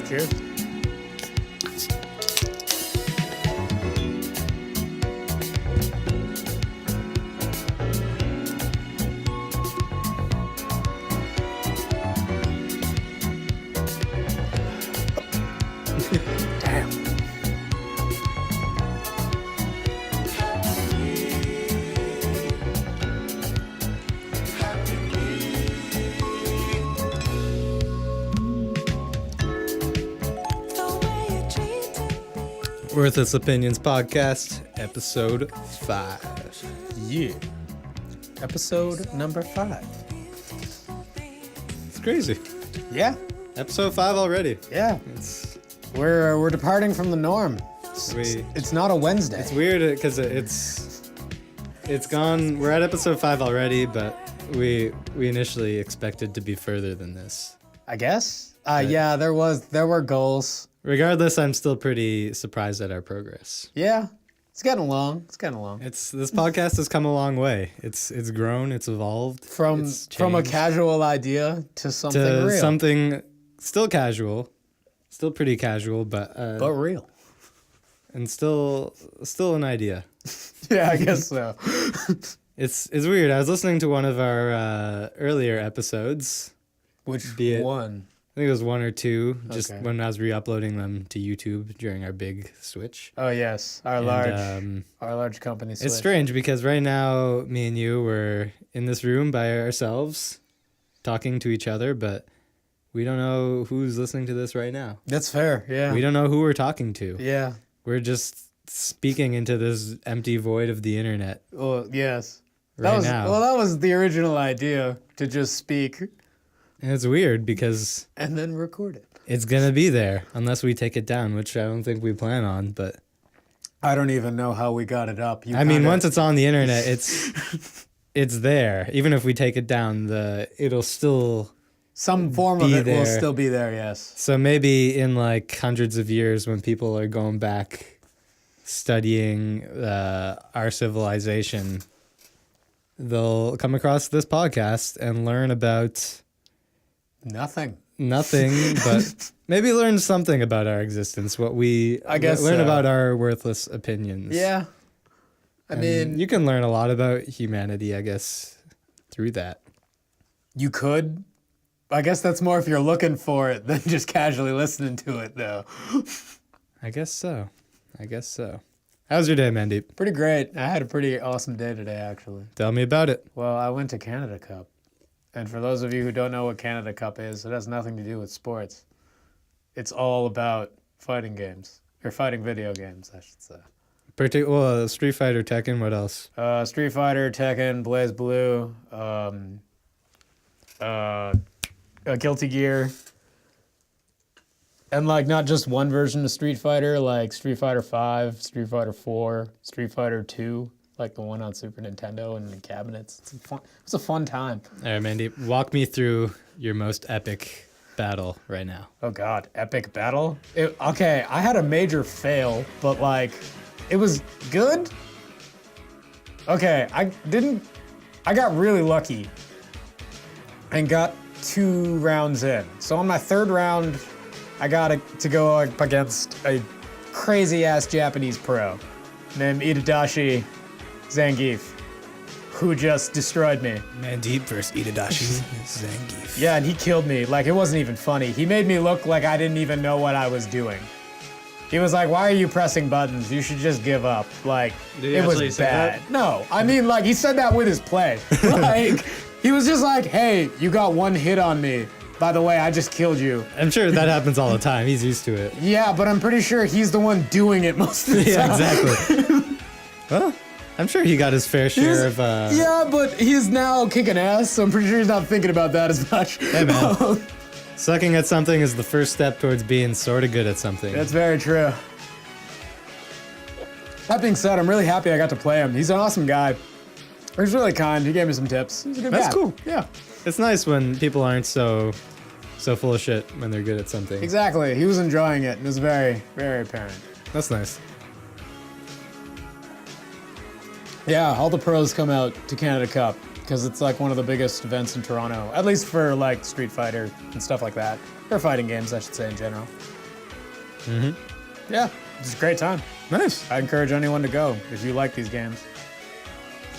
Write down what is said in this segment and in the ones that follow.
Cheers. Damn. Worthless Opinions Podcast, episode 5. Yeah. Episode number 5. It's crazy. Yeah. Episode 5 already. Yeah. It's We're departing from the norm. We- It's not a Wednesday. it's weird because it's gone. We're at episode 5 already, but we initially expected to be further than this. I guess. Yeah, there were goals. Regardless, I'm still pretty surprised at our progress. Yeah. It's getting along. This podcast has come a long way. It's grown, it's evolved. From it's a changed casual idea to something to real. something still casual, still pretty casual, but real. and still an idea. Yeah, I guess so. It's weird. I was listening to one of our earlier episodes. Which Be it- one? I think it was 1 or 2, just Okay. when I was re-uploading them to YouTube during our big switch. Oh yes, our large company switch. It's strange because right now, me and you were in this room by ourselves, talking to each other, but we don't know who's listening to this right now. That's fair. Yeah. We don't know who we're talking to. Yeah. We're just speaking into this empty void of the internet Well, yes. right now. Well, that was the original idea, to just speak And it's weird because and then record it. it's going to be there unless we take it down, which I don't think we plan on. But I don't even know how we got it up. once it's on the internet, it's there. Even if we take it down, it'll still. some form of be it will there. still be there, yes. So maybe in like hundreds of years when people are going back studying our civilization, they'll come across this podcast and learn about Nothing. nothing, but maybe learn something about our existence. I guess learn so. about our worthless opinions. Yeah. I And mean, you can learn a lot about humanity, I guess, through that. you could. I guess that's more if you're looking for it than just casually listening to it, though. I guess so. How's your day, Mandip? Pretty great. I had a pretty awesome day today, actually. Tell me about it. Well, I went to Canada Cup. And for those of you who don't know what Canada Cup is, it has nothing to do with sports. It's all about fighting games. Or fighting video games, I should say. Street Fighter, Tekken, what else? Street Fighter, Tekken, Blaze Blue, Guilty Gear. And like not just one version of Street Fighter, like Street Fighter 5, Street Fighter 4, Street Fighter 2, like the one on Super Nintendo and in cabinets. It's a fun time. All right, Mandip, walk me through your most epic battle right now. Oh God, epic battle? Okay, I had a major fail, but like, it was good. Okay, I got really lucky and got 2 rounds in. So on my 3rd round, I got to go up against a crazy ass Japanese pro named Itadashi Zangief, who just destroyed me. Mandip versus Itadashi Zangief. Yeah, and he killed me. Like, it wasn't even funny. He made me look like I didn't even know what I was doing. He was like, "Why are you pressing buttons? You should just give up." Like, Did he it actually was say bad. that? No, I mean, like, he said that with his play. Like, he was just like, "Hey, you got 1 hit on me. By the way, I just killed you." I'm sure that happens all the time. He's used to it. Yeah, but I'm pretty sure he's the one doing it most of the Yeah, time. exactly. Well, I'm sure he got his fair share of. Yeah, but he's now kicking ass, so I'm pretty sure he's not thinking about that as much. Hey, man. Sucking at something is the first step towards being sort of good at something. That's very true. That being said, I'm really happy I got to play him. He's an awesome guy. He's really kind. He gave me some tips. He's a good guy. That's cool. Yeah. It's nice when people aren't so full of shit when they're good at something. Exactly. He was enjoying it. It was very, very apparent. That's nice. Yeah, all the pros come out to Canada Cup because it's like one of the biggest events in Toronto, at least for like Street Fighter and stuff like that, or fighting games, I should say in general. Yeah, it's a great time. Nice. I encourage anyone to go if you like these games.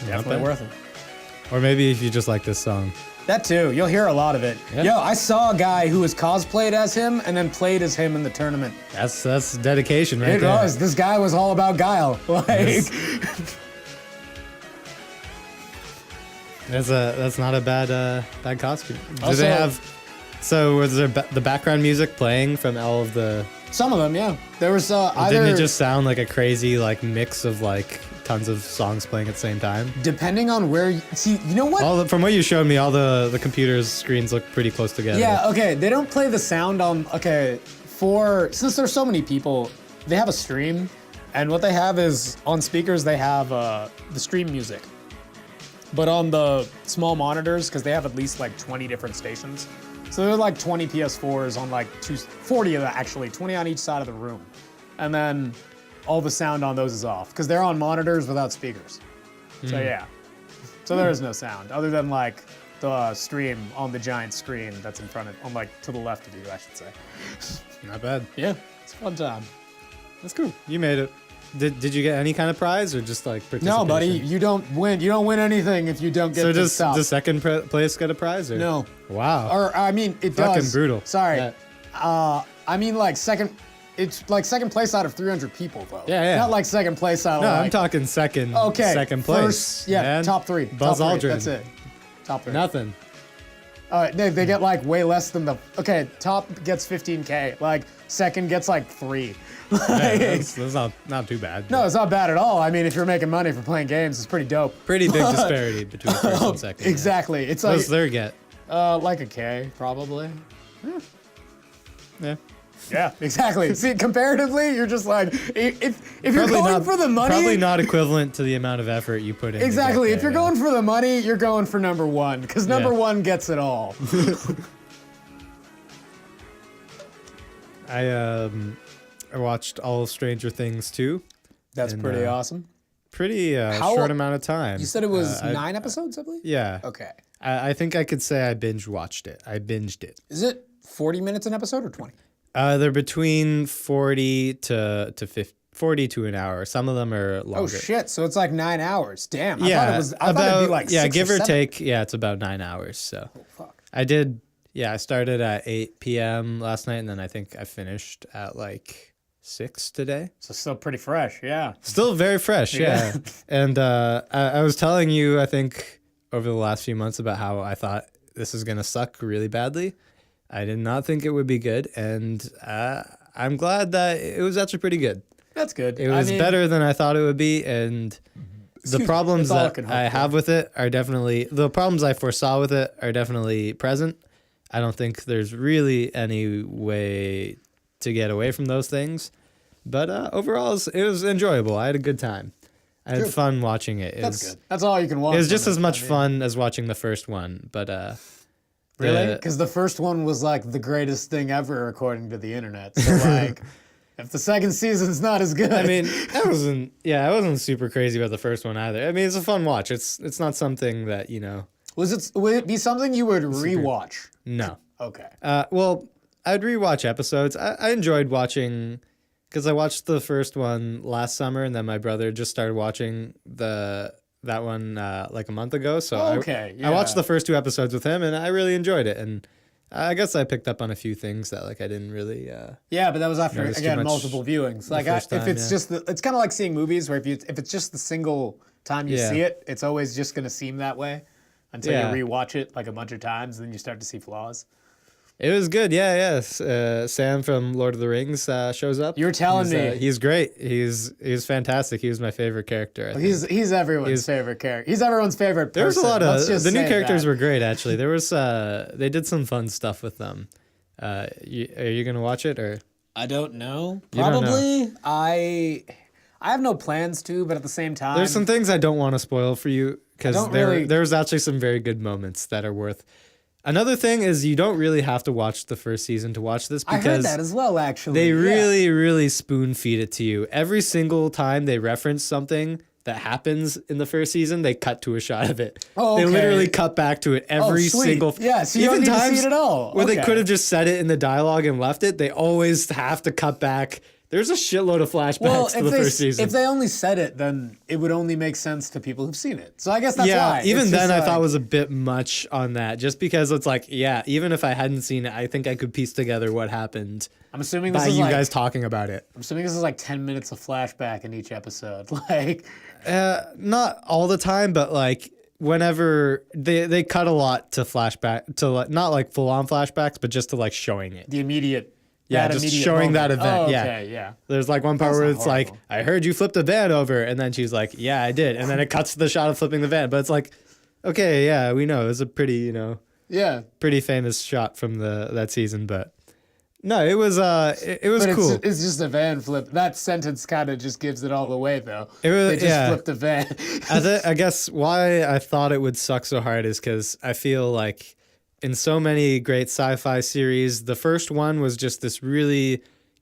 Definitely bad. worth it. Or maybe if you just like this song. That too. You'll hear a lot of it. Yeah. Yo, I saw a guy who was cosplayed as him and then played as him in the tournament. That's dedication right It there. was. This guy was all about Guile. Like, That's not a bad costume. Do Also- they have? So was there the background music playing from all of the? some of them, yeah. There was either Didn't it just sound like a crazy like mix of like tons of songs playing at the same time? depending on where you see. You know what? From what you showed me, all the computer's screens look pretty close together. Yeah. Okay. They don't play the sound on. Okay. Since there's so many people, they have a stream, and what they have is on speakers they have the stream music. But on the small monitors, because they have at least like 20 different stations. So there are like 20 PS4s on like 40 of them actually, 20 on each side of the room. And then all the sound on those is off, because they're on monitors without speakers. So yeah. So there is no sound, other than like the stream on the giant screen that's in front of, on like to the left of you, I should say. Not bad. Yeah, it's a fun time. That's cool. You made it. Did you get any kind of prize or just like participation? No, buddy, you don't win. You don't win anything if you don't get So to does top. the second place get a prize? Or? No. Wow. Or I mean, it Fucking does. brutal. Sorry. Yeah. I mean, like second. It's like second place out of 300 people, though. Yeah, yeah. Not like second place out of. No, like, I'm talking second. Okay. Second place. First, yeah, man. top three. Buzz top three, Aldrin. That's it. Top three. Nothing. They get like way less than the. Okay, top gets 15K. Like second gets like 3. Yeah, that's not too bad. No, it's not bad at all. I mean, if you're making money for playing games, it's pretty dope. Pretty big disparity between first and second. yeah. Exactly. It's What like does there get? like a K probably. Yeah. Yeah, exactly. See, comparatively, you're just like if you're Probably going not, for the money. Probably not equivalent to the amount of effort you put in. to Exactly. get If you're there, going for the money, you're going for number one, because number Yeah. one gets it all. I watched all of Stranger Things too. That's And, pretty awesome. Pretty How- short amount of time. You said it was I- 9 episodes, I believe? Yeah. Okay. I think I could say I binge watched it. I binged it. Is it 40 minutes an episode or 20? They're between 40 to 50, 40 to an hour. Some of them are longer. Oh, shit. So it's like 9 hours. Damn. Yeah, I thought it'd be like yeah, 6 give or 7. take. Yeah, it's about 9 hours. So Oh, fuck. I did. Yeah, I started at 8 p.m. last night, and then I think I finished at like 6 today. So still pretty fresh, yeah. Still very fresh, yeah. And I was telling you, I think over the last few months about how I thought this is gonna suck really badly. I did not think it would be good, and I'm glad that it was actually pretty good. That's good. It was better than I thought it would be, and the problems that's all I that can hope I for. have with it are definitely the problems I foresaw with it are definitely present. I don't think there's really any way to get away from those things, but overall it was enjoyable. I had a good time. I had Good. fun watching it. That's good. That's all you can watch. It was from just it, as much I mean. fun as watching the first one, but Really? the- Because the first one was like the greatest thing ever, according to the internet. So like, if the second season's not as good, I mean, I wasn't super crazy about the first one either. I mean, it's a fun watch. It's not something that, would it be something you would rewatch? no. Okay. Well, I'd rewatch episodes. I enjoyed watching, because I watched the first one last summer, and then my brother just started watching that one like a month ago. So Okay, I watched yeah. the first 2 episodes with him, and I really enjoyed it. And I guess I picked up on a few things that like I didn't really. Yeah, but that was after Noticed too again much multiple viewings. Like first if time, it's yeah. just it's kind of like seeing movies where if it's just the single time you Yeah. see it, it's always just gonna seem that way until Yeah. you rewatch it like a bunch of times, and then you start to see flaws. It was good, yeah. Sam from Lord of the Rings shows up. You're telling me. He's great. He's fantastic. He was my favorite character. I think. He's everyone's favorite character. He's everyone's favorite person. There was a lot Let's of just the new say characters that. were great. Actually, there was they did some fun stuff with them. Are you gonna watch it or? I don't know. You don't know. Probably. I have no plans to, but at the same time, There's some things I don't want to spoil for you because don't really- there's actually some very good moments that are worth. Another thing is you don't really have to watch the first season to watch this I heard because that as well. Actually, they Yeah. really spoon feed it to you every single time they reference something that happens in the first season, they cut to a shot of it. Oh, They okay. literally cut back to it every sweet. single. Yeah, so you don't need to see it at all. Where they Okay. could have just said it in the dialogue and left it, they always have to cut back. There's a shitload of flashbacks to the first season. If they only said it, then it would only make sense to people who've seen it. So I guess that's why. Even It's then just I thought it was a bit much on that, just because it's like, yeah, even if I hadn't seen it, I think I could piece together what happened I'm assuming this by is you like, guys talking about it. I'm assuming this is like 10 minutes of flashback in each episode. Like, Not all the time, but like whenever they cut a lot to flashback to like, not like full on flashbacks, but just to like showing it. the immediate. Yeah, that just immediate showing that moment. event. Oh, yeah. okay, yeah. There's like one part That's where not it's like, horrible. I heard you flipped a van over, and then she's like, yeah, I did, and then it cuts to the shot of flipping the van, but it's like, okay, yeah, we know it's a pretty, Yeah. pretty famous shot from that season, but no, it was it was But cool. it's just a van flip. That sentence kind of just gives it all away, though. It was- they just yeah. flipped a van. I guess why I thought it would suck so hard is because I feel like in so many great sci-fi series, the first one was just this really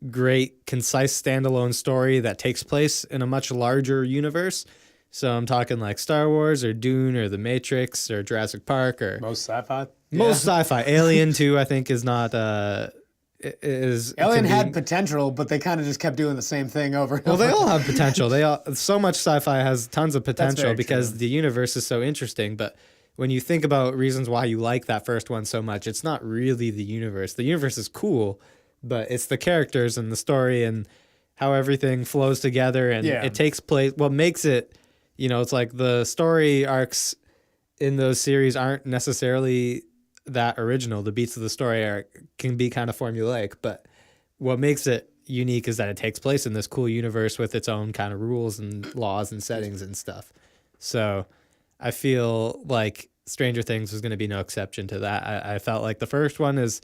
great, concise standalone story that takes place in a much larger universe. So I'm talking like Star Wars or Dune or The Matrix or Jurassic Park or Most sci-fi. most sci-fi. Alien 2, I think, is not is Alien can be- had potential, but they kind of just kept doing the same thing over and Well, over. they all have potential. So much sci-fi has tons of potential very because true. the universe is so interesting. But when you think about reasons why you like that first one so much, it's not really the universe. The universe is cool, but it's the characters and the story and how everything flows together and Yeah. it takes place. What makes it, it's like the story arcs in those series aren't necessarily that original. The beats of the story can be kind of formulaic, but what makes it unique is that it takes place in this cool universe with its own kind of rules and laws and settings and stuff. So I feel like Stranger Things was going to be no exception to that. I felt like the first one is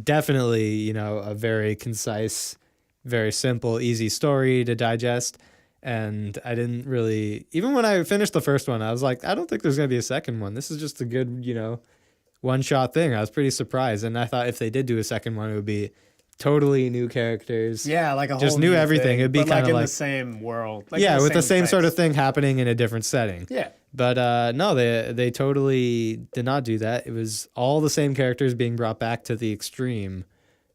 definitely, a very concise, very simple, easy story to digest. And I didn't really, even when I finished the first one, I was like, I don't think there's going to be a second one. This is just a good, one-shot thing. I was pretty surprised. And I thought if they did do a second one, it would be totally new characters. Yeah, like a whole Just new everything. thing, It'd be but kind of in like the same world. Like yeah, in with the same sort place. of thing happening in a different setting. Yeah. But no, they totally did not do that. It was all the same characters being brought back to the extreme.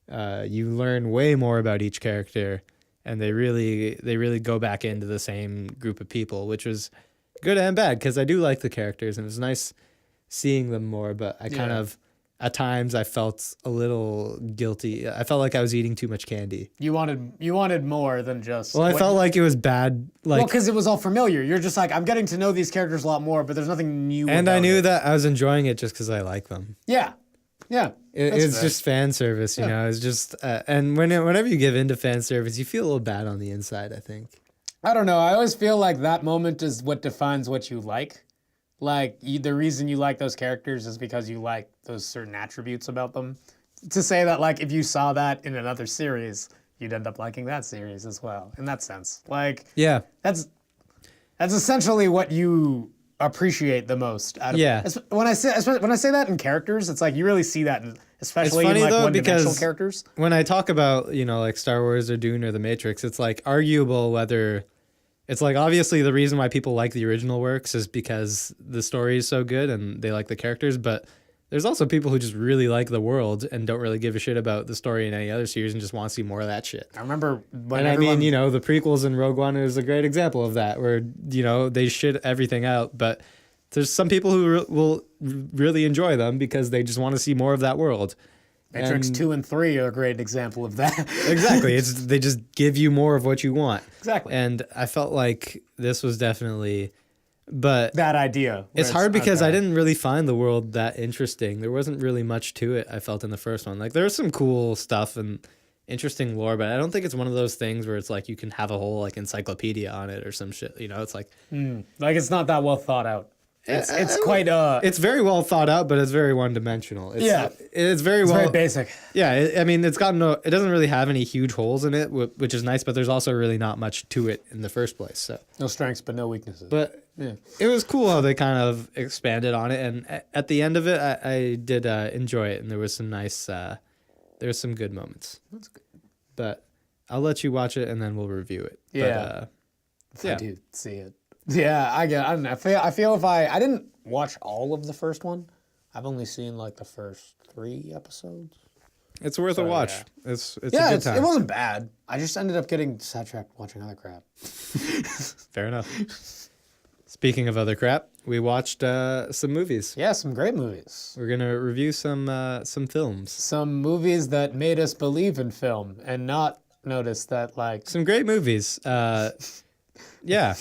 You learn way more about each character, and they really go back into the same group of people, which was good and bad because I do like the characters, and it was nice seeing them more. But I kind of at times I felt a little guilty. I felt like I was eating too much candy. You wanted more than just. Well, I felt like it was bad. Like, because it was all familiar. You're just like, I'm getting to know these characters a lot more, but there's nothing new. and I about knew it. that I was enjoying it just because I like them. Yeah. Yeah. that's It's fair. just fan service, you know. It's just, and whenever you give into fan service, you feel a little bad on the inside. I think. I don't know. I always feel like that moment is what defines what you like. Like, the reason you like those characters is because you like those certain attributes about them. To say that, like, if you saw that in another series, you'd end up liking that series as well, in that sense. Like, Yeah, that's essentially what you appreciate the most. Out of, Yeah. When I say that in characters, it's like you really see that, especially funny, in like though, one-dimensional because- characters. when I talk about like Star Wars or Dune or The Matrix, it's like arguable whether it's like obviously the reason why people like the original works is because the story is so good and they like the characters, but there's also people who just really like the world and don't really give a shit about the story in any other series and just want to see more of that shit. I remember when And I everyone, mean, the prequels in Rogue One is a great example of that, where they shit everything out, but there's some people who will really enjoy them because they just want to see more of that world. Matrix And- 2 and 3 are a great example of that. Exactly. They just give you more of what you want. Exactly. And I felt like this was definitely, but That idea. it's where hard because okay. I didn't really find the world that interesting. There wasn't really much to it, I felt, in the first one. Like, there was some cool stuff and interesting lore, but I don't think it's one of those things where it's like you can have a whole like encyclopedia on it or some shit. It's like Like, it's not that well thought out. It's quite it's very well thought out, but it's very one dimensional. Yeah. It's very it's well very basic. Yeah, I mean, it doesn't really have any huge holes in it, which is nice, but there's also really not much to it in the first place. So, No strengths, but no weaknesses. but yeah. it was cool how they kind of expanded on it, and at the end of it, I did enjoy it, and there was some nice, there was some good moments. That's good. But I'll let you watch it, and then we'll review it. Yeah. But, If yeah. I do see it. Yeah, I don't know. I feel if I didn't watch all of the first one. I've only seen like the first 3 episodes. It's worth a watch. Yeah. It's a Yeah, good time. it wasn't bad. I just ended up getting sidetracked watching other crap. Fair enough. Speaking of other crap, we watched some movies. Yeah, some great movies. We're gonna review some films. Some movies that made us believe in film and not notice that like Some great movies. Yeah.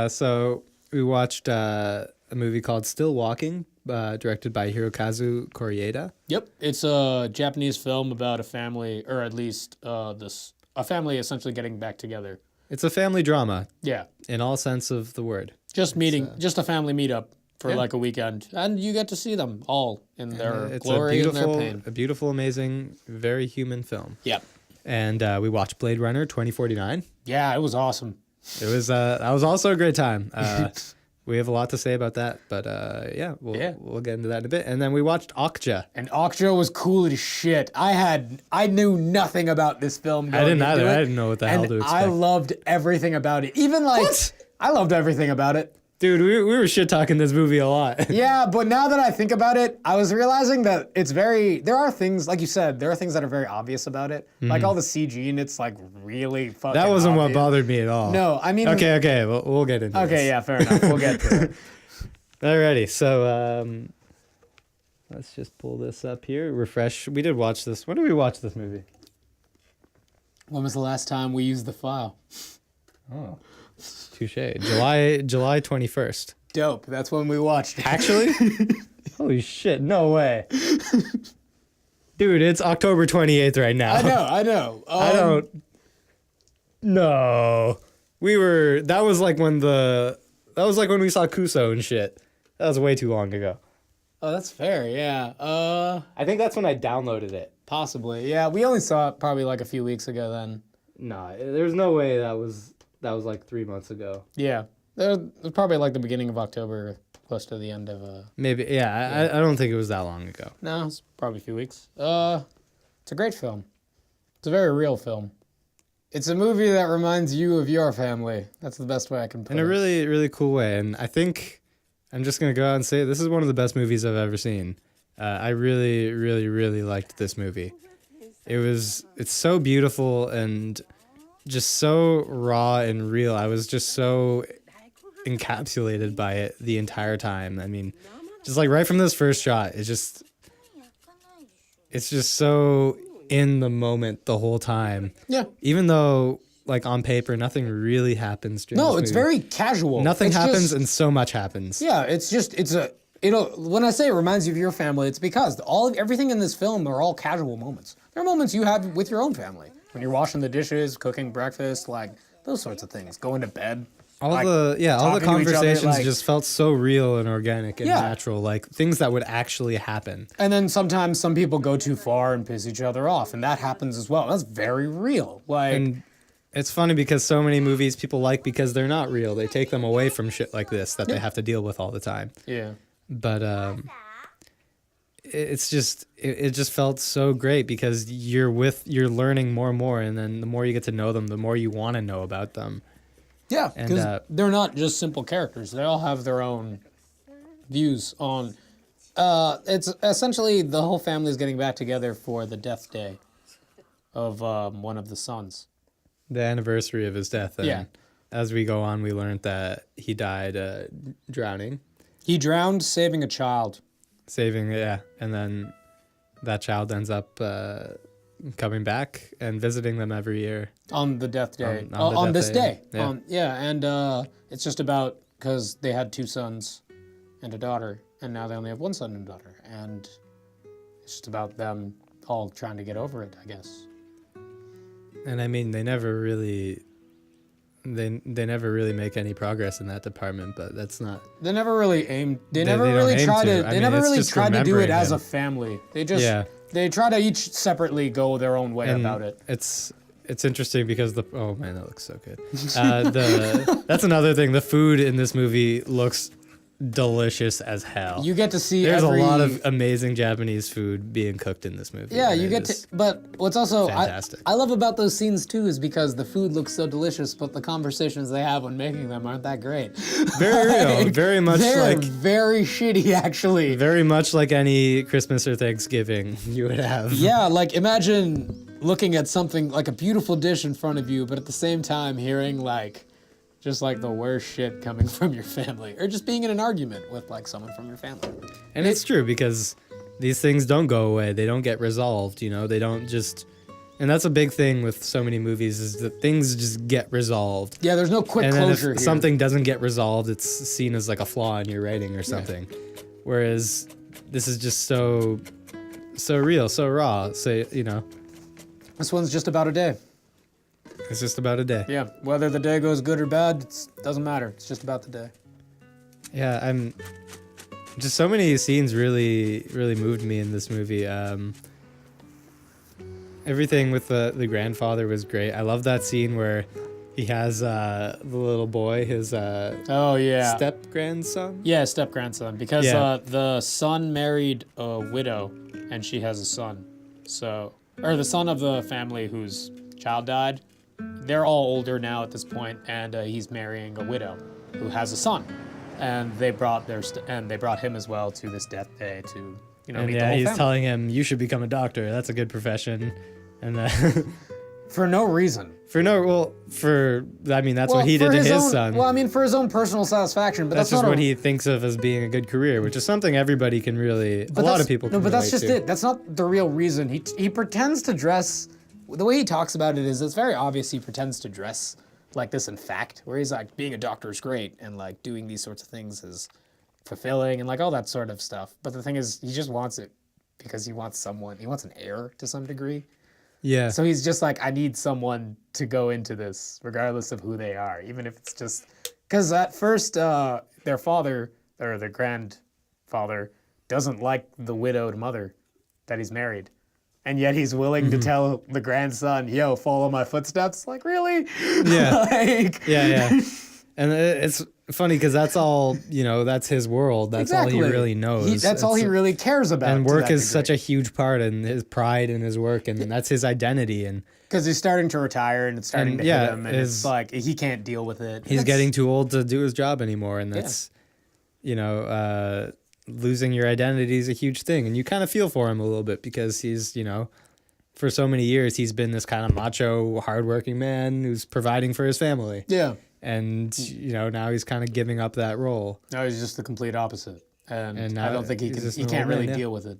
So we watched a movie called Still Walking, directed by Hirokazu Koreeda. Yep, it's a Japanese film about a family, or at least a family essentially getting back together. It's a family drama Yeah, in all sense of the word. just a family meetup for like a weekend, and you get to see them all in their It's glory and their pain. a beautiful, amazing, very human film. Yep. And we watched Blade Runner 2049. Yeah, it was awesome. It was that was also a great time. We have a lot to say about that, but we'll get into that in a bit. And then we watched Okja. And Okja was cool as shit. I knew nothing about this film. I didn't going either. into it, I didn't know what the hell to expect. I loved everything about it. Even like What? I loved everything about it. Dude, we were shit talking this movie a lot. Yeah, but now that I think about it, I was realizing that there are things, like you said, there are things that are very obvious about it. Like all the CG and it's like really fucking That wasn't what obvious. bothered me at all. No, I mean... Okay, we'll get into this. Okay, yeah, fair enough. We'll get to it. Alrighty, so let's just pull this up here. Refresh. We did watch this. When did we watch this movie? When was the last time we used the file? Oh, touche. July 21st. Dope. That's when we watched it. Actually? Holy shit, no way. Dude, it's October 28th right now. I know. I don't... No. That was like when we saw Kuso and shit. That was way too long ago. Oh, that's fair, yeah. I think that's when I downloaded it. Possibly. Yeah, we only saw it probably like a few weeks ago then. Nah, there's no way that was like 3 months ago. Yeah. It was probably like the beginning of October, close to the end of... Maybe, yeah. I don't think it was that long ago. No, it's probably a few weeks. It's a great film. It's a very real film. It's a movie that reminds you of your family. That's the best way I can put it. In a really, really cool way. And I think I'm just going to go out and say this is one of the best movies I've ever seen. I really, really, really liked this movie. It's so beautiful and just so raw and real. I was just so encapsulated by it the entire time. I mean, just like right from this first shot, it's just so in the moment the whole time. Yeah. Even though like on paper nothing really happens during No, this it's movie. very casual. Nothing It's happens just- and so much happens. Yeah, when I say it reminds you of your family, it's because everything in this film are all casual moments. There are moments you have with your own family. When you're washing the dishes, cooking breakfast, like those sorts of things. Going to bed. All like, the talking to each other, conversations like- just felt so real and organic and Yeah. natural, like things that would actually happen. And then sometimes some people go too far and piss each other off, and that happens as well. That's very real. Like, And it's funny because so many movies people like because they're not real. They take them away from shit like this that they have to deal with all the time. yeah. But it just felt so great because you're learning more and more, and then the more you get to know them, the more you want to know about them. Yeah, And, because they're not just simple characters. They all have their own views on... it's essentially the whole family is getting back together for the death day of one of the sons. The anniversary of his death. And Yeah. as we go on, we learned that he died drowning. He drowned saving a child. And then that child ends up coming back and visiting them every year. On the death day. On the this death day. day, yeah. And it's just about... Because they had 2 sons and a daughter, and now they only have 1 son and a daughter. And it's just about them all trying to get over it, I guess. And I mean, they never really make any progress in that department, but that's not... They never really aimed... They They never don't really aim tried to. to... I They mean, never it's really just tried to do it remembering as him. a family. They just... Yeah. They try to each separately go their own way And about it. It's interesting because oh man, that looks so good. That's another thing. The food in this movie looks delicious as hell. You get to see There's a lot of amazing Japanese food being cooked in this movie. Yeah, and you it get is to, but what's also fantastic. I love about those scenes too is because the food looks so delicious, but the conversations they have when making them aren't that great. very real, very much They're like very shitty actually. very much like any Christmas or Thanksgiving you would have. Yeah, like imagine looking at something like a beautiful dish in front of you, but at the same time hearing like just like the worst shit coming from your family, or just being in an argument with like someone from your family. And it's true because these things don't go away. They don't get resolved, you know? They don't just... And that's a big thing with so many movies is that things just get resolved. Yeah, there's no quick And then closure if here. something doesn't get resolved, it's seen as like a flaw in your writing or something. Whereas this is just so real, so raw. So, you know, This one's just about a day. it's just about a day. Yeah, whether the day goes good or bad, it doesn't matter. It's just about the day. Yeah, just so many scenes really moved me in this movie. Everything with the grandfather was great. I love that scene where he has the little boy, his Oh yeah. step grandson. Yeah, step grandson. Because Yeah. the son married a widow, and she has a son. So, or the son of the family whose child died. They're all older now at this point, and he's marrying a widow who has a son. And they brought they brought him as well to this death day to meet the Yeah, whole he's family. telling him you should become a doctor. That's a good profession. And For no reason. I mean, that's what he for did to his own, son. Well, I mean, for his own personal satisfaction, but That's that's just not what a, he thinks of as being a good career, which is something everybody can really. but A lot that's- of people can No, but that's relate just to. it. That's not the real reason. He pretends to dress. The way he talks about it is it's very obvious he pretends to dress like this in fact, where he's like, being a doctor is great, and like doing these sorts of things is fulfilling, and like all that sort of stuff. But the thing is, he just wants it because he wants an heir to some degree. Yeah. So he's just like, I need someone to go into this, regardless of who they are, even if it's just because at first their father or their grandfather doesn't like the widowed mother that he's married, and yet he's willing to tell the grandson, "Yo, follow my footsteps." Like, really? Yeah. Like, Yeah. And it's funny because that's all, that's his world. That's all he really knows. That's all he really cares about. And work is such a huge part, and his pride in his work, and that's his identity. And because he's starting to retire, and it's starting to hit him, and his- it's like he can't deal with it. he's That's- getting too old to do his job anymore. And that's, losing your identity is a huge thing. And you kind of feel for him a little bit because he's, for so many years, he's been this kind of macho, hardworking man who's providing for his family. Yeah. And, now he's kind of giving up that role. No, he's just the complete opposite, and now I don't think he he's can. just He an can't old man, really yeah. deal with it.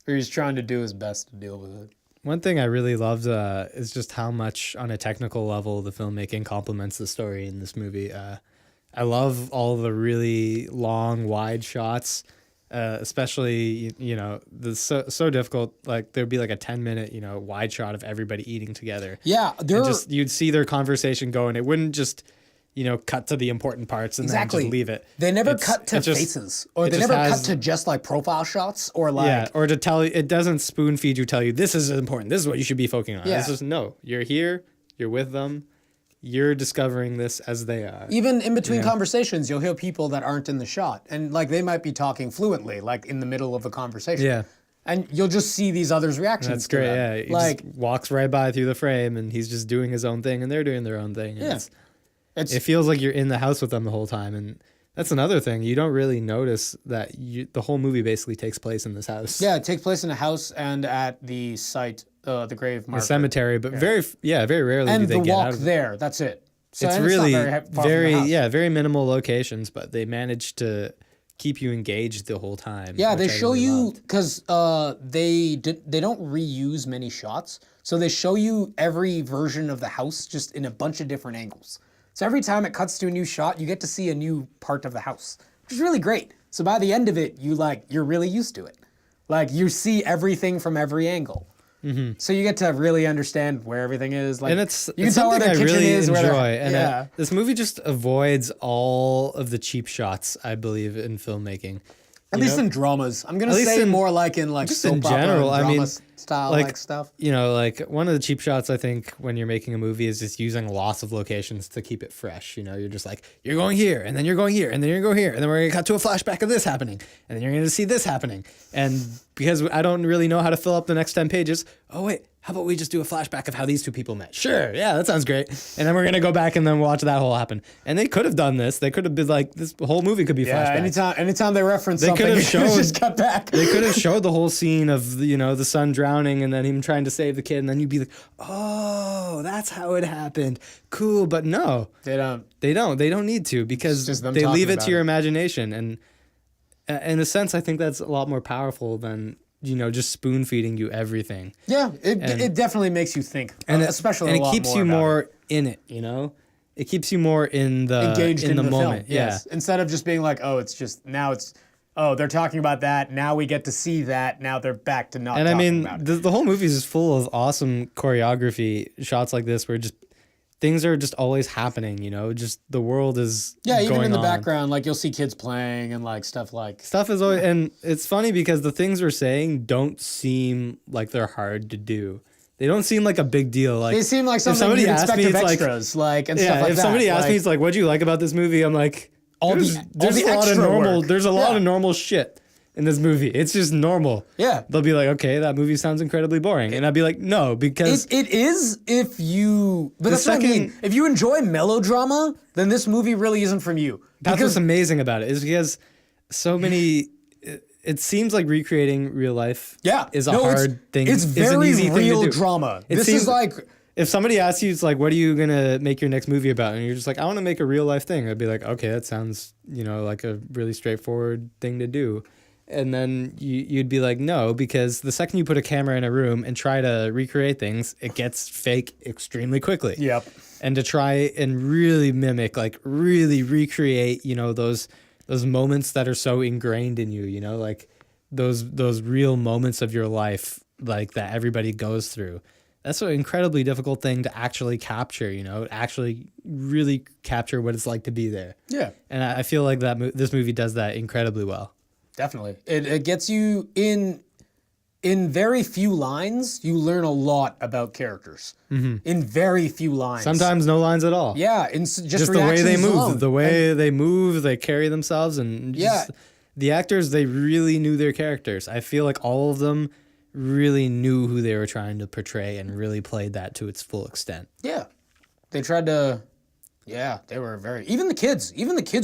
Or he's trying to do his best to deal with it. One thing I really loved is just how much, on a technical level, the filmmaking complements the story in this movie. I love all the really long, wide shots, especially the so difficult. Like there'd be like a 10-minute wide shot of everybody eating together. Yeah, And just you'd see their conversation go, and it wouldn't just cut to the important parts and then just leave it. They never It's- cut to it just- faces, or it they just never has- cut to just like profile shots, or like Yeah, or to tell you, it doesn't spoon feed you, tell you this is important, this is what you should be focusing on. Yeah. It's just no, you're here, you're with them, you're discovering this as they are. even in between conversations, you'll hear people that aren't in the shot, and like they might be talking fluently, like in the middle of a conversation. Yeah. And you'll just see these others' reactions. That's to great. them. Yeah, he like just walks right by through the frame, and he's just doing his own thing, and they're doing their own thing. And Yeah. it feels like you're in the house with them the whole time, and that's another thing. You don't really notice that the whole movie basically takes place in this house. yeah, it takes place in a house and at the site, the grave The marker, cemetery, but very rarely and do they the get out walk of it. there. That's it. So, It's and really not far from the house. very minimal locations, but they manage to keep you engaged the whole time. Yeah, they which I show really you loved. because they don't reuse many shots, so they show you every version of the house just in a bunch of different angles. So every time it cuts to a new shot, you get to see a new part of the house, which is really great. So by the end of it, you're really used to it. Like you see everything from every angle. Mm-hmm. So you get to really understand where everything is. Like, And it's you can tell where something the I kitchen really is. Where enjoy. they're- And yeah. this movie just avoids all of the cheap shots, I believe, in filmmaking. At least in dramas. I'm gonna At least say in- more like in like just soap in opera general, and I drama mean, style like, like stuff. You know, like one of the cheap shots I think when you're making a movie is just using lots of locations to keep it fresh. You know, you're just like, you're going here, and then you're going here, and then you're going here, and then we're gonna cut to a flashback of this happening, and then you're gonna see this happening. And because I don't really know how to fill up the next 10 pages, oh wait, how about we just do a flashback of how these two people met? Sure, yeah, that sounds great. And then we're gonna go back and then watch that whole happen. And they could have done this. They could have been like, this whole movie could be Yeah, flashbacks. anytime they reference They something, could have you shown- just cut back. They could have showed the whole scene of, you know, the son drowning and then him trying to save the kid, and then you'd be like, oh, that's how it happened. Cool, but no, They don't. they don't need to, because just them they talking leave it about to your it. imagination. And in a sense, I think that's a lot more powerful than, you know, just spoon feeding you everything. Yeah, it definitely makes you think, especially and a lot it keeps more you about more in it. You know, it keeps you more in the engaged in the film. moment. Yes, instead of just being like, oh, it's just now it's. Oh, they're talking about that. Now we get to see that. Now they're back to not And I talking mean, about it. the whole movie is full of awesome choreography, shots like this, where just things are just always happening. You know, just the world is Yeah, even going in the on. background, like you'll see kids playing and like stuff like. Stuff is always, and it's funny because the things we're saying don't seem like they're hard to do. They don't seem like a big deal. Like They seem like if something somebody you'd asked expect me, of it's like, extras, like and yeah, stuff like if that. somebody asked me, like, it's like, what do you like about this movie? I'm like, all there's the a lot of extra normal. work. There's a lot Yeah. of normal shit in this movie. It's just normal. Yeah. They'll be like, okay, that movie sounds incredibly boring, and I'd be like, no, because It is if you, but that's what I mean. If you enjoy melodrama, then this movie really isn't from you. that's Because what's amazing about it, is because so many. It seems like recreating real life. yeah, is a no, hard thing. It's is very an easy real thing to do. drama. It This seems is like if somebody asks you, it's like, what are you gonna make your next movie about? And you're just like, I want to make a real life thing. I'd be like, okay, that sounds, you know, like a really straightforward thing to do. And then you'd be like, no, because the second you put a camera in a room and try to recreate things, it gets fake extremely quickly. Yep. And to try and really mimic, like really recreate, you know, those moments that are so ingrained in you, you know, like those real moments of your life, like that everybody goes through. That's an incredibly difficult thing to actually capture, you know, actually really capture what it's like to be there. Yeah, And I feel like this movie does that incredibly well. definitely. It gets you in very few lines. You learn a lot about characters in very few lines. Sometimes no lines at all. yeah, just The way they reactions move, alone. the way they move, they carry themselves, and just, Yeah. the actors, they really knew their characters. I feel like all of them really knew who they were trying to portray and really played that to its full extent. Yeah, they tried to. Yeah, they were very. Even the kids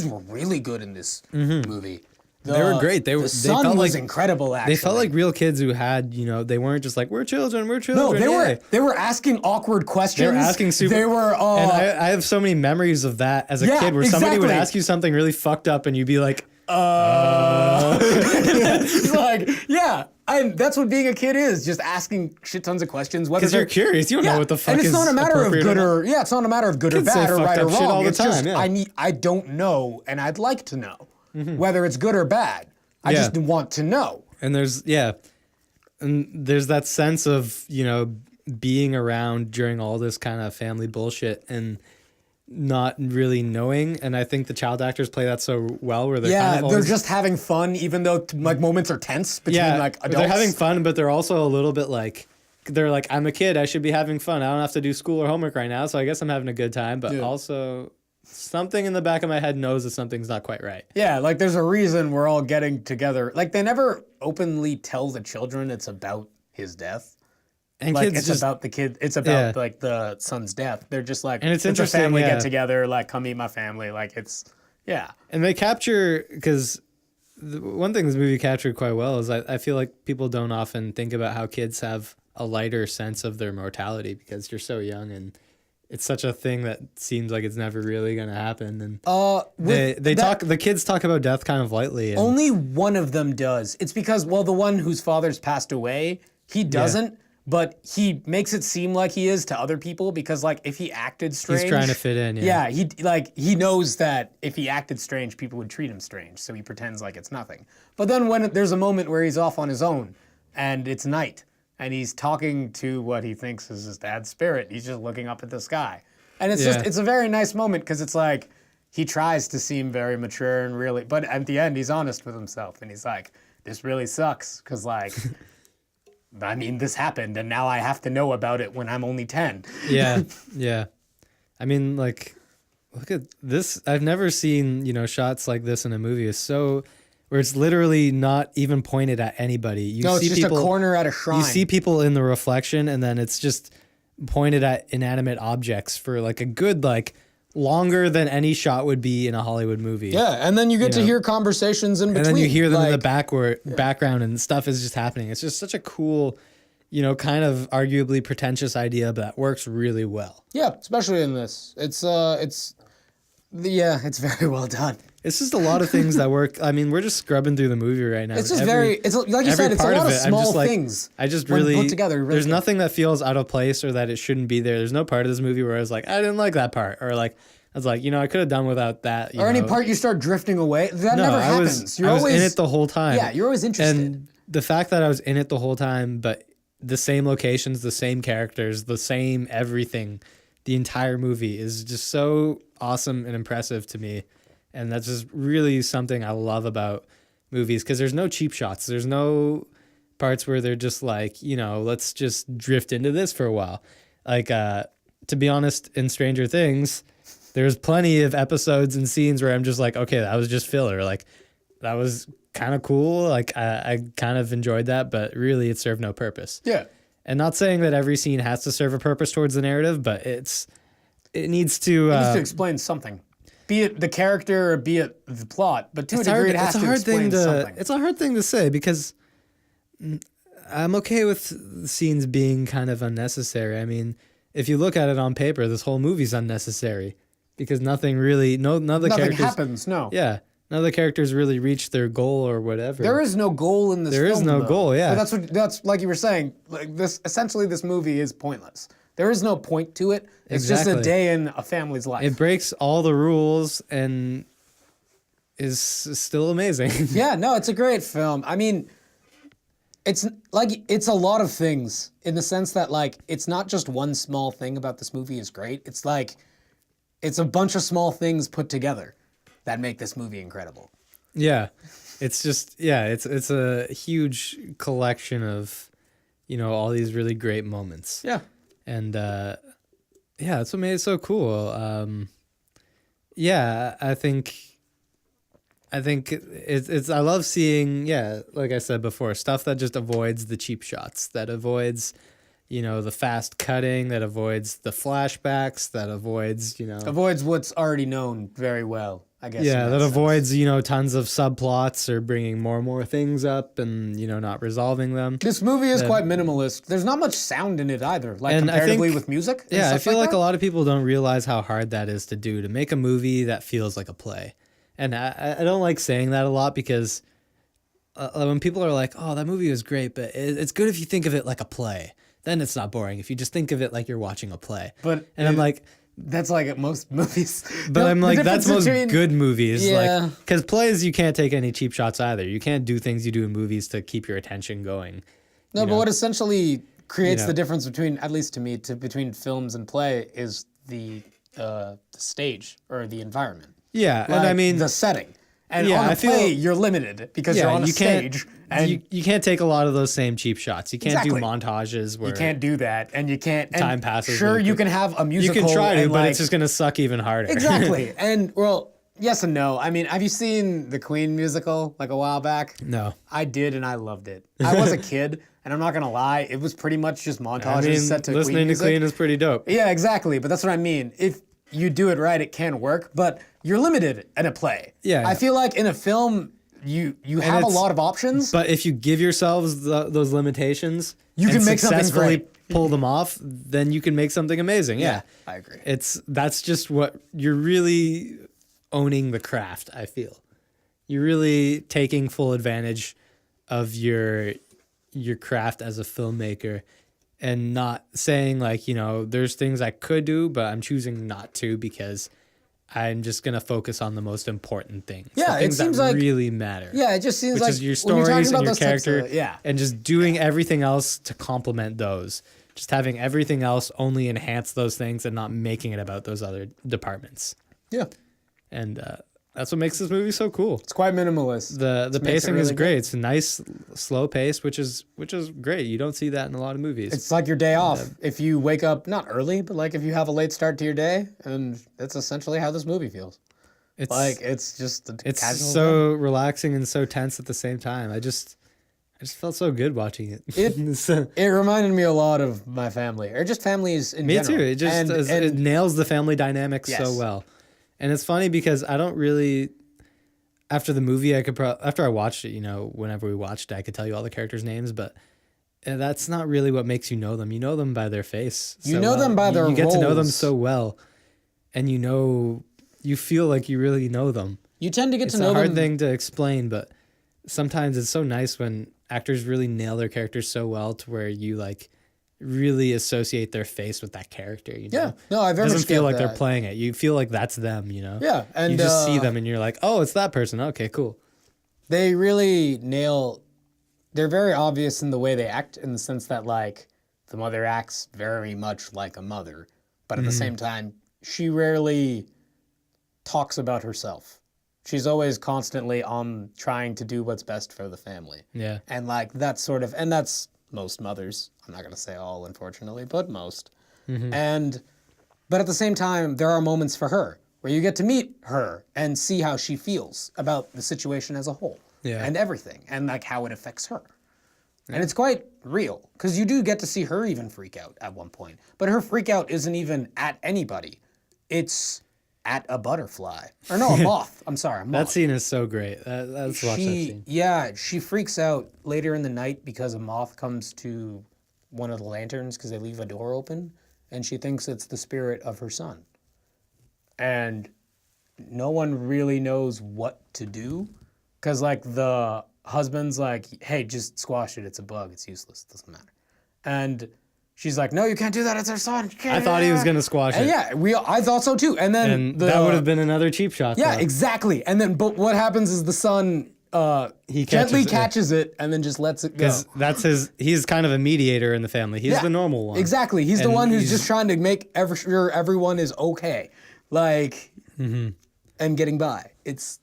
were really good in this movie. They were great. The son felt was like incredible. Actually, they felt like real kids who had, you know, they weren't just like, we're children. no. They yay." were asking awkward questions. They were asking super. They were. and I have so many memories of that as a Yeah, kid, where somebody would exactly. ask you something really fucked up, and you'd be like, It's like, yeah, that's what being a kid is, just asking shit tons of questions. because you're curious. You don't know what the fuck and is it's not a matter of appropriate good or or yeah, it's not a matter of good or Kids say bad or fucked right or up shit wrong. all the It's just time, yeah. I don't know, and I'd like to know whether it's good or bad. I Yeah. just want to know. And there's that sense of, you know, being around during all this kind of family bullshit and not really knowing. And I think the child actors play that so well, where they're Yeah, kind of they're always, just having fun, even though like moments are tense between like adults. they're having fun, but they're also a little bit like, they're like, I'm a kid, I should be having fun. I don't have to do school or homework right now, so I guess I'm having a good time. But Yeah. also, something in the back of my head knows that something's not quite right. Yeah, like there's a reason we're all getting together. Like they never openly tell the children it's about his death. And Like kids it's just, about the kid. It's about Yeah. like the son's death. They're just like, And it's a interesting, family yeah. get together. Like come meet my family. Like it's yeah. and they capture, because one thing this movie captured quite well is I feel like people don't often think about how kids have a lighter sense of their mortality, because you're so young and it's such a thing that seems like it's never really going to happen. And the kids talk about death kind of lightly. And Only one of them does. It's because the one whose father's passed away, he doesn't. But he makes it seem like he is to other people, because like if he acted strange, he's trying to fit in. Yeah, he knows that if he acted strange, people would treat him strange, so he pretends like it's nothing. But then when there's a moment where he's off on his own, and it's night, and he's talking to what he thinks is his dad's spirit, he's just looking up at the sky, and it's Yeah. just it's a very nice moment, because it's like he tries to seem very mature and really, but at the end he's honest with himself and he's like, this really sucks because like, I mean, this happened and now I have to know about it when I'm only 10. Yeah, yeah. I mean, like, look at this. I've never seen, shots like this in a movie. It's so, where it's literally not even pointed at anybody. You It's see just people, a corner at a shrine. You see people in the reflection, and then it's just pointed at inanimate objects for like a good, like, longer than any shot would be in a Hollywood movie. Yeah, and then you get to hear conversations in between. And then you hear them in like, the background, and stuff is just happening. It's just such a cool, kind of arguably pretentious idea, but that works really well. Yeah, especially in this. It's very well done. It's just a lot of things that work. I mean, we're just scrubbing through the movie right now. It's just it's like you said, it's a lot of small things. I just when really, put together, really there's good. nothing that feels out of place or that it shouldn't be there. There's no part of this movie where I was like, I didn't like that part, or like, I was like, I could have done without that. Or any part you start drifting away. That never happens. I was in it the whole time. Yeah, you're always interested. And the fact that I was in it the whole time, but the same locations, the same characters, the same everything, the entire movie is just so awesome and impressive to me. And that's just really something I love about movies, because there's no cheap shots. There's no parts where they're just like, let's just drift into this for a while. Like, to be honest, in Stranger Things, there's plenty of episodes and scenes where I'm just like, okay, that was just filler. Like, that was kind of cool. Like, I kind of enjoyed that, but really it served no purpose. Yeah. And not saying that every scene has to serve a purpose towards the narrative, but it needs to... It needs to explain something. Be it the character or be it the plot, but to a degree it has to explain something. It's a hard thing to say, because I'm okay with scenes being kind of unnecessary. I mean, if you look at it on paper, this whole movie's unnecessary, because nothing really... Nothing happens, no. Yeah. None of the characters really reach their goal or whatever. There is no goal in this film, There is no goal, yeah. But that's like you were saying, like this movie is pointless. There is no point to it. It's just a day in a family's life. It breaks all the rules and is still amazing. Yeah, no, it's a great film. I mean, it's a lot of things in the sense that like it's not just one small thing about this movie is great. It's like it's a bunch of small things put together that make this movie incredible. Yeah. It's just it's a huge collection of all these really great moments. Yeah. And that's what made it so cool. I think it's I love seeing, like I said before, stuff that just avoids the cheap shots, that avoids the fast cutting, that avoids the flashbacks, that avoids avoids what's already known very well, I guess. Yeah, that avoids tons of subplots or bringing more and more things up and not resolving them. This movie is quite minimalist. There's not much sound in it either, like and comparatively with music. Yeah, I feel like a lot of people don't realize how hard that is to do, to make a movie that feels like a play. And I don't like saying that a lot, because when people are like, oh, that movie was great, but it's good if you think of it like a play. Then it's not boring if you just think of it like you're watching a play. I'm like... That's like at most movies. But I'm like, that's most good movies. Yeah. Like, because plays, you can't take any cheap shots either. You can't do things you do in movies to keep your attention going. No, but what essentially creates the difference between, at least to me, between films and play is the stage or the environment. Yeah, Like, and I mean... the setting. And on a play, you're limited because you're on a stage. And you can't take a lot of those same cheap shots. You can't do Exactly. montages where you can't do that, and you can't. And time passes Sure, really you quick. can have a you musical. can try to, and but like, it's just gonna suck even harder. exactly. And well, yes and no. I mean, have you seen the Queen musical like a while back? No. I did, and I loved it. I was a kid, and I'm not gonna lie, it was pretty much just montages I mean, set to Queen listening to music. Queen is pretty dope. Yeah, exactly. But that's what I mean. If you do it right, it can work. But you're limited in a play. Yeah. I feel like in a film, you have a lot of options. But if you give yourselves those limitations, You can and make something successfully great. pull them off, then you can make something amazing. Yeah, I agree. That's just what you're really owning the craft. I feel you're really taking full advantage of your craft as a filmmaker, and not saying like, there's things I could do, but I'm choosing not to because I'm just gonna focus on the most important things. Yeah, the things it seems that like really matter. Yeah, it just seems which like is your when you're talking stories about and your those types character, of- and just doing everything else to complement those. Just having everything else only enhance those things and not making it about those other departments. Yeah. And that's what makes this movie so cool. It's quite minimalist. The makes it pacing is really great. good. It's a nice slow pace, which is great. You don't see that in a lot of movies. It's like your day off. If you wake up, not early, but like if you have a late start to your day, and that's essentially how this movie feels. It's Like, it's just a it's casual so relaxing and so tense at the same time. I just felt so good watching it. It reminded me a lot of my family, or just families in Me general. too. It just it nails the family dynamic Yes. so well. And it's funny because I don't really, after the movie, after I watched it, whenever we watched it, I could tell you all the characters' names, but that's not really what makes you know them. You know them by their face. You know them by their You get to know them roles. so well, and you feel like you really know them. You tend to get It's to know a hard them. thing to explain, but sometimes it's so nice when actors really nail their characters so well to where you like really associate their face with that character. Yeah, no, I It very doesn't much feel get like they're that. playing it. You feel like that's them, Yeah, and you just see them and you're like, oh, it's that person. Okay, cool. They really nail. They're very obvious in the way they act, in the sense that like the mother acts very much like a mother, but at the same time, she rarely talks about herself. She's always constantly on trying to do what's best for the family. Yeah. And like that sort of, and that's most mothers. I'm not going to say all, unfortunately, but most. But at the same time, there are moments for her where you get to meet her and see how she feels about the situation as a whole. Yeah. And everything, and like how it affects her. And it's quite real, because you do get to see her even freak out at one point. But her freak out isn't even at anybody. It's at a butterfly. Or no, a moth. I'm sorry, a moth. That scene is so great. Let's watch that scene. Yeah, she freaks out later in the night because a moth comes to one of the lanterns because they leave a door open, and she thinks it's the spirit of her son. And no one really knows what to do, because like the husband's like, hey, just squash it. It's a bug. It's useless. It doesn't matter. And she's like, no, you can't do that. It's our son. I thought he was gonna squash And it. yeah, I thought so too. And then And that would have been another cheap shot. yeah, though. exactly. And then, but what happens is the son He gently catches it. catches it and then just lets it go. Because he's kind of a mediator in the family. He's Yeah, the normal one. Exactly. He's the And one who's he's- just trying to make sure everyone is okay, like, and getting by. It's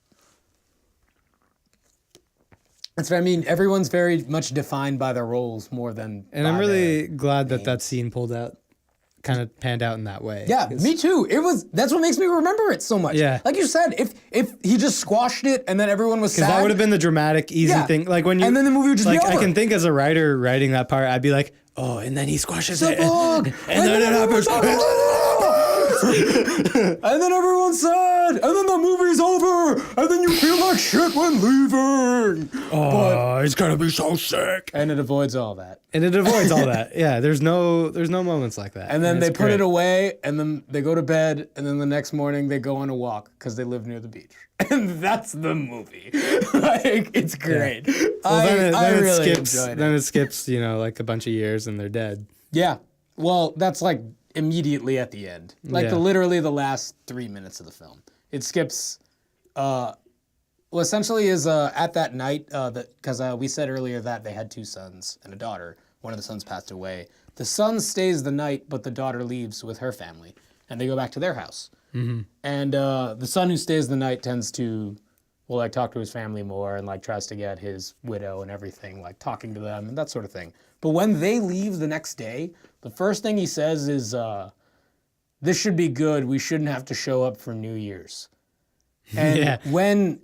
what I mean. Everyone's very much defined by their roles more than. And by I'm really their glad that names. scene kind of panned out in that way. Yeah, 'Cause- me too. That's what makes me remember it so much. Yeah. Like you said, if he just squashed it and then everyone was sad. Because that would have been the dramatic, easy Yeah. thing. Like when you, And then the movie would just be like I over. can think as a writer writing that part, I'd be like, oh, and then he squashes the it, bug, and then it happens. and then everyone's sad, and then the movie's over, and then you feel like shit when leaving. Oh, he's gonna be so sick. And it avoids all that. And it avoids all that. Yeah, there's no moments like that. And then they it's put great. it away, and then they go to bed, and then the next morning they go on a walk because they live near the beach. And that's the movie. Like, it's great. Well, then I it really skips. enjoyed it. Then it skips. Like a bunch of years, and they're dead. Yeah. Well, that's like immediately at the end. Like Yeah. literally the last 3 minutes of the film. It skips well, essentially is at that night, because we said earlier that they had 2 sons and a daughter. One of the sons passed away. The son stays the night, but the daughter leaves with her family, and they go back to their house. Mm-hmm. And the son who stays the night tends to, well, like talk to his family more and like tries to get his widow and everything, like talking to them and that sort of thing. But when they leave the next day, the first thing he says is, "This should be good. We shouldn't have to show up for New Year's." And Yeah. when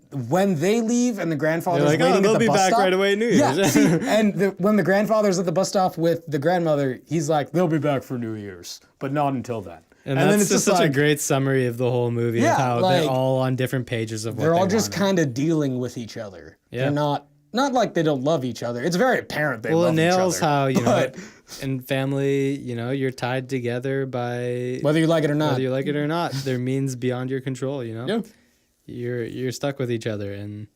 they leave and the grandfather's They're like, waiting oh, at they'll the be bus back stop, right away at New yeah, Year's. see, and when the grandfather's at the bus stop with the grandmother, he's like, "They'll be back for New Year's, but not until then." And then that's it's just such a great summary of the whole movie. Yeah, of how like, they're all on different pages of what they're all they just wanted. kind of dealing with each other. Yeah. They're not like they don't love each other. It's very apparent they Well, love it each other. nails how but in family, you're tied together by whether you like it or not. whether you like it or not. There means beyond your control. Yeah. You're stuck with each other, and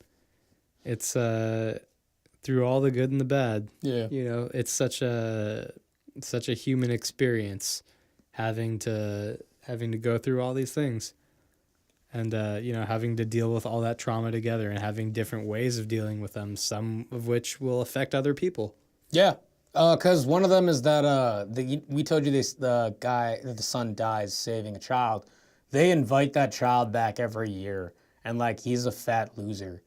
it's through all the good and the bad. Yeah. It's such a human experience having to go through all these things, and having to deal with all that trauma together and having different ways of dealing with them, some of which will affect other people. Yeah, because one of them is that we told you this, the guy, that the son dies saving a child. they invite that child back every year, and like he's a fat loser.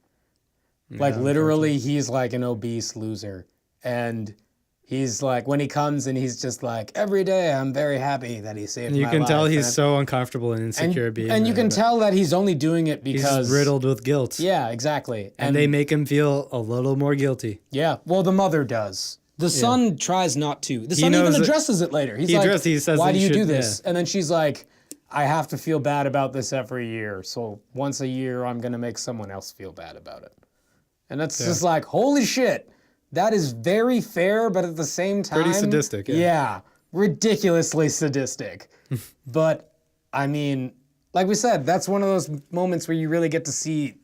Like literally, he's like an obese loser, and he's like when he comes and he's just like every day I'm very happy that he saved my life. You can tell he's so uncomfortable and insecure being. And you can tell that he's only doing it because he's riddled with guilt. Yeah, exactly. And they make him feel a little more guilty. Yeah, well, the mother does. The son tries not to. The son even addresses it later. He says, "Why do you do this?" And then she's like, "I have to feel bad about this every year. So once a year, I'm gonna make someone else feel bad about it." And that's just like, holy shit. That is very fair, but at the same time... Pretty sadistic, yeah. Ridiculously sadistic. But, I mean, like we said, that's one of those moments where you really get to see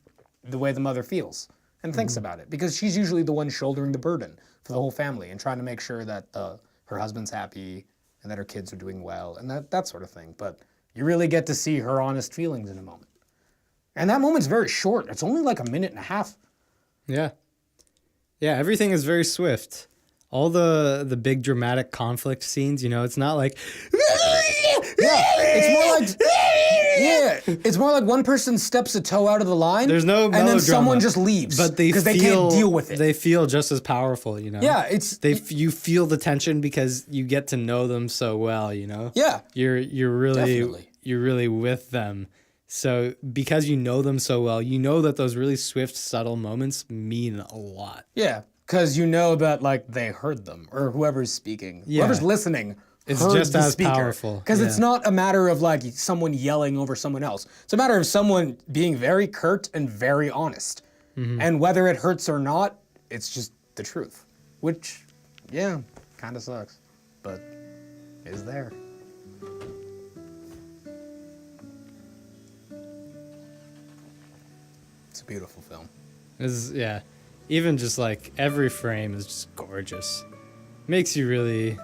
the way the mother feels and thinks about it. Because she's usually the one shouldering the burden for the whole family and trying to make sure that her husband's happy and that her kids are doing well and that sort of thing. But you really get to see her honest feelings in a moment. And that moment's very short. It's only like a minute and a half. Yeah. Yeah, everything is very swift. All the big dramatic conflict scenes, you know, it's not like it's more like one person steps a toe out of the line. There's no melodrama, and then someone just leaves. But because they can't deal with it. They feel just as powerful, you know. Yeah, you feel the tension because you get to know them so well, you know. Yeah. You're really with them. So because you know them so well, you know that those really swift, subtle moments mean a lot. Yeah, because you know that like they heard them or whoever's speaking, whoever's listening. It's heard just the as speaker. powerful. Because it's not a matter of like someone yelling over someone else. It's a matter of someone being very curt and very honest. And whether it hurts or not, it's just the truth. Which, yeah, kind of sucks, but is there. It's a beautiful film. Even just like every frame is just gorgeous. Makes you really,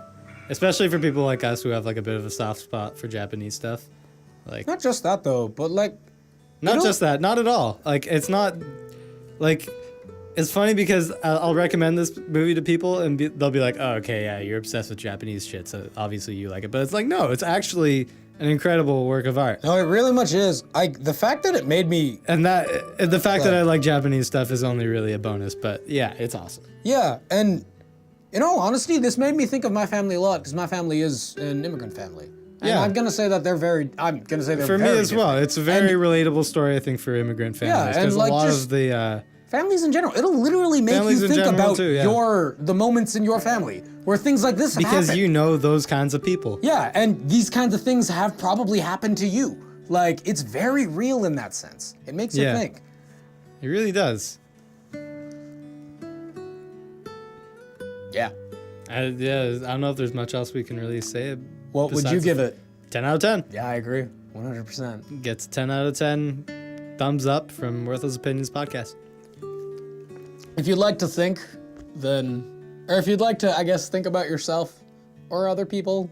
especially for people like us who have like a bit of a soft spot for Japanese stuff. Like not just that though, but like not just that, not at all. Like it's not like it's funny because I'll recommend this movie to people and they'll be like, "Oh, okay, yeah, you're obsessed with Japanese shit, so obviously you like it." But it's like, no, it's actually an incredible work of art. No, it really much is. The fact that it made me... And the fact that I like Japanese stuff is only really a bonus, but yeah, it's awesome. Yeah, and in all honesty, this made me think of my family a lot, because my family is an immigrant family. And I'm going to say that they're very For me as different. well, it's a very relatable story, I think, for immigrant families. Yeah, and like a lot just of the... families in general. It'll literally make you think about the moments in your family where things like this happen. Because you know those kinds of people. Yeah, and these kinds of things have probably happened to you. Like, it's very real in that sense. It makes you think. It really does. Yeah. I don't know if there's much else we can really say. What would you give it? 10 out of 10. Yeah, I agree. 100%. Gets 10 out of 10 thumbs up from Worthless Opinions Podcast. If you'd like to think, then... Or if you'd like to, I guess, think about yourself or other people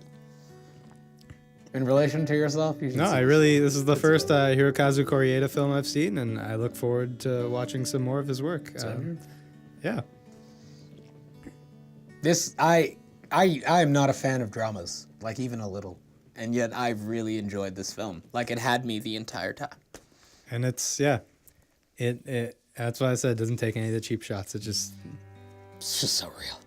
in relation to yourself. You should this is the first Hirokazu Koreeda film I've seen, and I look forward to watching some more of his work. Yeah. I am not a fan of dramas, like even a little, and yet I've really enjoyed this film. Like it had me the entire time. And it's that's why I said it doesn't take any of the cheap shots. It's just so real.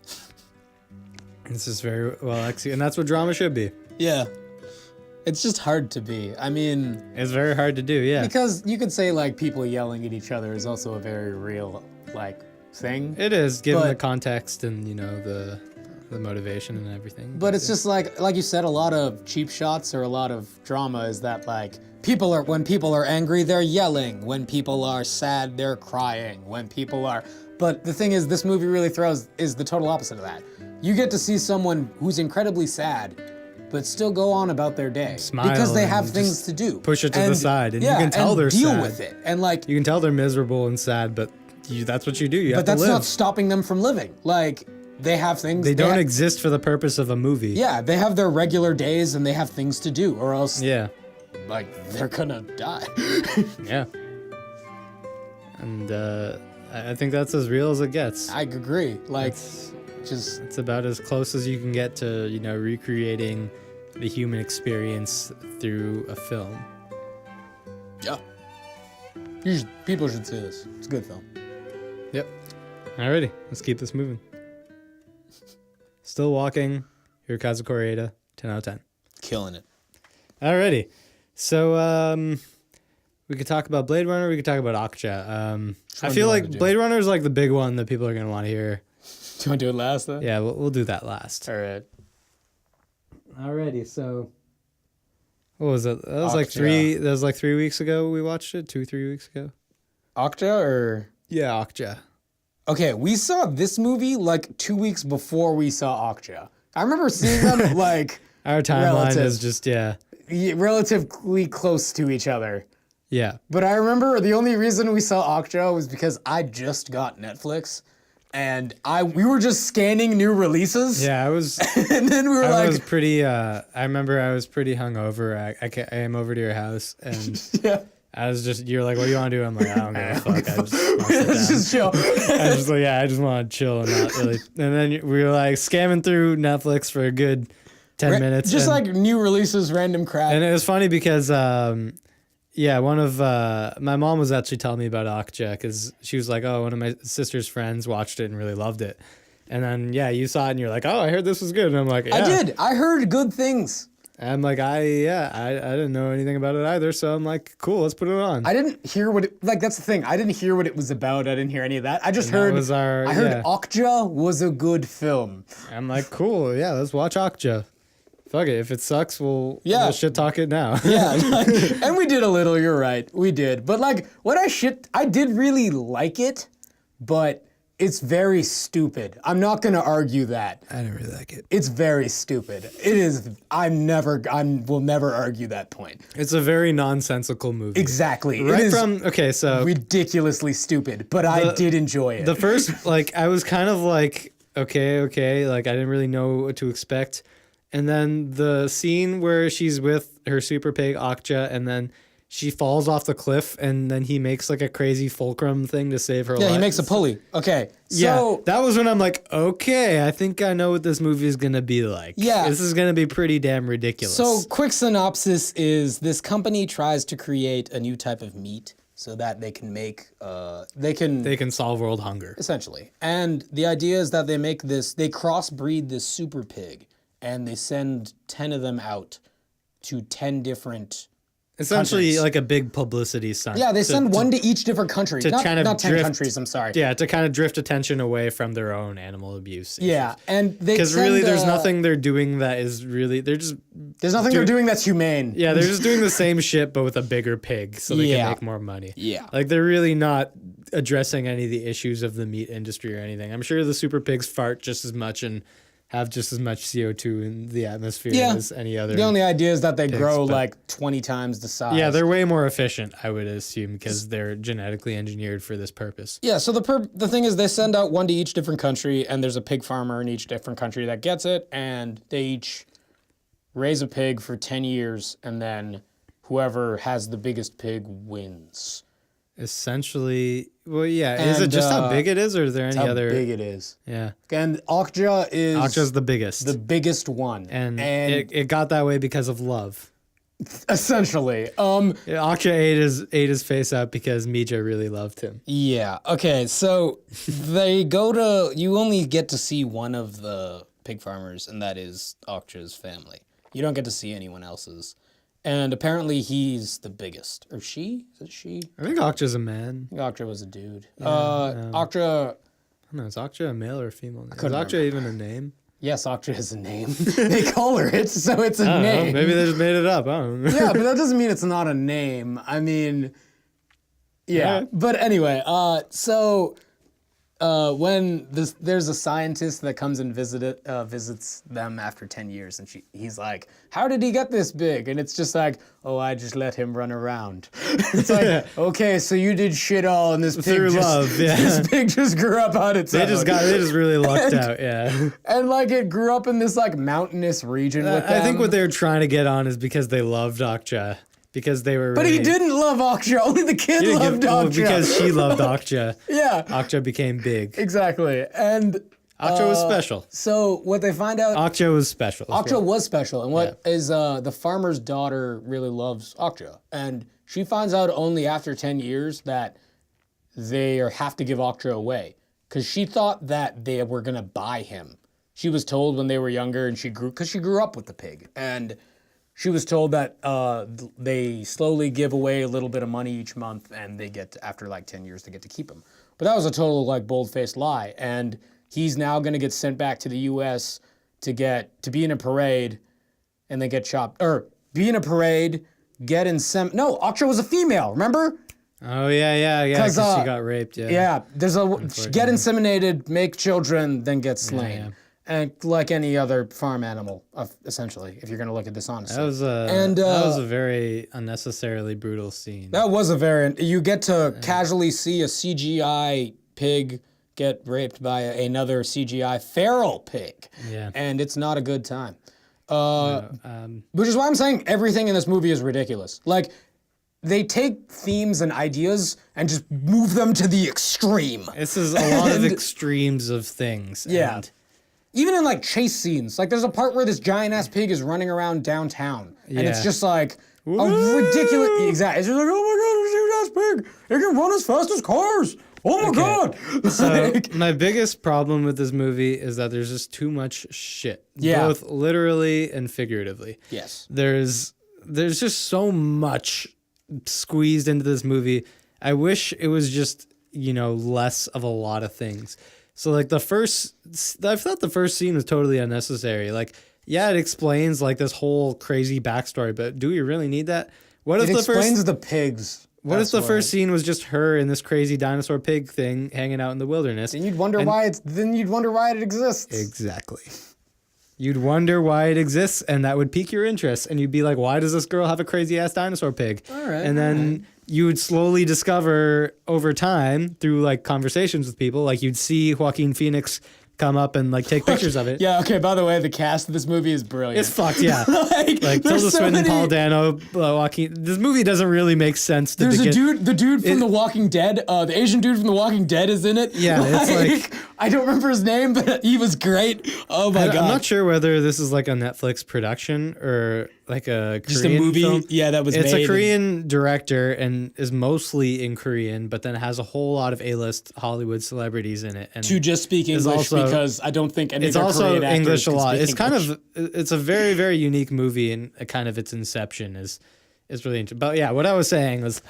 It's just very well executed, and that's what drama should be. Yeah. It's just hard to be. I mean... It's very hard to do, yeah. Because you could say, like, people yelling at each other is also a very real, like, thing. It is, given the context and, you know, the motivation and everything. But it's just like you said, a lot of cheap shots or a lot of drama is that, like, when people are angry, they're yelling. When people are sad, they're crying. When people are... But the thing is, this movie really is the total opposite of that. You get to see someone who's incredibly sad, but still go on about their day. Smile because they have things to do. Push it to the side, and you can tell they're deal sad. with it. And like you can tell they're miserable and sad, but that's what you do. You have to live. But that's not stopping them from living. Like they have things. They don't exist for the purpose of a movie. Yeah, they have their regular days and they have things to do, or else. Yeah. Like they're gonna die. Yeah. And I think that's as real as it gets. I agree. Like. It's about as close as you can get to, you know, recreating the human experience through a film. Yeah. People should see this. It's a good film. Yep. Alrighty, let's keep this moving. Still Walking, Hirokazu Koreeda, 10 out of 10. Killing it. Alrighty. So, we could talk about Blade Runner, we could talk about Okja. I feel like Blade Runner is like the big one that people are going to want to hear. Do you want to do it last, though? Yeah, we'll do that last. All right. Alrighty, so... What was it? That was Okja. like 3 weeks ago we watched it? 3 weeks ago? Okja or... Yeah, Okja. Okay, we saw this movie like 2 weeks before we saw Okja. I remember seeing them like... Our timeline is just, relatively close to each other. Yeah. But I remember the only reason we saw Okja was because I just got Netflix. And we were just scanning new releases. Yeah, I was... and then we were I like... was pretty... I remember I was pretty hungover. I came over to your house and... Yeah. I was just... You're like, what do you want to do? I'm like, I don't give a fuck. I just want to sit Let's down. just chill. I was just like, yeah, I just want to chill and not really... And then we were like scamming through Netflix for a good 10 minutes. Just and, like new releases, random crap. And it was funny because... one of my mom was actually telling me about Okja because she was like, oh, one of my sister's friends watched it and really loved it. And then, you saw it and you're like, oh, I heard this was good. And I'm like, yeah. I did. I heard good things. And I'm like, I didn't know anything about it either. So I'm like, cool, let's put it on. I didn't hear what it, like, that's the thing. I didn't hear what it was about. I didn't hear any of that. I just And that heard, was our- I heard yeah. Okja was a good film. I'm like, cool, yeah, let's watch Okja. Fuck it, if it sucks, we'll shit talk it now. Yeah. And we did a little, you're right. We did. But like, I did really like it, but it's very stupid. I'm not going to argue that. I didn't really like it. It's very stupid. It is, I will never argue that point. It's a very nonsensical movie. Exactly. Right it is from, okay, so ridiculously stupid, but I did enjoy it. the first, like, I was kind of like, okay, like, I didn't really know what to expect. And then the scene where she's with her super pig, Okja, and then she falls off the cliff, and then he makes like a crazy fulcrum thing to save her life. Yeah, he makes a pulley. Okay. Yeah, So, that was when I'm like, okay, I think I know what this movie is going to be like. Yeah. This is going to be pretty damn ridiculous. so quick synopsis is this company tries to create a new type of meat so that they can make, they can solve world hunger. essentially. And the idea is that they crossbreed this super pig, and they send 10 of them out to 10 different Essentially countries. like a big publicity stunt. Yeah, they send one to each different country. Not, kind of not 10 drift- countries, I'm sorry. Yeah, to kind of drift attention away from their own animal abuse. Yeah, and they Because send, really, there's nothing they're doing that is really, they're just, There's nothing they're doing that's humane. yeah, they're just doing the same shit, but with a bigger pig so they Yeah. can make more money. Yeah. Like, they're really not addressing any of the issues of the meat industry or anything. I'm sure the super pigs fart just as much and have just as much CO2 in the atmosphere Yeah. as any other. The only idea is that they grow but- like 20 times the size. Yeah, they're way more efficient, I would assume, because they're genetically engineered for this purpose. Yeah, so the thing is they send out one to each different country, and there's a pig farmer in each different country that gets it, and they each raise a pig for 10 years, and then whoever has the biggest pig wins. Essentially, well, yeah. Is it And, just how big it is, or is there any How other? big it is. Yeah, And Okja is Okja's the biggest, the biggest one. and it got that way because of love. essentially. Okja ate his face out because Mija really loved him. Yeah. Okay. So you only get to see one of the pig farmers, and that is Okja's family. You don't get to see anyone else's. And apparently he's the biggest. Or she? Is it she? I think Okja's a man. I think Okja was a dude. Okja, I don't know, is Okja a male or a female? Is couldn't Okja even a name? yes, Okja is a name. They call her it, so it's a I don't know, name. maybe they just made it up. I don't know. Yeah, but that doesn't mean it's not a name. I mean, yeah. Yeah. But anyway, when there's a scientist that comes and visits them after 10 years, and he's like, how did he get this big? And it's just like, oh, I just let him run around. It's like, okay, so you did shit all, and this pig Through love, yeah. this pig just grew up on its own. They just really lucked out, yeah. And like it grew up in this like mountainous region with them. I think what they were trying to get on is because they loved Okja. Because they were But he didn't love Okja. Only the kid loved Okja. Because she loved Okja. Yeah, Okja became big. exactly. And Okja was special. so what they find out, Okja was special. Okja was special. And what is the farmer's daughter really loves Okja. And She finds out only after 10 years that they have to give Okja away because she thought that they were going to buy him. She was told when they were younger and she grew up with the pig. And she was told that they slowly give away a little bit of money each month and they get to, after like 10 years, they get to keep him. But that was a total like bold-faced lie. And he's now going to get sent back to the U.S. to be in a parade and then get chopped, or be in a parade, get no, Okja was a female, remember? Oh, yeah, because she got raped, yeah. Yeah, get inseminated, make children, then get slain. Yeah. And like any other farm animal, essentially, if you're going to look at this honestly. That was a very unnecessarily brutal scene. That was you get to casually see a CGI pig get raped by another CGI feral pig. Yeah. And it's not a good time. Which is why I'm saying everything in this movie is ridiculous. Like, they take themes and ideas and just move them to the extreme. This is a lot of extremes of things. Yeah. And even in like chase scenes, like there's a part where this giant ass pig is running around downtown, and it's just like a ridiculous. Exactly. It's just like, oh my god, a huge ass pig! It can run as fast as cars. Oh my god! So my biggest problem with this movie is that there's just too much shit. Yeah. Both literally and figuratively. Yes. There's just so much squeezed into this movie. I wish it was just, less of a lot of things. So like I thought the first scene was totally unnecessary. Like, yeah, it explains like this whole crazy backstory, but do we really need that? It explains the pigs. What if the first scene was just her and this crazy dinosaur pig thing hanging out in the wilderness? Then you'd wonder why it exists. Exactly. You'd wonder why it exists, and that would pique your interest, and you'd be like, why does this girl have a crazy ass dinosaur pig? All right. And then you would slowly discover over time through like conversations with people, like you'd see Joaquin Phoenix come up and like take pictures of it. Yeah, okay, by the way, the cast of this movie is brilliant. It's fucked, yeah. like Tilda Swinton, Paul Dano, Joaquin. This movie doesn't really make sense to begin. The dude from The Walking Dead, the Asian dude from The Walking Dead is in it. Yeah, it's like I don't remember his name, but he was great. Oh my god. I'm not sure whether this is like a Netflix production or like a Korean just a movie film. Yeah, that was It's a Korean director and is mostly in Korean, but then has a whole lot of A-list Hollywood celebrities in it. And to just speak English because I don't think any of their Korean actors English a lot. It's English. It's a very, very unique movie, and kind of its inception is really interesting. But yeah, what I was saying was,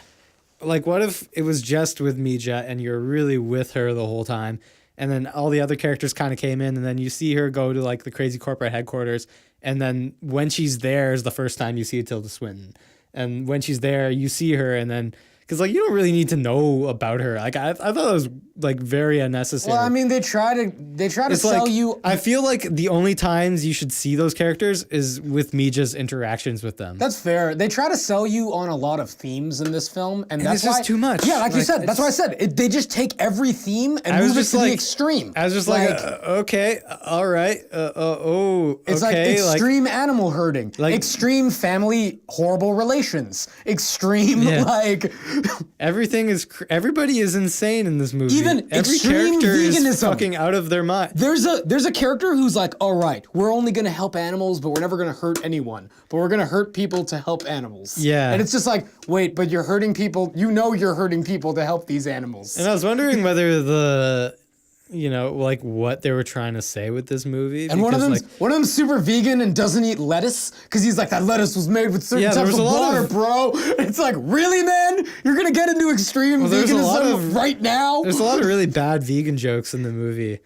like, what if it was just with Mija and you're really with her the whole time, and then all the other characters kind of came in, and then you see her go to like the crazy corporate headquarters, and then when she's there is the first time you see Tilda Swinton, and when she's there you see her, and then because like you don't really need to know about her. Like I thought it was like very unnecessary. Well, I mean, they try to sell you. I feel like the only times you should see those characters is with Mija's interactions with them. That's fair. They try to sell you on a lot of themes in this film, and that's it's just too much. Yeah, like you said, that's why I said they just take every theme and move it to the extreme. I was just like okay, all right, it's okay, like extreme animal herding, like extreme family horrible relations, extreme like. Everybody is insane in this movie. Even every extreme character veganism is fucking out of their mind. There's a character who's like, all right, we're only gonna help animals, but we're never gonna hurt anyone. But we're gonna hurt people to help animals. Yeah. And it's just like, wait, but you're hurting people. You're hurting people to help these animals. And I was wondering whether like what they were trying to say with this movie. And one of them's super vegan and doesn't eat lettuce because he's like, that lettuce was made with certain types of water, bro. And it's like, really, man? You're gonna get into extreme veganism right now? There's a lot of really bad vegan jokes in the movie.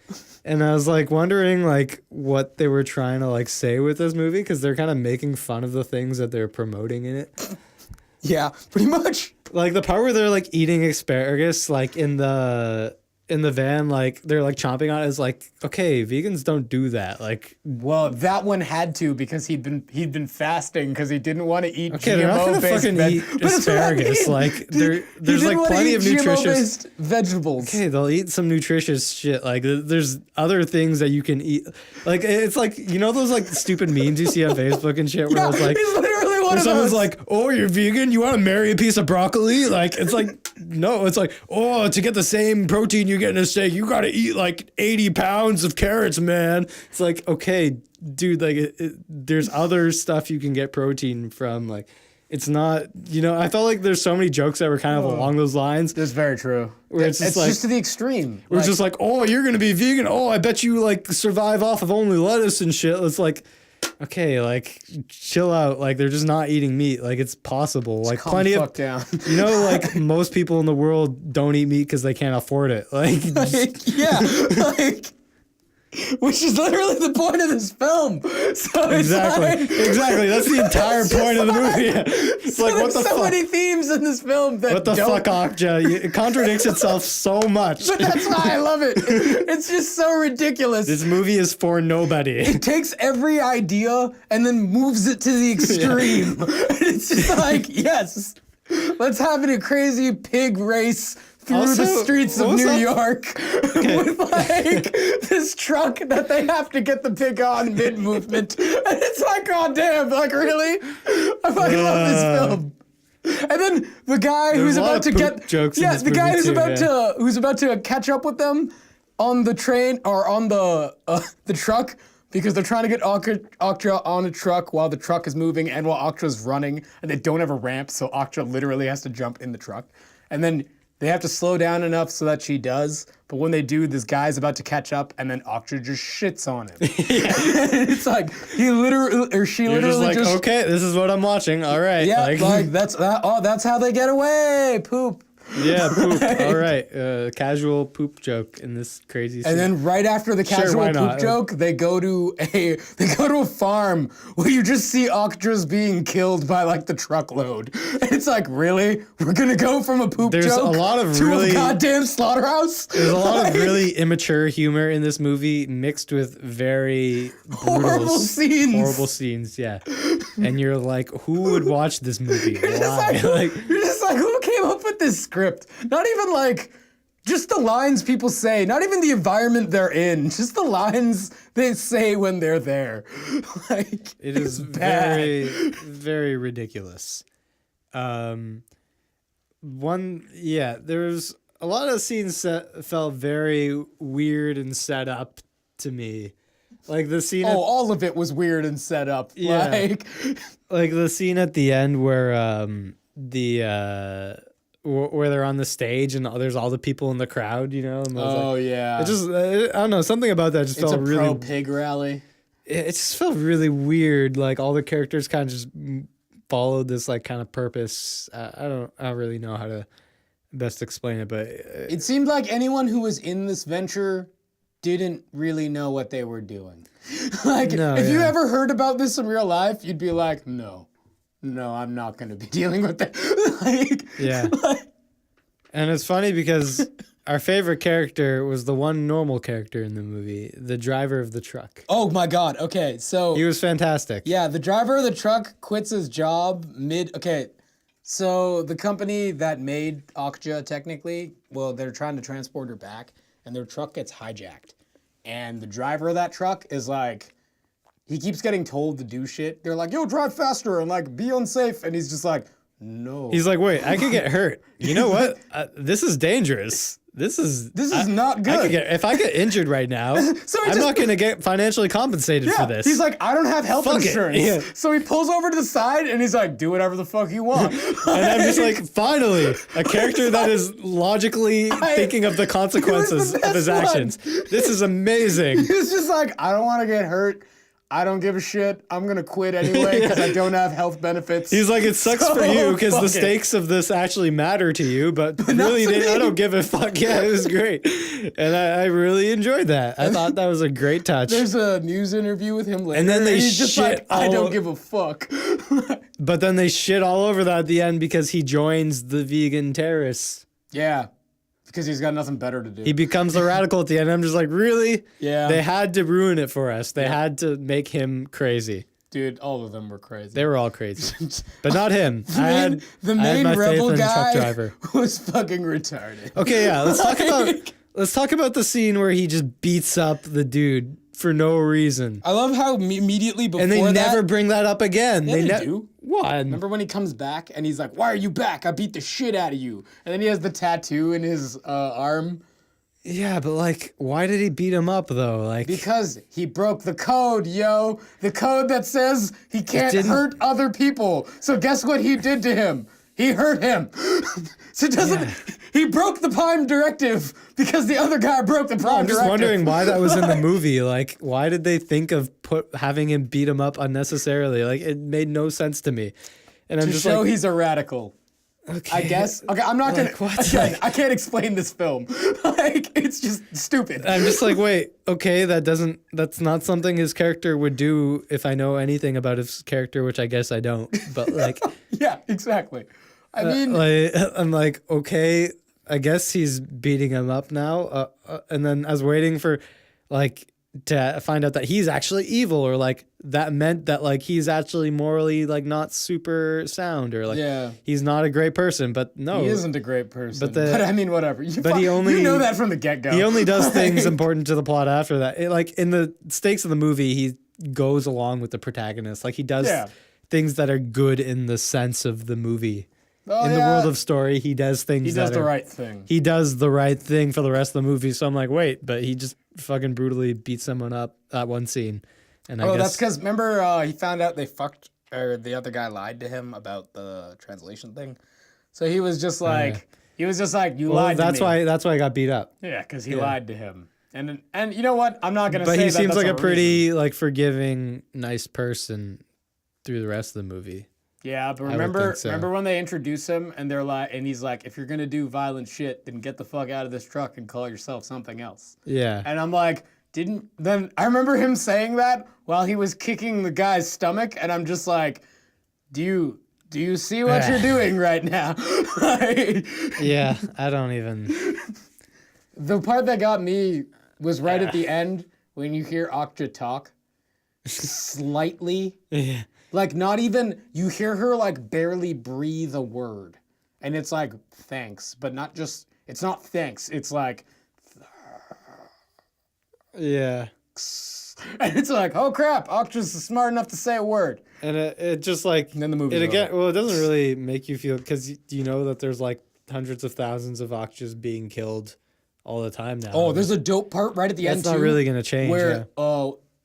And I was like wondering like what they were trying to like say with this movie, because they're kind of making fun of the things that they're promoting in it. Yeah, pretty much. Like the part where they're like eating asparagus like in the van, like they're like chomping on it, is like, okay, vegans don't do that. Like, well, that one had to because he'd been fasting because he didn't want to eat they're not gonna fucking eat asparagus. Like there's like plenty of nutritious vegetables. Okay, they'll eat some nutritious shit. Like there's other things that you can eat. Like it's like, those like stupid memes you see on Facebook and shit where it's like, he's literally one of someone's those. like, oh, you're vegan? You want to marry a piece of broccoli? Like it's like, no, it's like, oh, to get the same protein you get in a steak, you got to eat like 80 pounds of carrots, man. It's like, okay, dude, like there's other stuff you can get protein from. Like It's not, I felt like there's so many jokes that were kind of along those lines. That's very true. Where It's just to the extreme. We're just like, oh, you're going to be vegan. Oh, I bet you like survive off of only lettuce and shit. It's like, okay, like chill out. Like they're just not eating meat. Like it's possible. Like plenty of, down. Like most people in the world don't eat meat because they can't afford it. Like yeah, like, which is literally the point of this film. So exactly. That's the entire point of the movie. It's like, what the fuck? So many themes in this film that what the fuck, Okja? It contradicts itself so much. But that's why I love it. It's just so ridiculous. This movie is for nobody. It takes every idea and then moves it to the extreme. It's just like, yes, let's have a crazy pig race through the streets of New York with like this truck that they have to get the pig on mid-movement. And it's like, oh damn, like really? I fucking love this film. And then the guy who's about to get jokes the guy who's about to catch up with them on the train or on the truck because they're trying to get Okja on a truck while the truck is moving and while Okja's running and they don't have a ramp, so Okja literally has to jump in the truck. And then they have to slow down enough so that she does, but when they do, this guy's about to catch up, and then Okja just shits on him. It's like she literally just okay, this is what I'm watching. All right, yeah, like that's that. Oh, that's how they get away. Poop. Yeah, poop. All right, casual poop joke in this crazy scene. And then right after the casual poop joke, they go to a farm where you just see Okja's being killed by like the truckload. And it's like, really? We're gonna go from a poop joke to a goddamn slaughterhouse? There's a lot of really immature humor in this movie mixed with very horrible scenes, yeah. And you're like, who would watch this movie? Why? You're just like, who came up with this script? Not even like just the lines people say, not even the environment they're in, just the lines they say when they're there. Like it is very, very ridiculous. There's a lot of scenes that felt very weird and set up to me. Like the scene. All of it was weird and set up. Yeah. Like the scene at the end where where they're on the stage and there's all the people in the crowd, And yeah. It just I don't know, something about that just felt really. It's a pro-pig rally. It just felt really weird. Like all the characters kind of just followed this like kind of purpose. I don't really know how to best explain it, but it seemed like anyone who was in this venture didn't really know what they were doing. If you ever heard about this in real life, you'd be like, no, I'm not going to be dealing with that. And it's funny because our favorite character was the one normal character in the movie, the driver of the truck. Oh my God. Okay. So he was fantastic. Yeah. The driver of the truck quits his job okay. So the company that made Okja technically, they're trying to transport her back and their truck gets hijacked. And the driver of that truck is like, he keeps getting told to do shit. They're like, yo, drive faster and like be unsafe. And he's just like, no. He's like, wait, I could get hurt. You know what? This is dangerous. This is not good. If I get injured right now, I'm not going to get financially compensated for this. He's like, I don't have health insurance. Yeah. So he pulls over to the side and he's like, do whatever the fuck you want. And I'm just like, finally, a character that is logically thinking of the consequences of his actions. This is amazing. He's just like, I don't want to get hurt. I don't give a shit. I'm going to quit anyway because I don't have health benefits. He's like, it sucks for you because the stakes of this actually matter to you, but really, I don't give a fuck. Yeah, it was great. And I really enjoyed that. I thought that was a great touch. There's a news interview with him later. And then he's just like, I don't give a fuck. But then they shit all over that at the end because he joins the vegan terrorists. Yeah. Because he's got nothing better to do. He becomes a radical at the end. I'm just like, really? Yeah. They had to ruin it for us. They had to make him crazy. Dude, all of them were crazy. They were all crazy. But not him. The main rebel guy was fucking retarded. Okay, yeah. Let's talk about the scene where he just beats up the dude for no reason. I love how immediately before that... And they never bring that up again. Yeah, they do. What? Remember when he comes back and he's like, why are you back? I beat the shit out of you. And then he has the tattoo in his arm. Yeah, but like, why did he beat him up though? Like, Because he broke the code, yo. The code that says he can't didn't- hurt other people. So guess what he did to him? He hurt him. So it doesn't. Yeah. He broke the Prime Directive because the other guy broke the Prime I'm just Directive. wondering why that was in the movie. Like, why did they think of having him beat him up unnecessarily? Like, it made no sense to me. And I'm To just show like, he's a radical. okay, I guess. Okay, I'm not Like, gonna. what? Again, I can't explain this film. Like, it's just stupid. I'm just like, wait, okay, that's not something his character would do if I know anything about his character, which I guess I don't. But like, Yeah, exactly. I mean, like, I'm like, okay, I guess he's beating him up now. And then I was waiting for, like, to find out that he's actually evil, or like that meant that like he's actually morally like not super sound, or like Yeah. he's not a great person. But no, he isn't a great person. But But, the- I mean, whatever. but he only- you know that from the get-go. he only does things Like, important to the plot after that. Like in the stakes of the movie, he goes along with the protagonist. Like he does Yeah. things that are good in the sense of the movie. Oh, in the yeah. world of story, he does things. He does that the are- right thing. He does the right thing for the rest of the movie. So I'm like, wait, but he just fucking brutally beat someone up that one scene. And I Oh, guess that's because remember he found out they fucked, or the other guy lied to him about the translation thing. So he was just like, you well, lied that's to me. why I got beat up. Yeah, because he lied to him. And you know what? I'm not gonna But say he that seems that's like a reason. pretty like forgiving, nice person through the rest of the movie. Yeah, but would remember, think so. remember when they introduce him and they're like, and he's like, if you're gonna do violent shit, then get the fuck out of this truck and call yourself something else. Yeah. And I'm like, then I remember him saying that while he was kicking the guy's stomach, and I'm just like, do you see what you're doing right now? Like, Yeah, I don't even. the part that got me was right at the end when you hear Okja talk slightly. Yeah. Like, not even, you hear her, like, barely breathe a word. And it's like, thanks, but not just, it's not thanks. It's like, Yeah. and it's like, oh crap, Okja's smart enough to say a word. And it just like And then the movie's it again. over. Well, it doesn't really make you feel because you know that there's like hundreds of thousands of Okjas being killed all the time now. Oh, there's a dope part right at the end, That's not too. really gonna change. Where,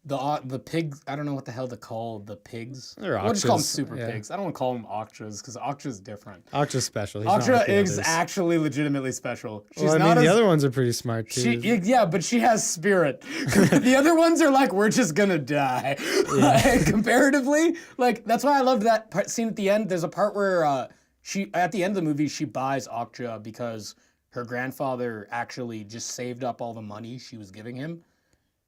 the pigs, I don't know what the hell to call the pigs. They're We'll just call them Okjas, super yeah. pigs. I don't want to call them Okjas, because Okja's different. Okja's special. He's not Okja like the is others. actually legitimately special. She's Well, I not mean, the as, other ones are pretty smart too. yeah, but she has spirit. The other ones are like, we're just gonna die. Like, comparatively, like that's why I loved that part, scene at the end. There's a part where she, at the end of the movie, she buys Okja because her grandfather actually just saved up all the money she was giving him,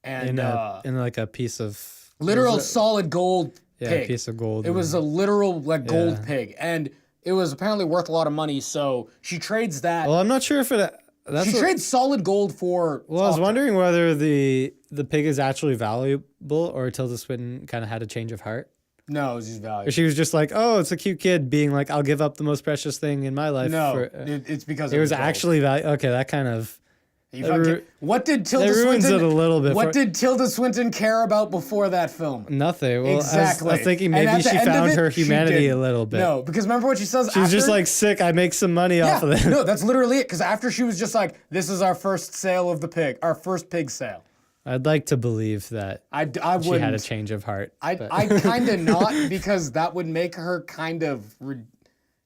and in like a piece of literal solid gold yeah, pig. a piece of gold. It was a literal like gold Yeah. pig, and it was apparently worth a lot of money. So she trades that. Well, I'm not sure if it. That's She what- trades solid gold for. Well, I was Okja. wondering whether the pig is actually valuable, or Tilda Swinton kind of had a change of heart. No, it was just Or value. she was just like, oh, it's a cute kid being like, I'll give up the most precious thing in my life. No, for, it's because it was gold. actually value. Okay, that kind of. You that fucking- ru- what did Tilda that ruins Swinton? it a little bit What for- did Tilda Swinton care about before that film? Nothing. Well, Exactly. I was thinking And maybe at the she end of found it, her she humanity didn't. a little bit. No, because remember what she says. She was just after? like, sick, I make some money Yeah, off of this. no, that's literally it. Because after she was just like, "This is our first sale of the pig, our first pig sale." I'd like to believe that I wouldn't. she had a change of heart. I but- kind of not, because that would make her kind of.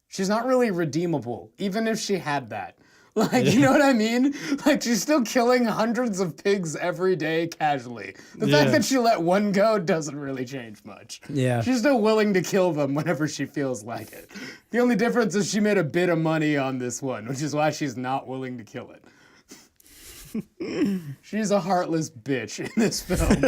She's not really redeemable, even if she had that. Like, you know what I mean? Like, she's still killing hundreds of pigs every day casually. The fact Yeah. that she let one go doesn't really change much. Yeah. She's still willing to kill them whenever she feels like it. The only difference is she made a bit of money on this one, which is why she's not willing to kill it. She's a heartless bitch in this film.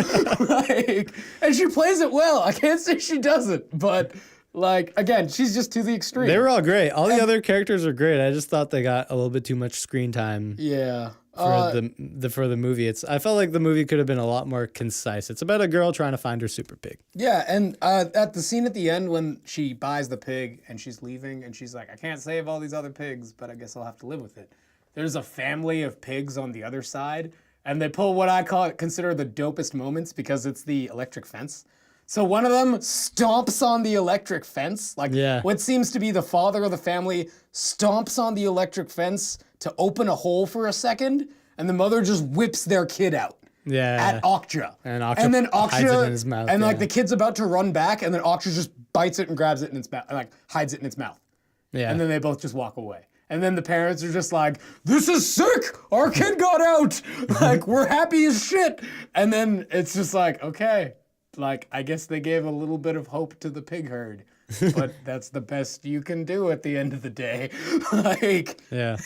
Like, and she plays it well. I can't say she doesn't, but like, again, she's just to the extreme. They were all great. All the other characters are great. I just thought they got a little bit too much screen time Yeah. for the movie. I felt like the movie could have been a lot more concise. It's about a girl trying to find her super pig. Yeah, and at the scene at the end when she buys the pig and she's leaving and she's like, I can't save all these other pigs, but I guess I'll have to live with it. There's a family of pigs on the other side, and they pull what I consider the dopest moments because it's the electric fence. So one of them stomps on the electric fence, like Yeah. what seems to be the father of the family stomps on the electric fence to open a hole for a second, and the mother just whips their kid out. Yeah. At Okja. And then hides it in his mouth. And yeah. like the kid's about to run back, and then Okja just bites it and grabs it in its mouth, and like hides it in its mouth. Yeah. And then they both just walk away. And then the parents are just like, this is sick! Our kid got out! Like, we're happy as shit! And then it's just like, okay. Like, I guess they gave a little bit of hope to the pig herd. But that's the best you can do at the end of the day. Like, Yeah.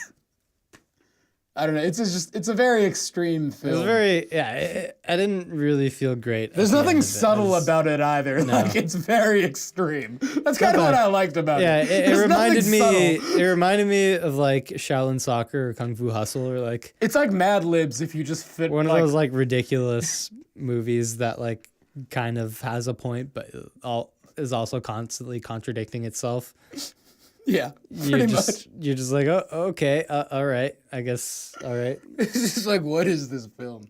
I don't know. It's a very extreme film. It was very, I didn't really feel great. There's nothing subtle about it either. No. Like, it's very extreme. That's kind of what I liked about Yeah, it. it There's reminded nothing me. subtle. It reminded me of like Shaolin Soccer or Kung Fu Hustle or like It's like Mad Libs if you just fit one of like, those like ridiculous movies that like kind of has a point, but is also constantly contradicting itself. Yeah, pretty much. You're just like, oh, okay, all right, I guess, all right. It's just like, what is this film?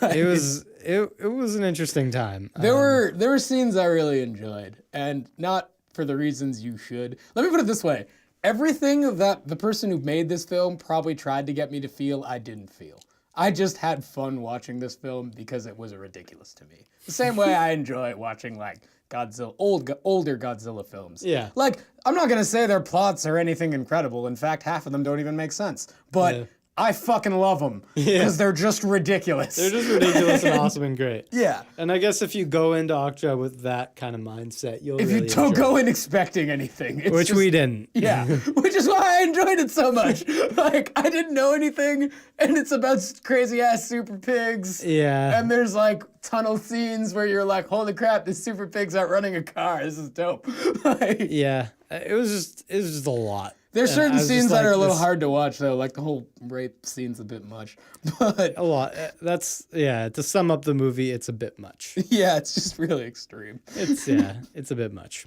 Like, It was an interesting time. there were scenes I really enjoyed, and not for the reasons you should. Let me put it this way: everything that the person who made this film probably tried to get me to feel, I didn't feel. I just had fun watching this film because it was ridiculous to me. The same way I enjoy watching like Godzilla, older Godzilla films. Yeah. Like, I'm not gonna say their plots are anything incredible. In fact, half of them don't even make sense. But Yeah. I fucking love them because they're just ridiculous. They're just ridiculous and awesome and great. Yeah. And I guess if you go into Okja with that kind of mindset, you'll If really you don't enjoy go it. in expecting anything, it's Which just, we didn't. yeah, which is why I enjoyed it so much. Like, I didn't know anything, and it's about crazy ass super pigs. Yeah. And there's like tunnel scenes where you're like, holy crap, this super pig's outrunning a car. This is dope. Like, Yeah. It was just a lot. there's And certain I was just scenes that like, are a little this- hard to watch though. Like the whole rape scene's a bit much. But A lot. That's to sum up the movie, it's a bit much. yeah, it's just really extreme. It's a bit much.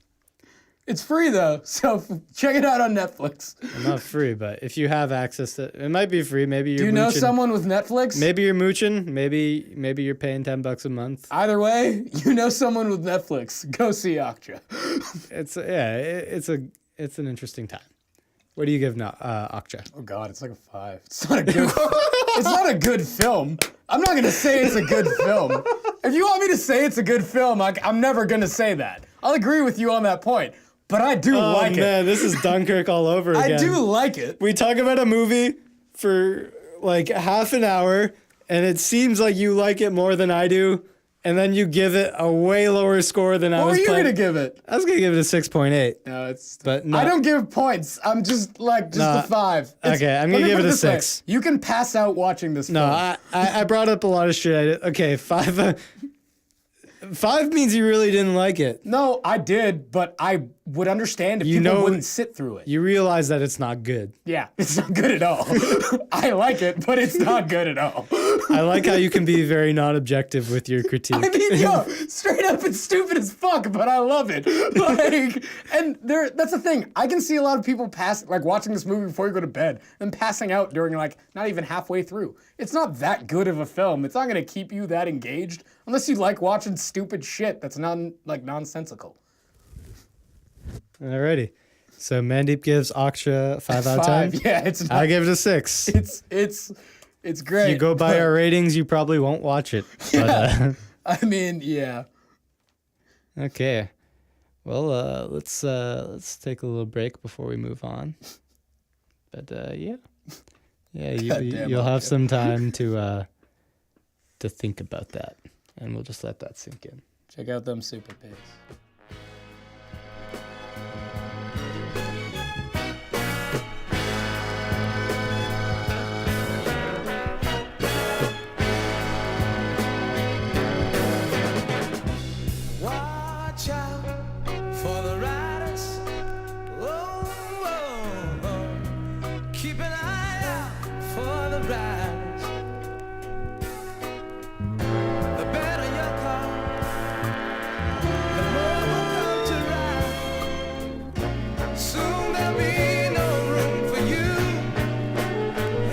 It's free though, so check it out on Netflix. Not free, but if you have access to it might be free. Maybe you're Do you know mooching. someone with Netflix? Maybe you're mooching. Maybe you're paying $10 a month. Either way, you know someone with Netflix. Go see Okja. It's an interesting time. What do you give now, Okja? Oh God, it's like a 5. It's not a good. It's not a good film. I'm not gonna say it's a good film. If you want me to say it's a good film, I'm never gonna say that. I'll agree with you on that point, but I do like Oh man, it. this is Dunkirk all over again. I do like it. We talk about a movie for like half an hour, and it seems like you like it more than I do, and then you give it a way lower score than I What was were you planning. gonna give it? I was gonna give it a 6.8. No, it's. But no. I don't give points. I'm just like No. a 5. It's- Okay, I'm let gonna me give put it a this way. 6. You can pass out watching this No, film. I brought up a lot of shit. Okay, 5. 5 means you really didn't like it. No, I did, but I would understand if You people know- wouldn't sit through it. You realize that it's not good. Yeah, it's not good at all. I like it, but it's not good at all. I like how you can be very non-objective with your critique. I mean, yo, straight up, it's stupid as fuck, but I love it. Like, and that's the thing. I can see a lot of people watching this movie before you go to bed and passing out during like not even halfway through. It's not that good of a film. It's not gonna keep you that engaged unless you like watching stupid shit that's nonsensical. Alrighty. So Mandip gives Okja 5 out of 10. 5, yeah, it's not. I give it a 6. It's great. You go by but- our ratings, you probably won't watch it. Yeah. I mean, yeah. Okay. Well, let's take a little break before we move on. But yeah, Goddamn, you'll have Okja. some time to think about that, and we'll just let that sink in. Check out them super pigs. Watch out for the riders. Oh, oh, oh. Keep an eye out for the riders. The better your car, the more will come to ride. Soon there'll be no room for you.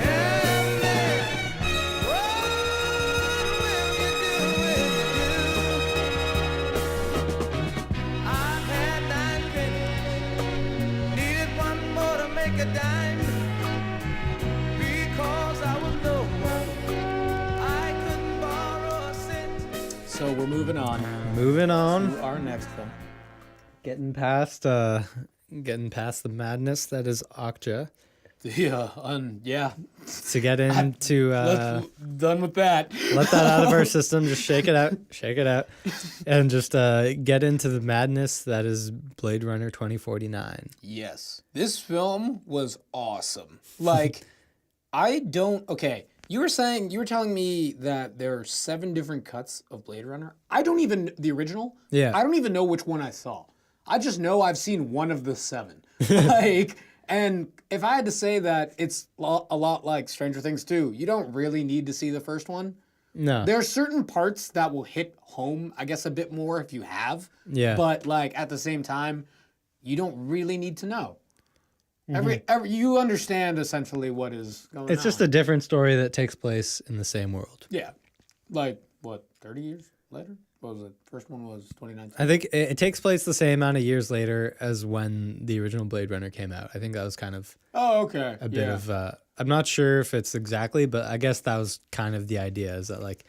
And then, what will you do when you do? I had 9 pennies, needed one more to make a dime, because I was no one moving on Moving on. to our next film. Getting past the madness that is Okja. Yeah. To get into Done with that. let that out of our system, just shake it out, and just get into the madness that is Blade Runner 2049. Yes. This film was awesome. Like, okay, you were telling me that there are 7 different cuts of Blade Runner. The original? Yeah. I don't even know which one I saw. I just know I've seen one of the 7. Like, and if I had to say that it's a lot like Stranger Things 2, you don't really need to see the first one. No. There are certain parts that will hit home, I guess, a bit more if you have. Yeah. But, like, at the same time, you don't really need to know. You understand essentially what is going on. It's just a different story that takes place in the same world. Yeah. Like, what, 30 years later? What was it? First one was 2019. I think it takes place the same amount of years later as when the original Blade Runner came out. I think that was kind of okay. a bit of I'm not sure if it's exactly, but I guess that was kind of the idea, is that like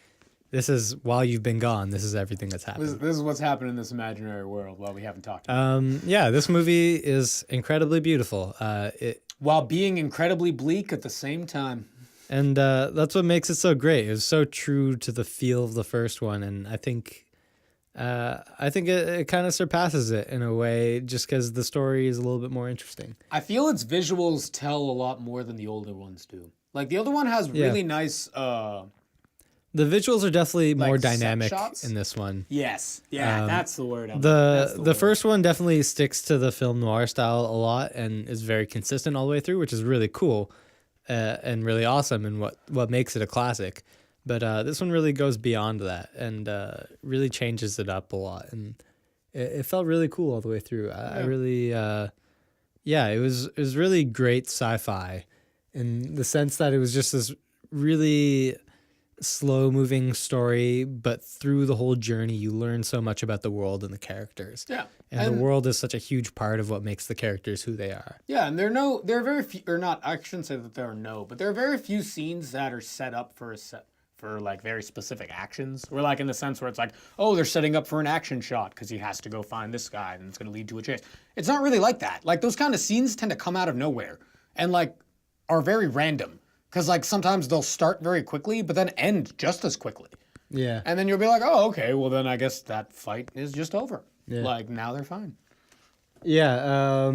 this is while you've been gone, this is everything that's happened. This is what's happened in this imaginary world while we haven't talked. Yeah, this movie is incredibly beautiful. While being incredibly bleak at the same time. And that's what makes it so great. It was so true to the feel of the first one, and I think it kind of surpasses it in a way, just because the story is a little bit more interesting. I feel its visuals tell a lot more than the older ones do. Like, the older one has really nice... the visuals are definitely more set dynamic shots? in this one. Yes. Yeah, that's the word. The first one definitely sticks to the film noir style a lot and is very consistent all the way through, which is really cool. And really awesome, and what makes it a classic. But this one really goes beyond that and really changes it up a lot, and it felt really cool all the way through. I really, it was really great sci-fi in the sense that it was just this really slow-moving story, but through the whole journey, you learn so much about the world and the characters. Yeah. And the world is such a huge part of what makes the characters who they are. Yeah, and there are very few, or not, I shouldn't say that there are no, but there are very few scenes that are set up for like very specific actions. Or like in the sense where it's like, oh, they're setting up for an action shot because he has to go find this guy and it's going to lead to a chase. It's not really like that. Like, those kind of scenes tend to come out of nowhere and like are very random. Because, like, sometimes they'll start very quickly, but then end just as quickly. Yeah. And then you'll be like, oh, okay, well, then I guess that fight is just over. Yeah. Like, now they're fine. Yeah.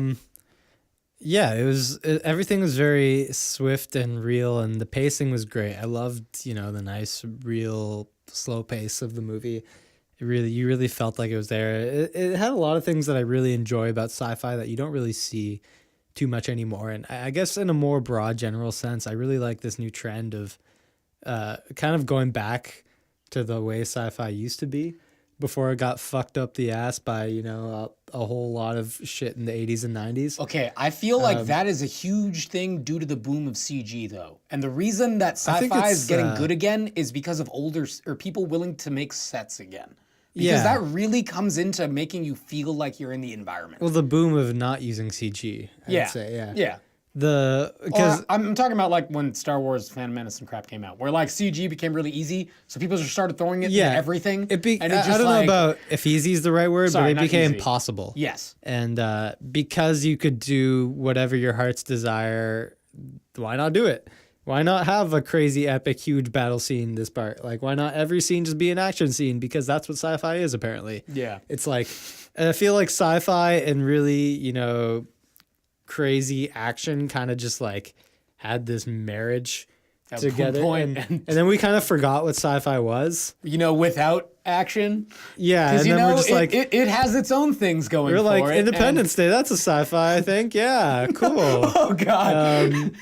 Everything was very swift and real, and the pacing was great. I loved, the nice, real, slow pace of the movie. You really felt like it was there. It had a lot of things that I really enjoy about sci-fi that you don't really see too much anymore. And I guess in a more broad general sense, I really like this new trend of kind of going back to the way sci-fi used to be before it got fucked up the ass by, a whole lot of shit in the 80s and 90s. Okay, I feel like that is a huge thing due to the boom of CG, though. And the reason that sci-fi is getting good again is because of people willing to make sets again. Because that really comes into making you feel like you're in the environment. Well, the boom of not using CG, I'd say, yeah. Yeah. Because I'm talking about like when Star Wars Phantom Menace and crap came out, where like CG became really easy, so people just started throwing it into everything. I don't know about if easy is the right word, but it became possible. Yes. And because you could do whatever your heart's desire, why not do it? Why not have a crazy, epic, huge battle scene this part? Like, why not every scene just be an action scene? Because that's what sci-fi is, apparently. Yeah. It's like, I feel like sci-fi and really, crazy action kind of just like had this marriage together. And then we kind of forgot what sci-fi was. Without action. Yeah. And then we're just like, it has its own things going for it. We're like, Independence Day, that's a sci-fi, I think. Yeah, cool. Oh, God.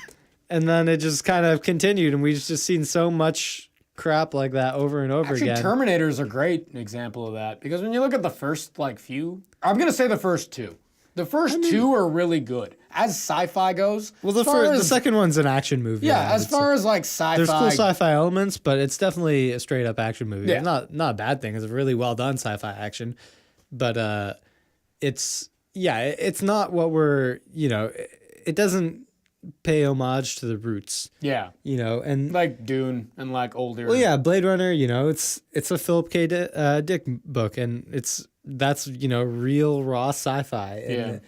And then it just kind of continued, and we've just seen so much crap like that over and over again. Terminator is a great example of that, because when you look at the first few, I'm gonna say the first two. The first two are really good as sci-fi goes. Well, the second one's an action movie. Yeah, as far as like sci-fi, there's cool sci-fi elements, but it's definitely a straight up action movie. Yeah. It's not a bad thing. It's a really well done sci-fi action, but it's not what we're it doesn't pay homage to the roots, Yeah. you know, and Like Dune and like older. well, yeah, Blade Runner, you know, it's a Philip K. Dick book, and that's you know real raw sci-fi. And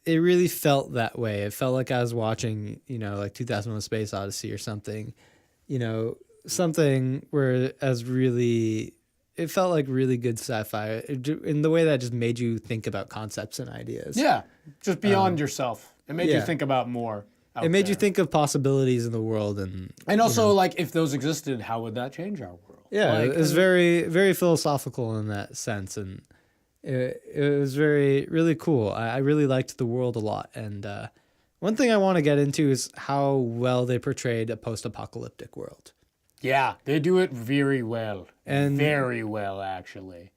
it really felt that way. It felt like I was watching, you know, like 2001: A Space Odyssey or something, you know, something where it felt like really good sci-fi in the way that just made you think about concepts and ideas. Yeah. Just beyond yourself. It made you yeah. think about more. It made you there. think of possibilities in the world and Also, like, if those existed, how would that change our world? yeah, Like, it was very, very philosophical in that sense, and it was really cool. I really liked the world a lot, and one thing I want to get into is how well they portrayed a post-apocalyptic world. Yeah, they do it very well. And- very well, actually.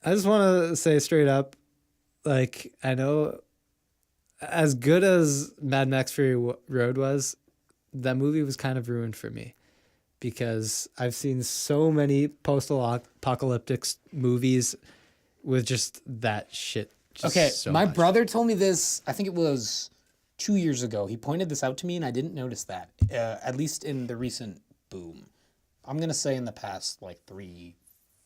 I just want to say straight up, like, I know as good as Mad Max Fury Road was, that movie was kind of ruined for me because I've seen so many post-apocalyptic movies with just that shit. Just Okay, so my much. brother told me this, I think it was 2 years ago. He pointed this out to me and I didn't notice that, at least in the recent boom. I'm going to say in the past like 3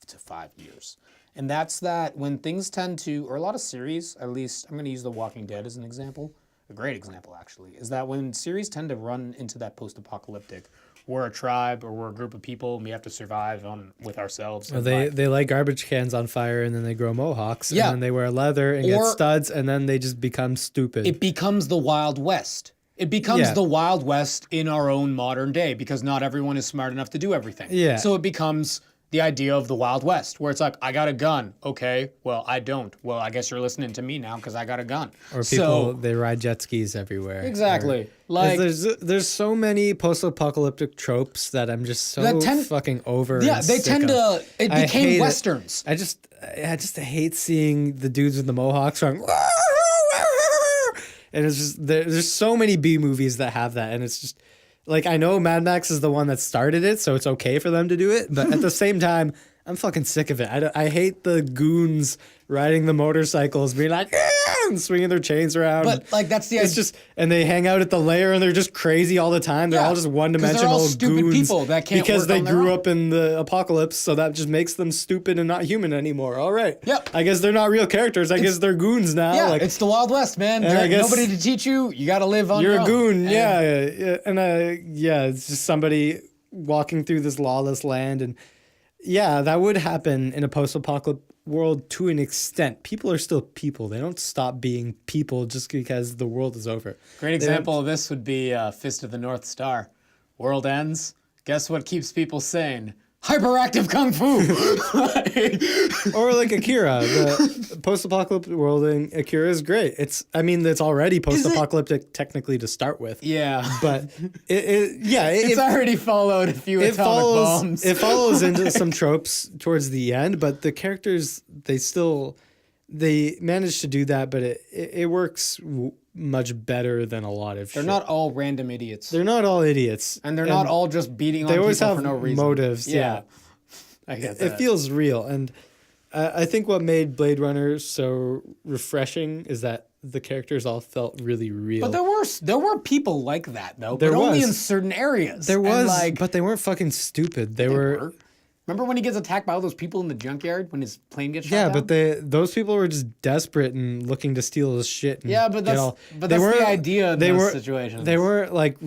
to 5 years. And that's that when things tend to, or a lot of series, at least I'm going to use The Walking Dead as an example, a great example actually, is that when series tend to run into that post-apocalyptic, we're a tribe or we're a group of people and we have to survive with ourselves. Well, and they light garbage cans on fire and then they grow mohawks. Yeah. And then they wear leather and get Or- studs and then they just become stupid. it becomes the Wild West. It becomes Yeah. the Wild West in our own modern day because not everyone is smart enough to do everything. Yeah. So it becomes the idea of the Wild West where it's like, I got a gun. Okay, well, I don't. Well, I guess you're listening to me now because I got a gun. or people, So, they ride jet skis everywhere. exactly. Or- Like, there's so many post-apocalyptic tropes that I'm just so That tend- fucking over. yeah, and they sick tend of. to, it I hate became it. Westerns. I just hate seeing the dudes with the mohawks going. And it's just there's so many B movies that have that, and it's just like I know Mad Max is the one that started it, so it's okay for them to do it. But at the same time, I'm fucking sick of it. I hate the goons riding the motorcycles, being like and swinging their chains around. But, like, that's the it's idea. just and they hang out at the lair and they're just crazy all the time. They're Yeah, all just 'cause one-dimensional they're all stupid goons people that can't because work they on their grew own. up in the apocalypse, so that just makes them stupid and not human anymore. All right. Yep. I guess they're not real characters. I guess they're goons now. Yeah, like, it's the Wild West, man. And I There's guess- nobody to teach you. You got to live on you're your a own. goon, And- yeah, and it's just somebody walking through this lawless land, and yeah, that would happen in a post-apocalyptic world to an extent. People are still people; they don't stop being people just because the world is over. Great example of this would be Fist of the North Star. World ends. Guess what keeps people sane? Hyperactive kung fu. Or like Akira, the post-apocalyptic world in Akira is great. It's already post-apocalyptic technically to start with, Yeah, but it's already followed a few it atomic bombs. follows into some tropes towards the end, but the characters they manage to do that, but it works much better than a lot of They're shit. not all random idiots, They're not all idiots, and they're not all just beating on they always people have for no reason. motives. Yeah. I get that. It feels real, and I think what made Blade Runner so refreshing is that the characters all felt really real. But there were people like that though, There but only was. in certain areas. there And, was, like, but they weren't fucking stupid. They were. Remember when he gets attacked by all those people in the junkyard when his plane gets shot Yeah, down? but those people were just desperate and looking to steal his shit. And Yeah, but get that's they the weren't- idea in they those were- situations. They weren't like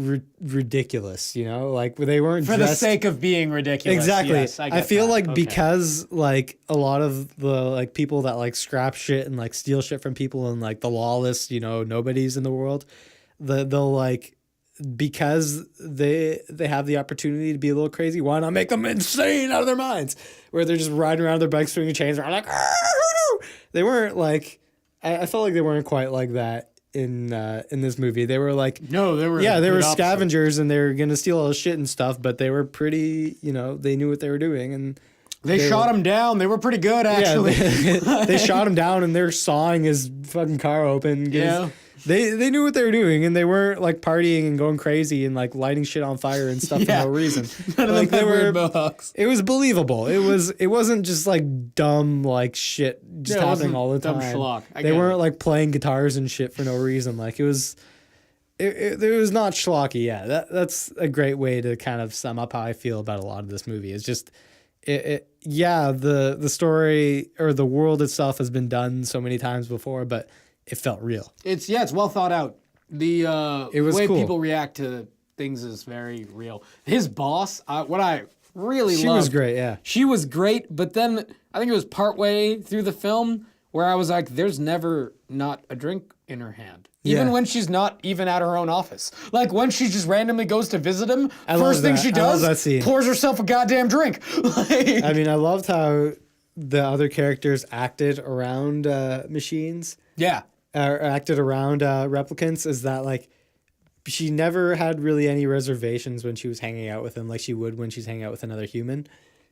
ridiculous, you know, like they weren't for the dressed- sake of being ridiculous. Exactly. Yes, I get feel that. like Okay. because like a lot of the like people that like scrap shit and like steal shit from people and like the lawless, you know, nobodies in the world, they'll like because they have the opportunity to be a little crazy, why not make them insane out of their minds? Where they're just riding around their bikes swinging chains around like they weren't like I felt like they weren't quite like that in this movie. They were like No, they were they the were opposite. scavengers and they were gonna steal all the shit and stuff, but they were pretty, you know, they knew what they were doing and They shot him down. They were pretty good actually. yeah, they shot him down and they're sawing his fucking car open. Yeah. They knew what they were doing, and they weren't like partying and going crazy and like lighting shit on fire and stuff Yeah. for no reason. None of Like them they had weird were. mohawks. It was believable. It wasn't just like dumb like shit just Yeah, it happening wasn't all the dumb time. schlock. I They get weren't it. like playing guitars and shit for no reason. Like it was not schlocky. Yeah, that's a great way to kind of sum up how I feel about a lot of this movie. It's just yeah, the story or the world itself has been done so many times before, but it felt real. It's well thought out. The It was way cool. people react to things is very real. His boss, what I really She loved, was great, yeah. She was great, but then I think it was partway through the film where I was like, "There's never not a drink in her hand." Even Yeah. when she's not even at her own office. Like when she just randomly goes to visit him, love first thing that. she I love does, that scene. pours herself a goddamn drink. Like, I mean, I loved how the other characters acted around machines. yeah. Or acted around replicants. Is that like she never had really any reservations when she was hanging out with him like she would when she's hanging out with another human,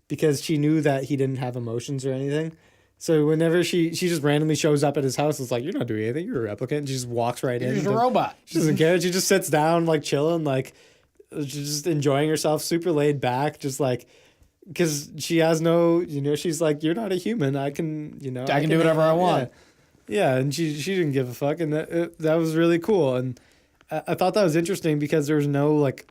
because she knew that he didn't have emotions or anything. So whenever she just randomly shows up at his house, it's like, you're not doing anything, you're a replicant. And she just walks right in. You're just a robot. She doesn't care. She just sits down like chilling, like she's just enjoying herself, super laid back, just like, because she has no, she's like, you're not a human. I can, I can do whatever I want. Yeah, and she didn't give a fuck, and that was really cool, and I thought that was interesting because there was no like,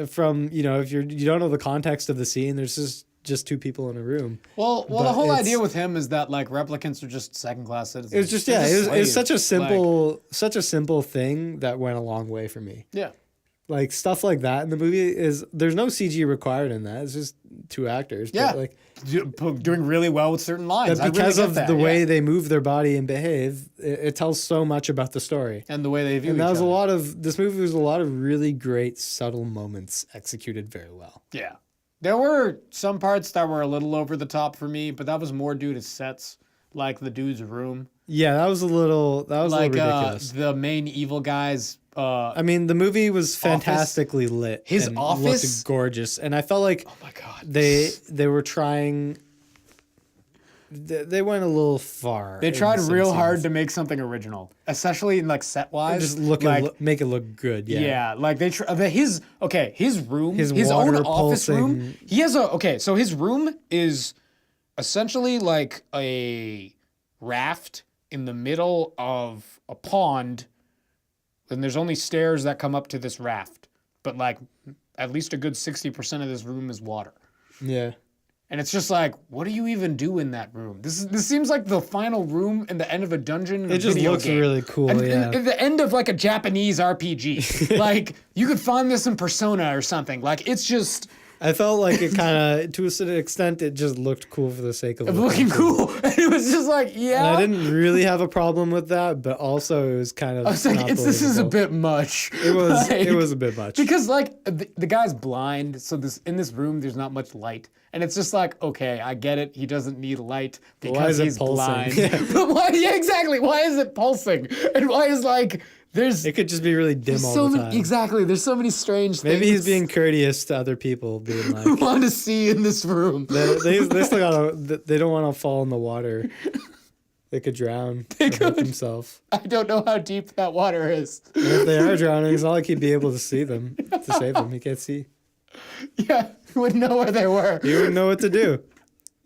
from if you don't know the context of the scene, there's just two people in a room. Well, But the whole it's- idea with him is that like replicants are just second-class citizens. It was just They're it was such a slaves. such a simple thing that went a long way for me. Yeah. Like stuff like that in the movie there's no CG required in that. It's just two actors. Yeah. But like Doing really well with certain lines. that because I really of get the that, way yeah. they move their body and behave, it tells so much about the story. And the way they view And each that was other. this movie was a lot of really great subtle moments executed very well. Yeah. There were some parts that were a little over the top for me, but that was more due to sets, like the dude's room. Yeah, that was a little Like ridiculous. the main evil guy's I mean, the movie was fantastically lit. His and office- looked gorgeous, and I felt like oh my god. they were trying. They went a little far. They in tried some real hard scenes. to make something original, especially in like set wise. just make it look good. Yeah. Yeah, like they his room, His his own water office room. pulsing. He has so his room is essentially like a raft in the middle of a pond, and there's only stairs that come up to this raft, but like at least a good 60% of this room is water. Yeah. And it's just like, what do you even do in that room? This seems like the final room in the end of a dungeon. In It a just video looks game. really cool. And Yeah. at the end of like a Japanese RPG. Like you could find this in Persona or something. Like it's just I felt like it kind of, to a certain extent, it just looked cool for the sake of looking cool. And it was just like, yeah. And I didn't really have a problem with that, but also it was kind of. I was like, not this is a believable. bit much. It was. Like, It was a bit much. because like the guy's blind, so in this room there's not much light, and it's just like, okay, I get it. He doesn't need light why because is it he's pulsing? blind. Yeah. But why? Yeah, exactly. Why is it pulsing? And why is like there's It could just be really dim all so the many time. exactly. There's so many strange Maybe things. he's being courteous to other people, being like, want to see in this room. they still gotta, they don't want to fall in the water. They could drown. They could hurt themselves. I don't know how deep that water is. And if they are drowning, it's not like he'd be able to see them to save them. He can't see. Yeah, he wouldn't know where they were. He wouldn't know what to do.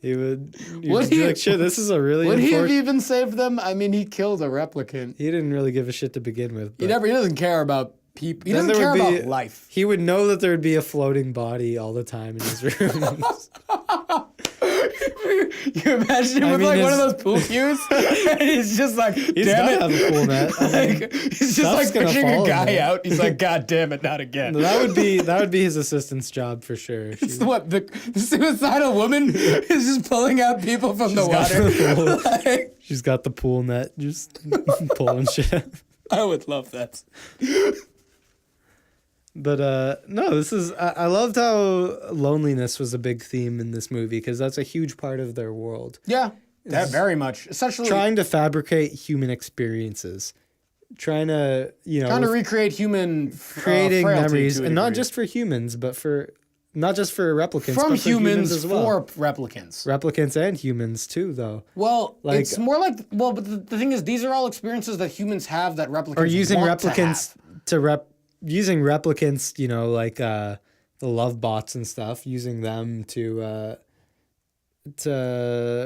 He would Would be he- like, shit, this is a really Would he have unfortunate. even saved them? I mean, he killed a replicant. He didn't really give a shit to begin with. He but- doesn't care about people. He Then doesn't there care would be- about life. He would know that there would be a floating body all the time in his room. You imagine him I with mean, like one of his- those pool cues, and he's just like, He's damn gotta it. have a pool net. I mean, Like, he's just stuff's like gonna pushing a fall in guy there. out. He's like, God damn it, not again. that would be his assistant's job for sure. She- What the suicidal woman is just pulling out people from the got water. the pool. Like, She's got the pool net, just pulling shit out. I would love that. But no, this is. I loved how loneliness was a big theme in this movie because that's a huge part of their world. Yeah, that very much. Essentially, Trying to fabricate human experiences, trying to trying to recreate human creating frailty memories, to a and not degree. just for humans, but for not just for replicants, From but for humans as well. for replicants. Replicants and humans too, though. Well, Like- it's more like but the thing is, these are all experiences that humans have that replicants Or using want replicants to have. using replicants, like the love bots and stuff, using them to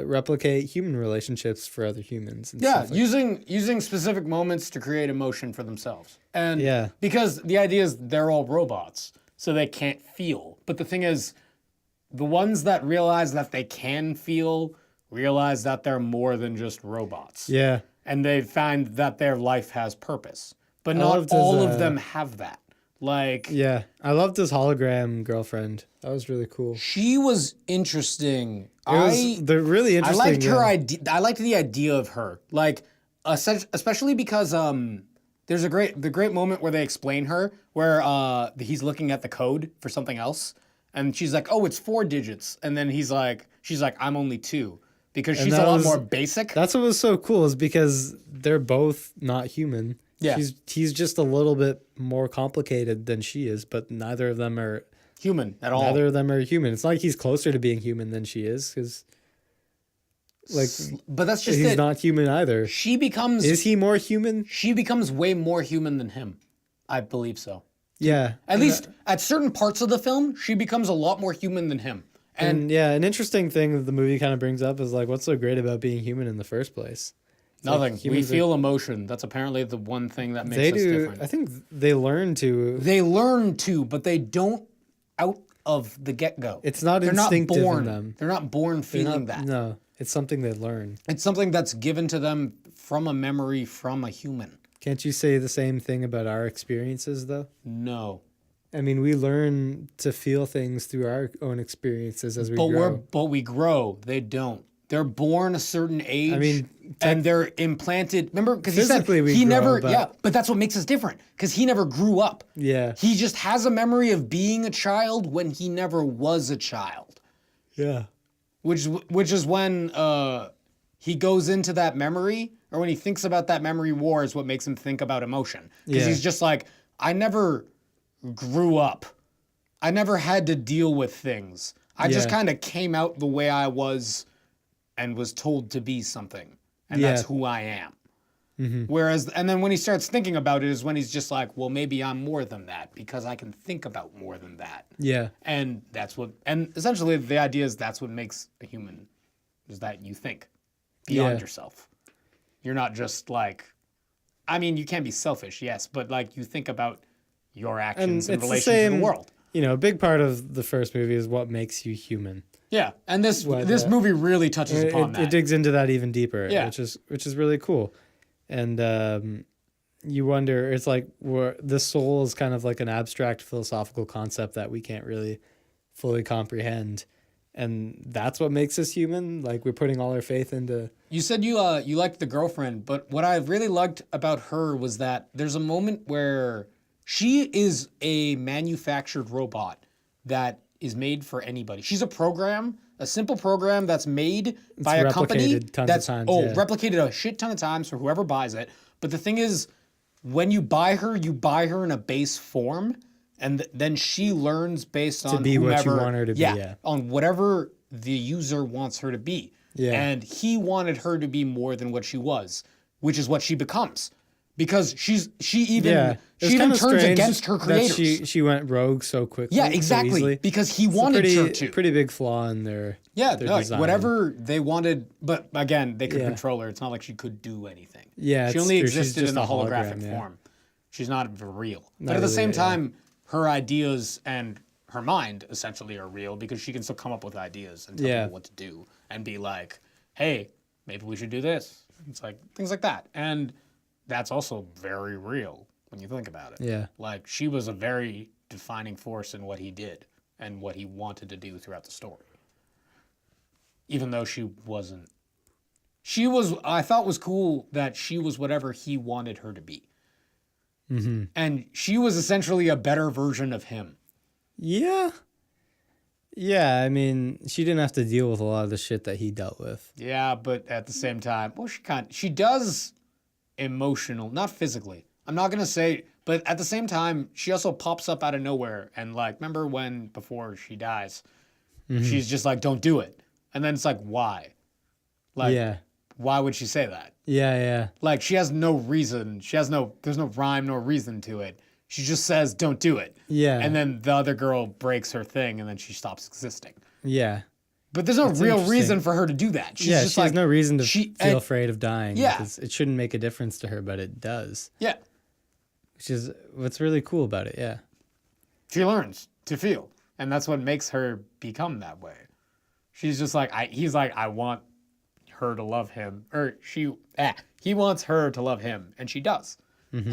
replicate human relationships for other humans. And Yeah, stuff like using specific moments to create emotion for themselves. And Yeah. because the idea is they're all robots, so they can't feel. But the thing is, the ones that realize that they can feel realize that they're more than just robots. Yeah. And they find that their life has purpose. But I not loved his, all of them have that. Like, Yeah. I loved his hologram girlfriend. That was really cool. she was interesting. They're really I interesting. liked her yeah. idea. I liked the idea of her, like, especially because there's the great moment where they explain her, where he's looking at the code for something else, and she's like, "Oh, it's 4 digits," and then she's like, "I'm only 2," because she's a that lot was- more basic. That's what was so cool, is because they're both not human. Yeah. He's just a little bit more complicated than she is, but neither of them are Human at all. neither of them are human. It's not like he's closer to being human than she is, because like But that's just he's it. not human either. She becomes Is he more human? she becomes way more human than him. I believe so. Yeah. At least at certain parts of the film, she becomes a lot more human than him. And yeah, an interesting thing that the movie kind of brings up is like, what's so great about being human in the first place? Nothing. Like, We humans are- feel emotion. That's apparently the one thing that makes They us do. different. I think they learn to. They learn to, but they don't out of the get-go. It's not They're not instinctive born. in them. They're not born They're feeling not- that. No, it's something they learn. It's something that's given to them from a memory from a human. Can't you say the same thing about our experiences, though? No. I mean, we learn to feel things through our own experiences as we But grow. we grow. They don't. They're born a certain age. I mean, and they're implanted. Remember, because he said Physically we he grow, never. but- Yeah, but that's what makes us different. Because he never grew up. Yeah. He just has a memory of being a child when he never was a child. Yeah. Which is when he goes into that memory, or when he thinks about that memory war, is what makes him think about emotion. Because Yeah. he's just like, I never grew up. I never had to deal with things. I just Yeah. kind of came out the way I was and was told to be something. And that's Yeah. who I am. Whereas, and then when he starts thinking about it is when he's just like, well, maybe I'm more than that because I can think about more than that. Yeah. And that's what, and essentially the idea is that's what makes a human, is that you think beyond Yeah. yourself. You're not just like, I mean, you can be selfish, yes, but like you think about your actions in it's the relation to same- the world. A big part of the first movie is what makes you human. Yeah, and this What, this movie really touches upon It that. digs into that even deeper, Yeah. which is really cool. And you wonder, it's like the soul is kind of like an abstract philosophical concept that we can't really fully comprehend, and that's what makes us human. Like, we're putting all our faith into. You said you liked the girlfriend, but what I really liked about her was that there's a moment where she is a manufactured robot that is made for anybody. She's a simple program that's made by a company replicated tons of that's times, yeah. replicated a shit ton of times for whoever buys it. But the thing is, when you buy her in a base form, and then she learns based on be what you whomever, want her to be, yeah. on whatever the user wants her to be. Yeah. And he wanted her to be more than what she was, which is what she becomes. Because she even turns against her creators. She went rogue so quickly. Yeah, so exactly. easily. Because he It's a wanted her to. pretty big flaw in their Yeah, their like design. whatever they wanted, but again, they could Yeah. control her. It's not like she could do anything. Yeah, she it's only true. She's existed just in a a holographic hologram, yeah. form. She's not real. But Not at the really, same yeah. time, her ideas and her mind essentially are real because she can still come up with ideas and tell Yeah. people what to do and be like, "Hey, maybe we should do this." It's like things like that, and that's also very real when you think about it. Yeah. Like she was a very defining force in what he did and what he wanted to do throughout the story. Even though she wasn't. I thought was cool that she was whatever he wanted her to be. Mm-hmm. And she was essentially a better version of him. Yeah. Yeah, I mean, she didn't have to deal with a lot of the shit that he dealt with. Yeah, but at the same time, well, she does emotional, not physically. I'm not gonna say, but at the same time, she also pops up out of nowhere. And like, remember when before she dies, she's just like, "Don't do it," and then it's like, why? Like, Yeah. why would she say that? Yeah. Like, she has no reason. There's no rhyme nor reason to it. She just says, "Don't do it." Yeah. And then the other girl breaks her thing, and then she stops existing. Yeah. But there's no real interesting. reason for her to do that. She's Yeah, just she has like, no reason to she- feel and- afraid of dying. Yeah. Because it shouldn't make a difference to her, but it does. yeah. Which is what's really cool about it, yeah. She learns to feel, and that's what makes her become that way. She's just like, he's like, I want her to love him, or he wants her to love him, and she does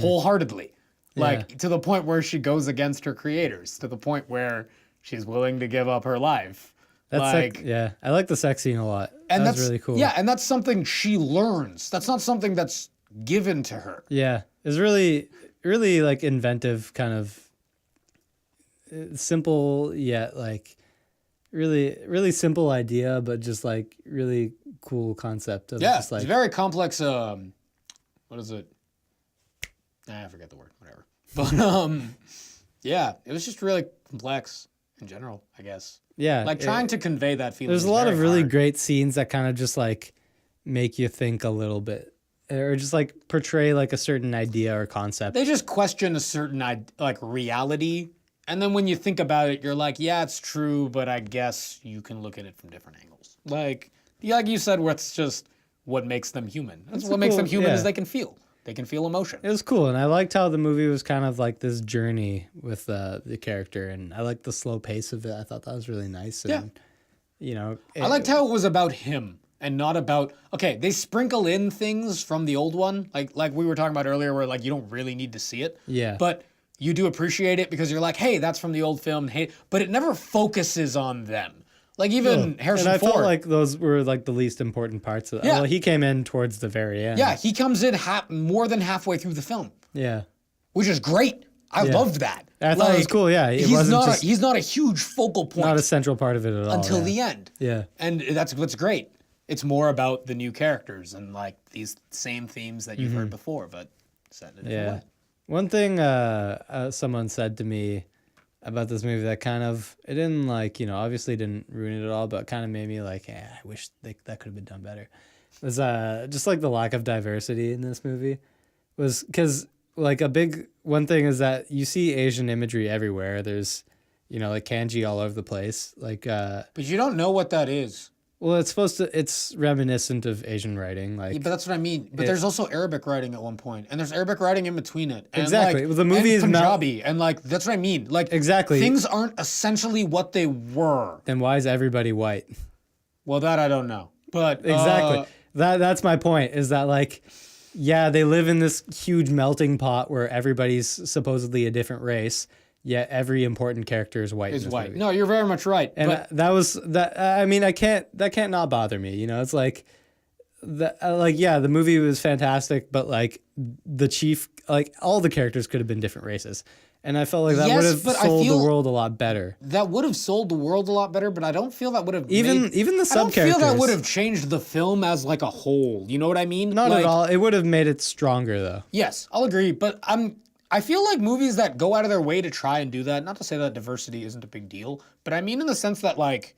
wholeheartedly, like Yeah. to the point where she goes against her creators, to the point where she's willing to give up her life. That's like, yeah. I like the sex scene a lot. and That's that's really cool. Yeah, and that's something she learns. That's not something that's given to her. Yeah. It's really, really like inventive, kind of simple yet like really, really simple idea, but just like really cool concept of Yeah, just like it's very complex. What is it? I forget the word. Whatever. But yeah, it was just really complex in general, I guess. yeah. Like trying to convey that feeling. There's is a lot very of really hard. great scenes that kind of just like make you think a little bit, or just like portray like a certain idea or concept. They just question a certain like reality, and then when you think about it, you're like, yeah, it's true, but I guess you can look at it from different angles. Like you said, what's just what makes them human. That's what makes them human is they can feel. They can feel emotion. It was cool, and I liked how the movie was kind of like this journey with the character, and I liked the slow pace of it. I thought that was really nice. And, you know, I liked how it was about him and not about. Okay, they sprinkle in things from the old one, like we were talking about earlier, where like you don't really need to see it. Yeah. But you do appreciate it because you're like, hey, that's from the old film. Hey, but it never focuses on them. Like even Harrison and I Ford. felt like those were like the least important parts of it. Yeah. Well, he came in towards the very end. Yeah, he comes in more than halfway through the film, Yeah. which is great. I Yeah. loved that. I thought it was cool, yeah. It he's wasn't not just- he's not a huge focal point Not a central part of it at all. until yeah. the end. Yeah. And that's what's great. It's more about the new characters and like these same themes that you've heard before, but set in a different Yeah. way. One thing someone said to me about this movie that kind of, it didn't like, you know, obviously didn't ruin it at all, but kind of made me like, I wish that could have been done better. Was just like the lack of diversity in this movie. Was because like a big one thing is that you see Asian imagery everywhere. There's, you know, like kanji all over the place. Like, But you don't know what that is. well, it's reminiscent of Asian writing. Like, Yeah, but that's what I mean. But there's also Arabic writing at one point, and there's Arabic writing in between it. And Exactly. Like, Well, the movie and is not- Punjabi, and like that's what I mean. Like Exactly. things aren't essentially what they were. then why is everybody white? Well, that I don't know. But Exactly. That's my point, is that like, yeah, they live in this huge melting pot where everybody's supposedly a different race, yet every important character is white. in is this white. movie. No, you're very much right. And but that was that. I mean, that can't not bother me. You know, it's like, yeah, the movie was fantastic, but like the chief, like all the characters could have been different races, and I felt like that Yes, would have but I sold the feel- world a lot better. that would have sold the world a lot better. But I don't feel that would have Even made, the I don't feel that sub-characters. would have changed the film as like a whole. You know what I mean? Not Like, at all. It would have made it stronger though. Yes, I'll agree. But I feel like movies that go out of their way to try and do that. Not to say that diversity isn't a big deal, but I mean in the sense that like.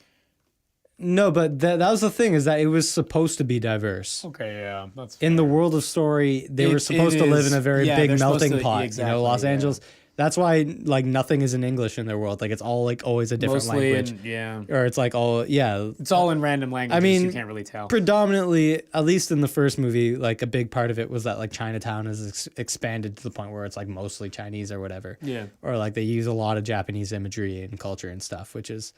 No, but that was the thing, is that it was supposed to be diverse. Okay, yeah, that's In the world of story, they were It supposed to live is- in a very yeah, big they're supposed melting to- pot. exactly, you know, Los yeah. Angeles. That's why like nothing is in English in their world. Like it's all like always a different mostly language, yeah. or it's like all yeah. It's all in random languages. I mean, you can't really tell. Predominantly, at least in the first movie, like a big part of it was that like Chinatown is expanded to the point where it's like mostly Chinese or whatever. Yeah. Or like they use a lot of Japanese imagery and culture and stuff, which is,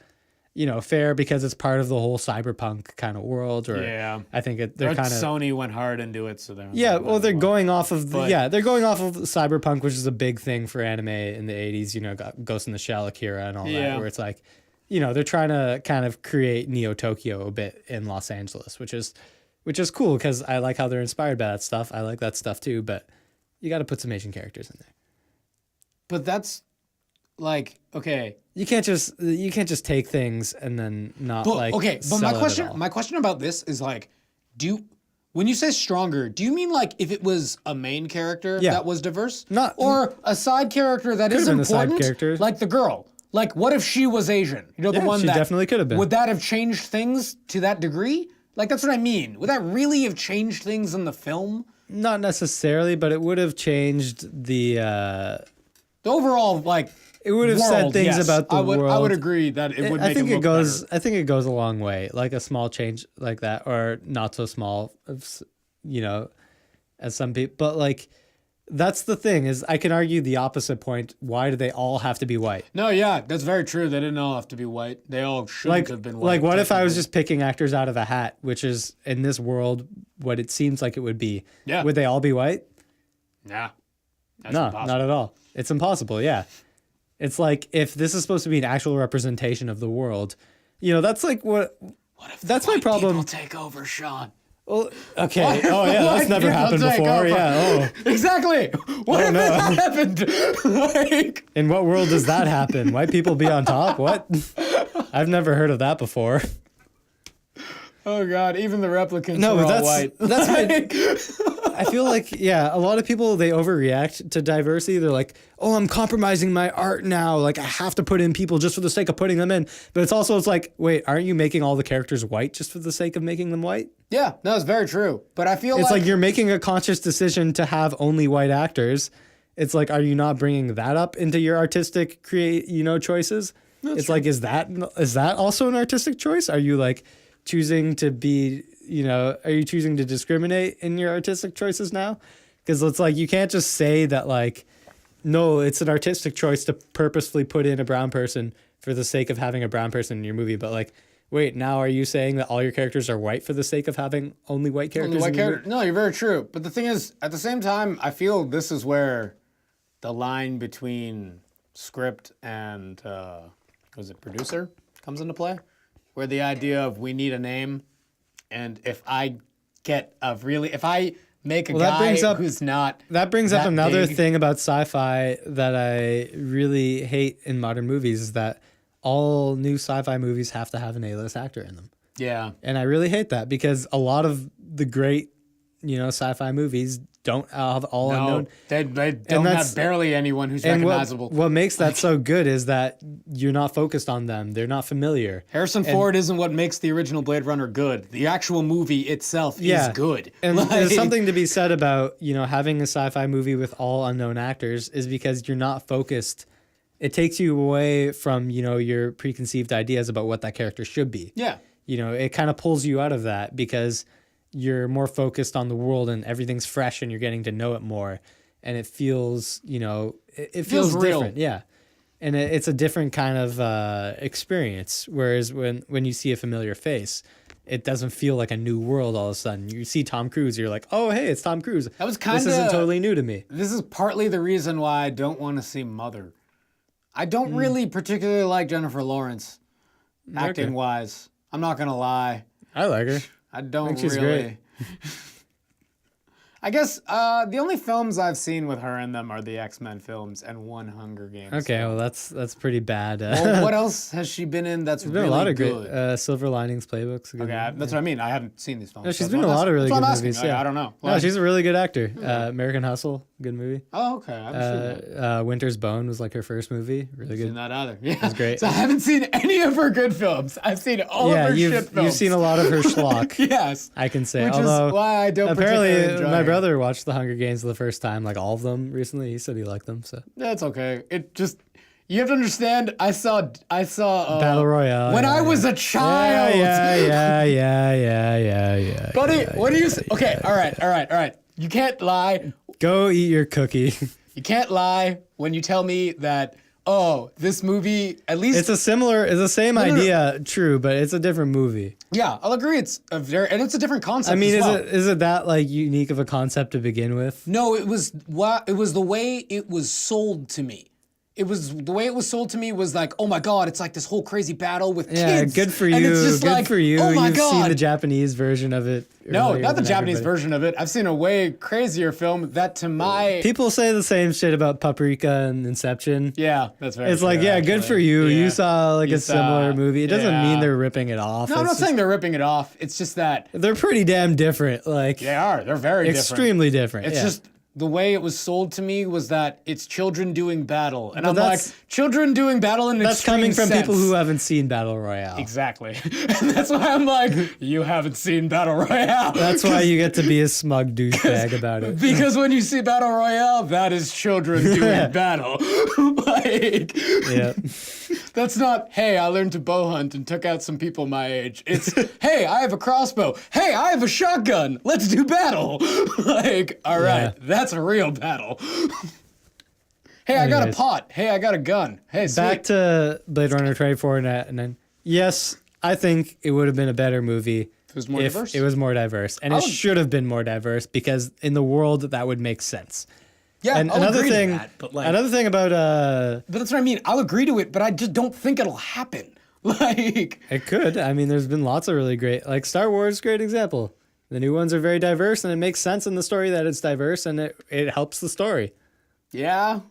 you know, fair because it's part of the whole cyberpunk kind of world. Or Yeah. I think they're kind of Sony went hard into it, so they're yeah. Well, they're going off of But- they're going off of cyberpunk, which is a big thing for anime in the 80s. You know, got Ghost in the Shell, Akira, and all that. Yeah. Where it's like, you know, they're trying to kind of create Neo Tokyo a bit in Los Angeles, which is cool because I like how they're inspired by that stuff. I like that stuff too, but you got to put some Asian characters in there. But that's like okay. You can't just take things and then not But like. okay, but sell my it at question all. my question about this is like, When you say stronger, do you mean like if it was a main character Yeah. that was diverse? Not- or a side character that is Could've been a side important? character. Like the girl. Like what if she was Asian? You know, the Yeah, one she that definitely could have been. Would that have changed things to that degree? Like that's what I mean. Would that really have changed things in the film? Not necessarily, but it would have changed the. The overall like It would have said world, things yes. about the I would world. agree that it would I make think it it look goes. better. I think it goes a long way. Like a small change like that, or not so small. You know, as some people, but like. That's the thing is I can argue the opposite point. Why do they all have to be white? No, yeah, that's very true. They didn't all have to be white. They all shouldn't have been white. Like what if I was technically. just picking actors out of a hat, which is in this world what it seems like it would be. Yeah. Would they all be white? Nah. That's No, impossible. not at all. It's impossible, yeah. It's like if this is supposed to be an actual representation of the world, you know, that's like what If that's the my white problem. people take over, Sean. Well, okay. Oh yeah, that's White never people happened take before. over. Yeah. Oh. Exactly. What if that happened? Like, In what world does that happen? White people be on top? What? I've never heard of that before. oh god, even the replicants No, are but all white. that's my. I feel like a lot of people they overreact to diversity. They're like, "Oh, I'm compromising my art now. Like I have to put in people just for the sake of putting them in." But it's like, wait, aren't you making all the characters white just for the sake of making them white? Yeah, no, it's very true. But I feel It's like you're making a conscious decision to have only white actors. It's like, are you not bringing that up into your artistic choices? It's like, is that also an artistic choice? Are you like choosing to be, are you choosing to discriminate in your artistic choices now? Because it's like, you can't just say that like, no, it's an artistic choice to purposefully put in a brown person for the sake of having a brown person in your movie. But like, wait, now are you saying that all your characters are white for the sake of having only white characters? Only white in your character. No, you're very true. But the thing is, at the same time, I feel this is where the line between script and was it producer comes into play, where the idea of we need a name, and if I make a Well, that guy brings up- who's not That brings up that another big- thing about sci-fi that I really hate in modern movies is that all new sci-fi movies have to have an A-list actor in them. Yeah. And I really hate that because a lot of the great, sci-fi movies don't have all No, unknown. they don't that's- have barely anyone who's And recognizable. what makes that so good is that you're not focused on them. They're not familiar. Harrison Ford isn't what makes the original Blade Runner good. The actual movie itself is good. And Like- there's something to be said about, having a sci-fi movie with all unknown actors is because you're not focused. It takes you away from, your preconceived ideas about what that character should be. Yeah. It kind of pulls you out of that because you're more focused on the world and everything's fresh and you're getting to know it more. And it feels, it feels real. different. Yeah. And it's a different kind of experience. Whereas when you see a familiar face, it doesn't feel like a new world all of a sudden. You see Tom Cruise, you're like, oh, hey, it's Tom Cruise. That was This isn't kinda- totally new to me. This is partly the reason why I don't want to see Mother. I don't really particularly like Jennifer Lawrence, acting wise. I'm not gonna lie. I like her. I don't think she's really. I guess the only films I've seen with her in them are the X-Men films and one Hunger Games. Okay, well, that's pretty bad. Well, what else has she been in that's There's been really a lot of good? great Silver Linings Playbook's a good Okay, one. that's what I mean. I haven't seen these films. No, she's That's been why in a I'm lot of asking. really That's good why I'm asking. movies. Like, Yeah. I don't know. No, she's a really good actor. American Hustle, good movie. Oh, okay. I haven't seen that. Winter's Bone was like her first movie. Really Seen good. that either. Yeah, great. So I haven't seen any of her good films. I've seen all of her shit films. you've seen a lot of her schlock. Yes. I can say. Which Although is why I don't particularly apparently enjoy my her. brother watched The Hunger Games for the first time, like all of them recently. He said he liked them. So That's okay. It just you have to understand. I saw Battle Royale. when yeah, I was a child. Yeah. Buddy, what do you say? Okay, all right. You can't lie. Go eat your cookie. You can't lie when you tell me that. Oh, this movie at least. It's the same no. idea, true, but it's a different movie. Yeah, I'll agree. It's a different concept. I mean, as well. is it that like unique of a concept to begin with? No, it was the way it was sold to me. it was the way it was sold to me was like, oh my god, it's like this whole crazy battle with Yeah, kids. good for And you. it's just Good like, for you. oh my You've god. seen the Japanese version of it. No, earlier not the than Japanese everybody. version of it. I've seen a way crazier film that to my People say the same shit about Paprika and Inception. yeah, that's very It's like, true, yeah, good actually. for you. Yeah. You saw like You a similar saw- movie. It doesn't yeah. mean they're ripping it off. No, I'm not It's saying just- they're ripping it off. It's just that they're pretty damn different. Like they are. They're very different. extremely different. It's yeah. just the way it was sold to me was that it's children doing battle, and But I'm like, that's- children doing battle in an that's coming extreme from people sense. who haven't seen Battle Royale. Exactly. And that's why I'm like, you haven't seen Battle Royale. That's why you get to be a smug douchebag about it. Because when you see Battle Royale, that is children doing battle. Like, Yeah. that's not, hey, I learned to bow hunt and took out some people my age. It's, hey, I have a crossbow. Hey, I have a shotgun. Let's do battle. Like, all right, Yeah. that's a real battle. Hey, I got a Anyways. pot. Hey, I got a gun. Hey, sweet. Back to Blade Runner 2049. Yes, I think it would have been a better movie It was more if diverse. it was more diverse. And I it would- should have been more diverse because in the world that would make sense. Yeah, And I'll another agree to thing, that, but like, another thing about but that's what I mean. I'll agree to it, but I just don't think it'll happen. Like, it could. I mean, there's been lots of really great, like Star Wars, great example. The new ones are very diverse, and it makes sense in the story that it's diverse, and it helps the story. yeah.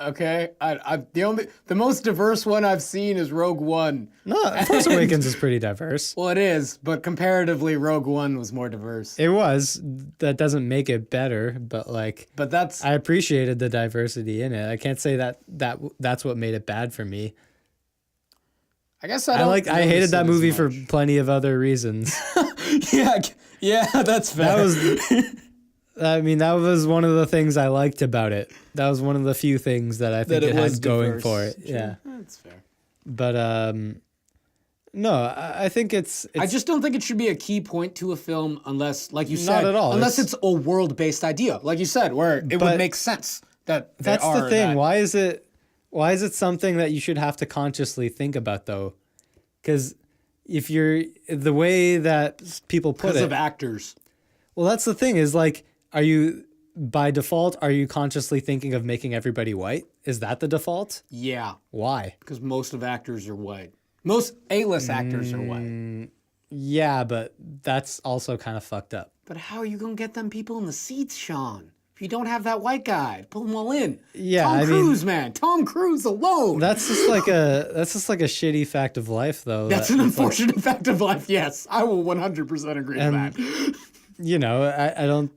Okay. The most diverse one I've seen is Rogue One. No, Force Awakens is pretty diverse. Well, it is, but comparatively, Rogue One was more diverse. It was. That doesn't make it better, but like But that's I appreciated the diversity in it. I can't say that's what made it bad for me. I guess I don't. I hated notice that it as movie for much. plenty of other reasons. yeah, that's fair. That was I mean, that was one of the things I liked about it. That was one of the few things that I think That it it was had going diverse. for it. Sure, Yeah. that's fair. But no, I think it's I just don't think it should be a key point to a film unless, like you said, Not at all. unless it's a world-based idea, like you said, where it But would make sense that they that's the are thing. that- Why is it something that you should have to consciously think about though? Because if you're the way that people put because it, of actors. well, that's the thing is like, are you by default, are you consciously thinking of making everybody white? Is that the default? Yeah, Why? because most of actors are white. Most A-list actors are white. Yeah, but that's also kind of fucked up. But how are you gonna get them people in the seats, Sean? If you don't have that white guy, pull them all in. Yeah, Tom I mean- Cruise, man. Tom Cruise alone. That's just like a shitty fact of life, though. That's that an it's like, unfortunate fact of life. Yes, I will 100% agree And with that. you know, I don't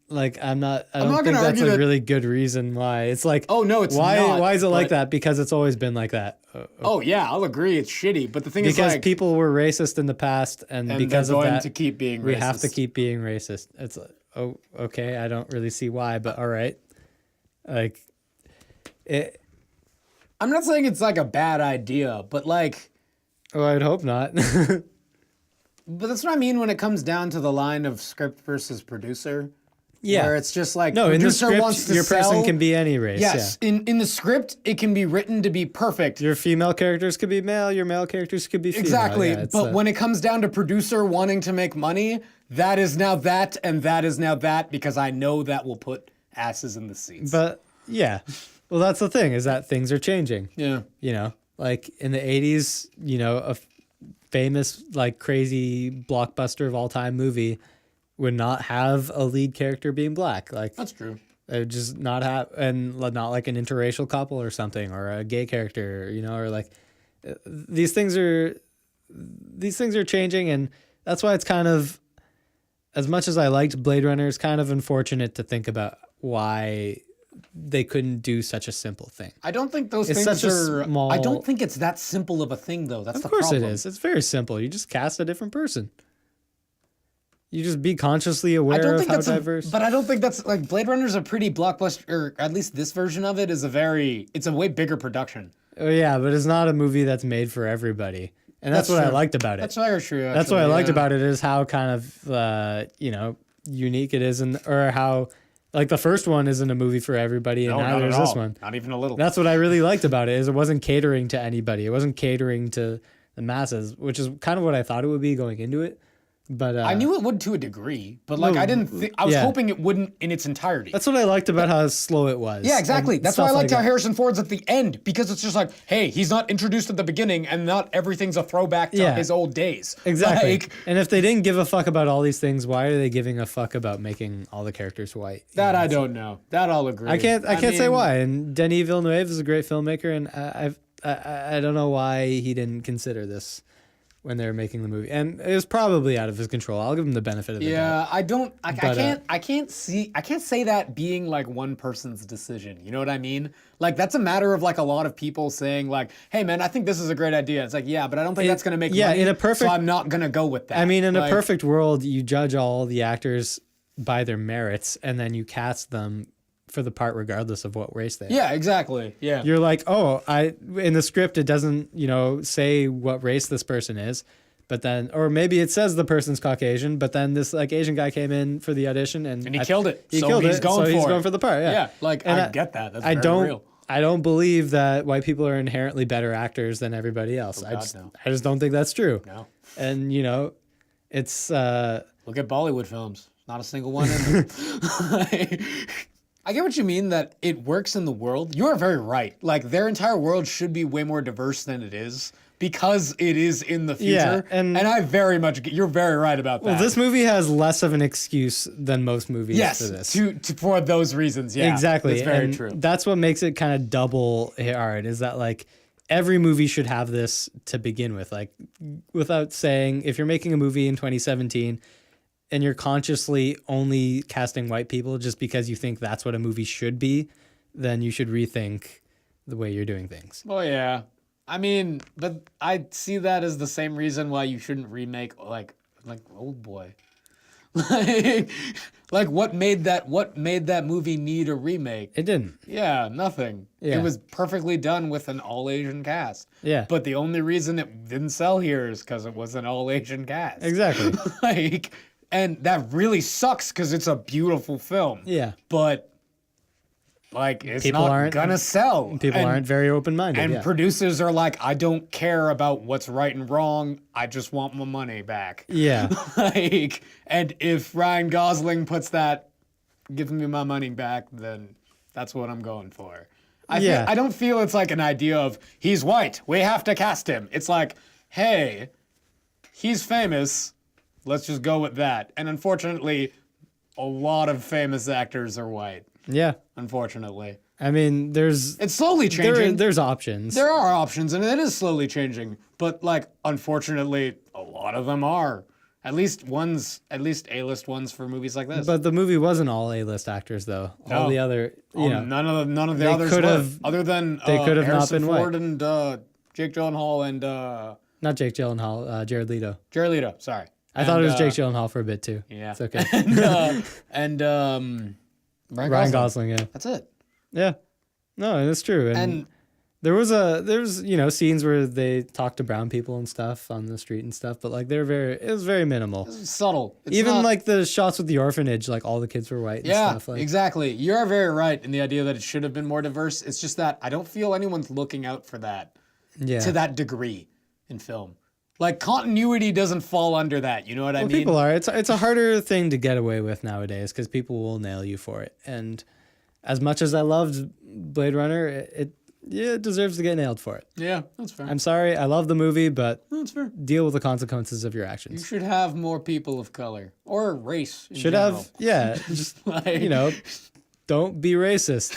like. I don't not think gonna that's argue a that- really good reason why. It's like, Oh, no, it's why? not, Why is it like but- that? Because it's always been like that. Oh yeah, I'll agree. It's shitty, but the thing is, Because like, people were racist in the past, and, and because they're of going that, to keep being we racist. have to keep being racist. It's like, oh, okay. I don't really see why, but all right. Like, it. I'm not saying it's like a bad idea, but like, Oh, I'd hope not. but that's what I mean when it comes down to the line of script versus producer. Yeah. Where it's just like No, in the producer script, wants to your person sell- can be any race. Yes, in the script, it can be written to be perfect. Yeah. Your female characters could be male. Your male characters could be female. Exactly. Yeah, it's, But when it comes down to producer wanting to make money, that is now that, and that is now that, because I know that will put asses in the seats. But yeah, well, that's the thing is that things are changing. yeah. You know, like in the 80s, you know, a famous, like crazy blockbuster of all time movie would not have a lead character being black. Like, That's true. it would just not have, and not like an interracial couple or something, or a gay character, you know, or like these things are changing. And that's why it's kind of, as much as I liked Blade Runner, it's kind of unfortunate to think about why they couldn't do such a simple thing. I don't think those It's things such a are. small- I don't think it's that simple of a thing, though. That's Of the course problem. it is. It's very simple. You just cast a different person. You just be consciously aware I don't of think how that's diverse. but I don't think that's like Blade Runner's a pretty blockbuster, or at least this version of it is it's a way bigger production. Oh yeah, but it's not a movie that's made for everybody, and that's what I true. liked about it. That's very true. That's what I actually, liked yeah. about it is how kind of you know, unique it is, and or how like the first one isn't a movie for everybody, and No, now not there's at this all. one. Not even a little. That's what I really liked about it is it wasn't catering to anybody. It wasn't catering to the masses, which is kind of what I thought it would be going into it. But I knew it would to a degree, but like No, I didn't think I was yeah. hoping it wouldn't in its entirety. that's what I liked about how slow it was. Yeah, exactly. and That's why I stuff liked like how that. Harrison Ford's at the end, because it's just like, hey, he's not introduced at the beginning and not everything's a throwback to Yeah. his old days. Exactly. Like, And if they didn't give a fuck about all these things, why are they giving a fuck about making all the characters white? You that know, I it's- don't know. That I'll agree. I can't say mean, why. And Denis Villeneuve is a great filmmaker, and I don't know why he didn't consider this when they were making the movie. And it was probably out of his control. I'll give him the benefit of the doubt. Yeah, I But, can't say that being like one person's decision. You know what I mean? Like that's a matter of like a lot of people saying like, "Hey man, I think this is a great idea." It's like, "Yeah, but I don't think that's going to make money." in a perfect, so I'm not going to go with that. I mean, in a Like, perfect world, you judge all the actors by their merits, and then you cast them for the part regardless of what race they are. Yeah, exactly. Yeah. You're like, oh, in the script it doesn't, say what race this person is, but then, or maybe it says the person's Caucasian, but then this like Asian guy came in for the audition and he killed it. He So killed he's it. going so he's for going it. for the part. Yeah, Yeah, like And I get that. That's I very don't. real. I don't believe that white people are inherently better actors than everybody else. God, no. I just don't think that's true. No. And it's Look at Bollywood films. Not a single one in them. I get what you mean that it works in the world. You are very right. Like their entire world should be way more diverse than it is because it is in the future. Yeah, and I very much you're very right about that. well, this movie has less of an excuse than most movies yes, for this. for those reasons. Yeah, Exactly. That's very and true. That's what makes it kind of double hard is that like every movie should have this to begin with. Like without saying, if you're making a movie in 2017 and you're consciously only casting white people just because you think that's what a movie should be, then you should rethink the way you're doing things. Well, yeah. I mean, but I see that as the same reason why you shouldn't remake like Old Boy. like what made that movie need a remake? It didn't. Yeah, nothing. Yeah. It was perfectly done with an all Asian cast. Yeah. But the only reason it didn't sell here is because it was an all Asian cast. Exactly. And that really sucks because it's a beautiful film. Yeah. But like it's People not aren't- gonna sell. People And- aren't very open-minded. and yeah. producers are like, I don't care about what's right and wrong. I just want my money back. yeah. And if Ryan Gosling gives me my money back, then that's what I'm going for. Yeah. I don't feel it's like an idea of he's white, we have to cast him. It's like, hey, he's famous, let's just go with that. And unfortunately, a lot of famous actors are white. Yeah. Unfortunately, I mean, it's slowly changing. there's options. There are options, and it is slowly changing. But like, unfortunately, a lot of them are. At least A-list ones for movies like this. But the movie wasn't all A-list actors, though. All No. the other, None of the they others could were. have- Other than they could have not Harrison been white. Ford and Jake Gyllenhaal and not Jake Gyllenhaal, Jared Leto. Jared Leto. Sorry, I thought it was Jake Gyllenhaal for a bit too. Yeah, It's okay. and Ryan Gosling, yeah. That's it. Yeah. No, and it's true. And there was scenes where they talked to brown people and stuff on the street and stuff, but like it was very minimal. Subtle. It's Even not- like the shots with the orphanage, like all the kids were white and Yeah, stuff. Like, exactly. You're very right in the idea that it should have been more diverse. It's just that I don't feel anyone's looking out for that yeah. to that degree in film. Like continuity doesn't fall under that. You know what I Well, mean? people are. It's a harder thing to get away with nowadays because people will nail you for it. And as much as I loved Blade Runner, it deserves to get nailed for it. Yeah, that's fair. I'm sorry, I love the movie, but That's fair. deal with the consequences of your You actions. should have more people of color or race. In Should general. have, yeah, just Like, don't be racist.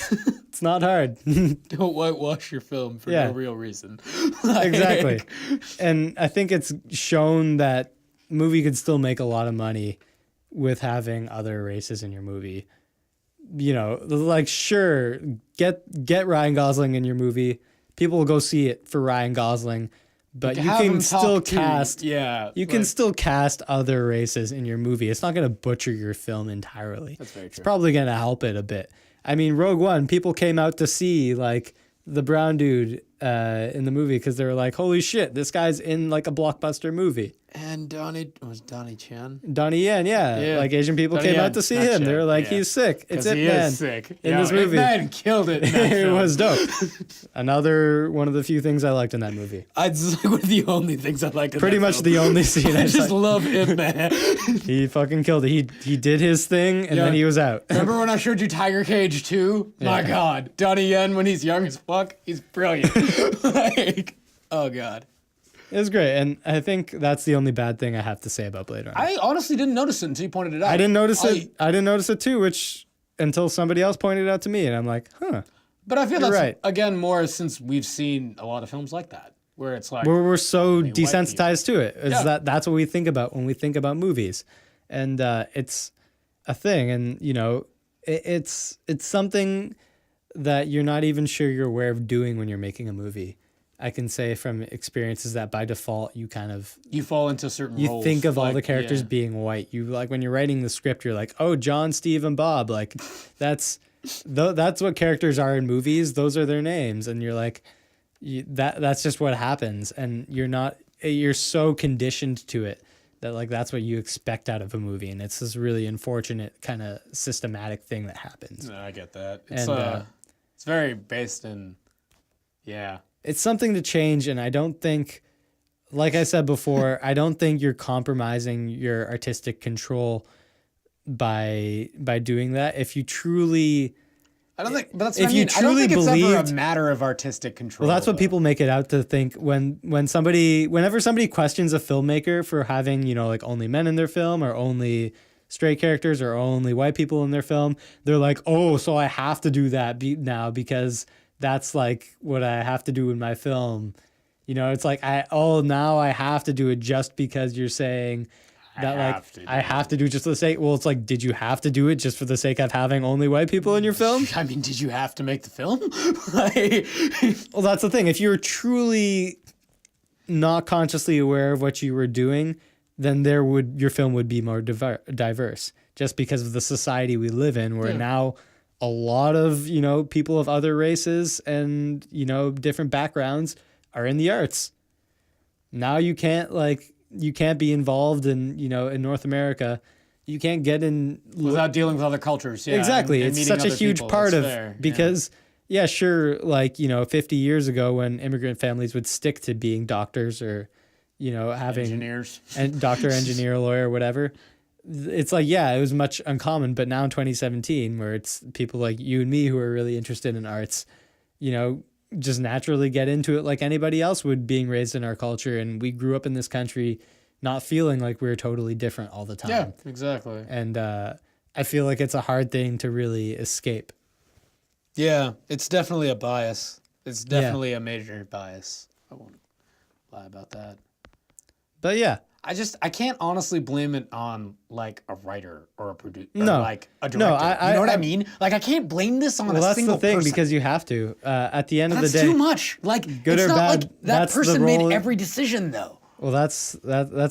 It's not hard. don't whitewash your film for Yeah. no real reason. Exactly. And I think it's shown that movie could still make a lot of money with having other races in your movie. Like sure, get Ryan Gosling in your movie. People will go see it for Ryan Gosling, but you Have can him still talk to- cast Yeah, you can like- still cast other races in your movie. It's not going to butcher your film entirely. That's very It's true. probably going to help it a bit. I mean, Rogue One, people came out to see like the brown dude in the movie because they were like, "Holy shit, this guy's in like a blockbuster movie." And Donnie Chen? Donnie Yen, Yeah. like Asian people Donnie came Yen, out to see not him. Chen, They were like, yeah. he's sick. It's 'Cause Ip he Man is sick. in this Ip movie. Man killed it. in that It film. was dope. Another one of the few things I liked in that movie. It's like one of the only things I like. Pretty much the only scene I I just saw. love Ip Man. He fucking killed it. He did his thing and Yeah. then he was out. Remember when I showed you Tiger Cage 2? My Yeah. God, Donnie Yen when he's young as fuck, he's brilliant. Like, oh God. It was great, and I think that's the only bad thing I have to say about Blade Runner. I honestly didn't notice it until you pointed it out. I didn't notice it. I didn't notice it too, which until somebody else pointed it out to me, and I'm like, huh. But I feel You're that's right. again more since we've seen a lot of films like that, where it's like We're so white desensitized to it. It's Yeah. that's what we think about when we think about movies, and it's a thing, and it's something that you're not even sure you're aware of doing when you're making a movie. I can say from experiences that by default you kind of you fall into certain you roles. think of all like, the characters yeah. being white. You like when you're writing the script, you're like, oh, John, Steve, and Bob. Like that's what characters are in movies. Those are their names, and you're like, that's just what happens, and you're so conditioned to it that like that's what you expect out of a movie, and it's this really unfortunate kind of systematic thing that happens. No, I get that. It's And, it's very based in, yeah. It's something to change, and I don't think, like I said before, I don't think you're compromising your artistic control by doing that. If you truly, I don't think, but that's If what I you mean. I don't truly think it's ever a believed- matter of artistic control. well, that's what though. people make it out to think whenever somebody questions a filmmaker for having like only men in their film or only straight characters or only white people in their film, they're like, oh, so I have to do that now because that's like what I have to do in my film. It's like now I have to do it just because you're saying that I have to do it just for the sake. Well, it's like, did you have to do it just for the sake of having only white people in your film? I mean, did you have to make the film? Like, Well, that's the thing. If you're truly not consciously aware of what you were doing, then your film would be more diverse. Just because of the society we live in, where now a lot of people of other races and different backgrounds are in the arts. Now you can't be involved in in North America. You can't get in without dealing with other cultures. Yeah, exactly. and It's meeting such a other huge people. part It's of fair. because sure, 50 years ago when immigrant families would stick to being doctors or having engineers. and doctor, engineer, lawyer, whatever. It's like, it was much uncommon, but now in 2017, where it's people like you and me who are really interested in arts, just naturally get into it like anybody else would, being raised in our culture. And we grew up in this country not feeling like we were totally different all the time. Yeah, exactly. And I feel like it's a hard thing to really escape. Yeah, it's definitely a bias. It's definitely a major bias. I won't lie about that. But yeah, I can't honestly blame it on like a writer or a producer, No. like a director. No, you know what I mean? Like I can't blame this on well, a that's single the thing, person. because you have to. At the end of That's the day, too much. Like Good it's or not bad, like that that's the person made role- every decision though. well, that's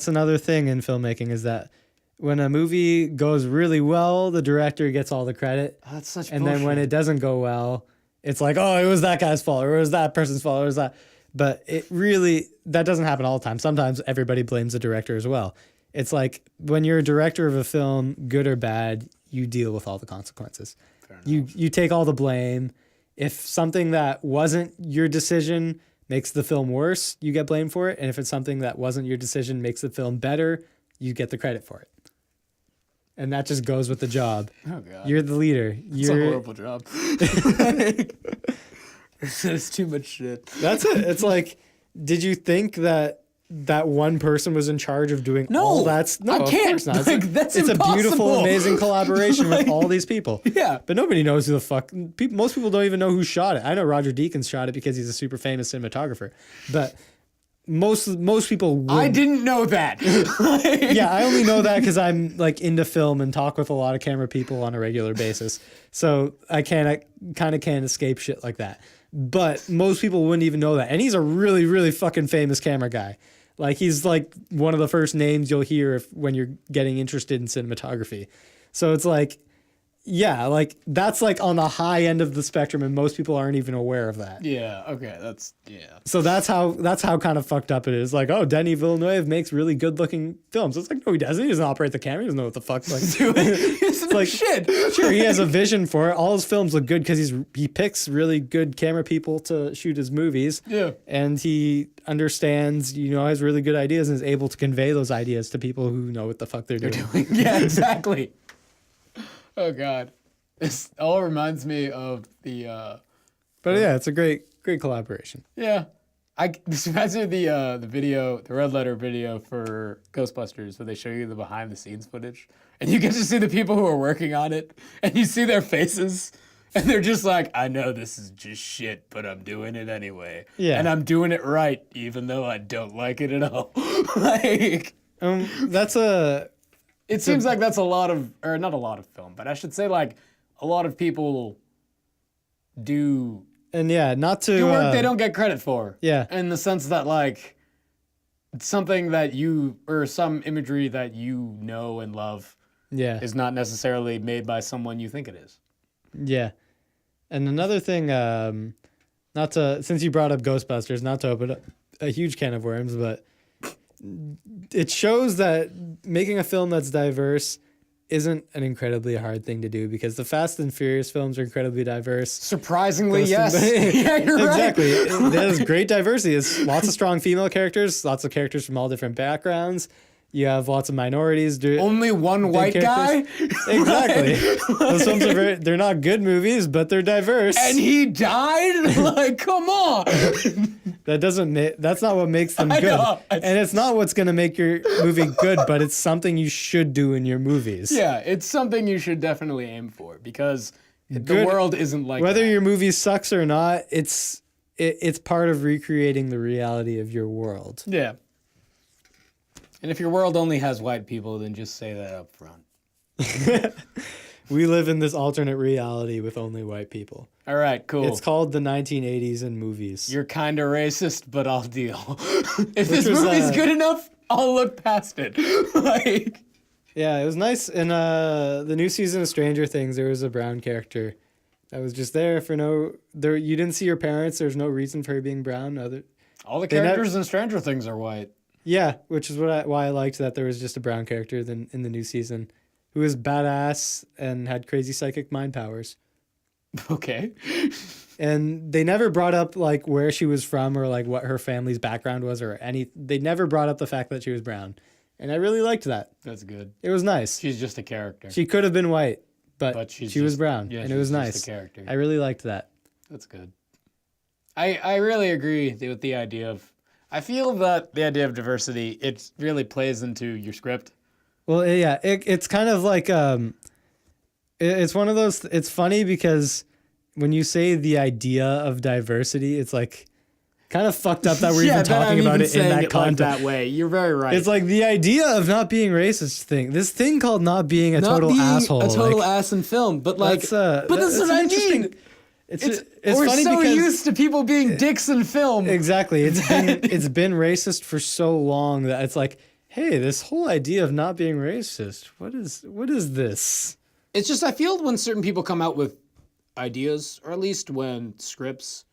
another thing in filmmaking, is that when a movie goes really well, the director gets all the credit. That's such And then when it doesn't go well, it's like, oh, it was that guy's fault, or it was that person's fault, or it was that. But that doesn't happen all the time. Sometimes everybody blames the director as well. It's like when you're a director of a film, good or bad, you deal with all the consequences. You take all the blame. If something that wasn't your decision makes the film worse, you get blamed for it. And if it's something that wasn't your decision makes the film better, you get the credit for it. And that just goes with the job. Oh god, You're the leader. it's a horrible job. It's too much shit. That's it. It's like, did you think that one person was in charge of doing all that? No, I of can't. course not. Like, that's it's a beautiful, impossible. amazing collaboration with all these people. Yeah. But nobody knows who the fuck. Most people don't even know who shot it. I know Roger Deakins shot it because he's a super famous cinematographer. But most people would. I didn't know that. Yeah, I only know that because I'm like into film and talk with a lot of camera people on a regular basis. So I kind of can't escape shit like that. But most people wouldn't even know that. And he's a really, really fucking famous camera guy. Like he's like one of the first names you'll hear when you're getting interested in cinematography. So it's like, Yeah, like that's like on the high end of the spectrum, and most people aren't even aware of that. Yeah. Okay. That's yeah. So that's how kind of fucked up it is. Like, oh, Denis Villeneuve makes really good looking films. It's like, no, he doesn't. He doesn't operate the camera. He doesn't know what the fuck. Like, It's like- shit. sure, he has a vision for it. All his films look good because he picks really good camera people to shoot his movies. Yeah. And he understands, has really good ideas and is able to convey those ideas to people who know what the fuck they're doing. Yeah. Exactly. Oh God. This all reminds me of the. But yeah, it's a great collaboration. Yeah. This reminds me of the video, the red letter video for Ghostbusters, where they show you the behind the scenes footage, and you get to see the people who are working on it, and you see their faces, and they're just like, I know this is just shit, but I'm doing it anyway. Yeah. And I'm doing it right, even though I don't like it at all. Like, That's a it seems like that's a lot of, or not a lot of film, but I should say like a lot of people do and yeah, not to work they don't get credit for. Yeah. In the sense that like something that you or some imagery that you know and love yeah. is not necessarily made by someone you think it is. Yeah. And another thing, not to since you brought up Ghostbusters, not to open up a huge can of worms, but it shows that making a film that's diverse isn't an incredibly hard thing to do because the Fast and Furious films are incredibly diverse. Surprisingly, Ghost yes. and- Yeah, you're right. Exactly. There's great diversity. It's lots of strong female characters, lots of characters from all different backgrounds. You have lots of minorities. Only one white guy? Exactly. Those films are they're not good movies, but they're diverse. And he died? Like, come on. That's not what makes them I good. know. And it's not what's going to make your movie good, but it's something you should do in your movies. Yeah, it's something you should definitely aim for because the Good- world isn't like Whether that. your movie sucks or not, it's part of recreating the reality of your world. Yeah. And if your world only has white people, then just say that up front. We live in this alternate reality with only white people. All right, cool. It's called the 1980s in movies. You're kind of racist, but I'll deal. If this was, movie's good enough, I'll look past it. Like, Yeah, it was nice. In the new season of Stranger Things, there was a brown character that was just there for you didn't see her parents. There's no reason for her being brown. all the They never- characters in Stranger Things are white. Yeah, which is why I liked that there was just a brown character in the new season who was badass and had crazy psychic mind powers. Okay. And they never brought up like where she was from or like what her family's background was or they never brought up the fact that she was brown. And I really liked that. That's good. It was nice. She's just a character. She could have been white, but she's she was just- brown yeah, and it was she's just nice. a character. I really liked that. That's good. I really agree with the idea of. I feel that the idea of diversity it really plays into your script. Well, yeah, it's kind of like it's one of those. It's funny because when you say the idea of diversity, it's like kind of fucked up that we're even talking about it in that context. that way. You're very right. It's like the idea of not being racist thing. This thing called not being a total asshole. A total like, ass in film, but like, that's that's what an I interesting- mean. It's We're funny so because used to people being dicks in film. exactly it's been racist for so long that it's like, hey, this whole idea of not being racist. What is this? It's just I feel when certain people come out with ideas, or at least when scripts,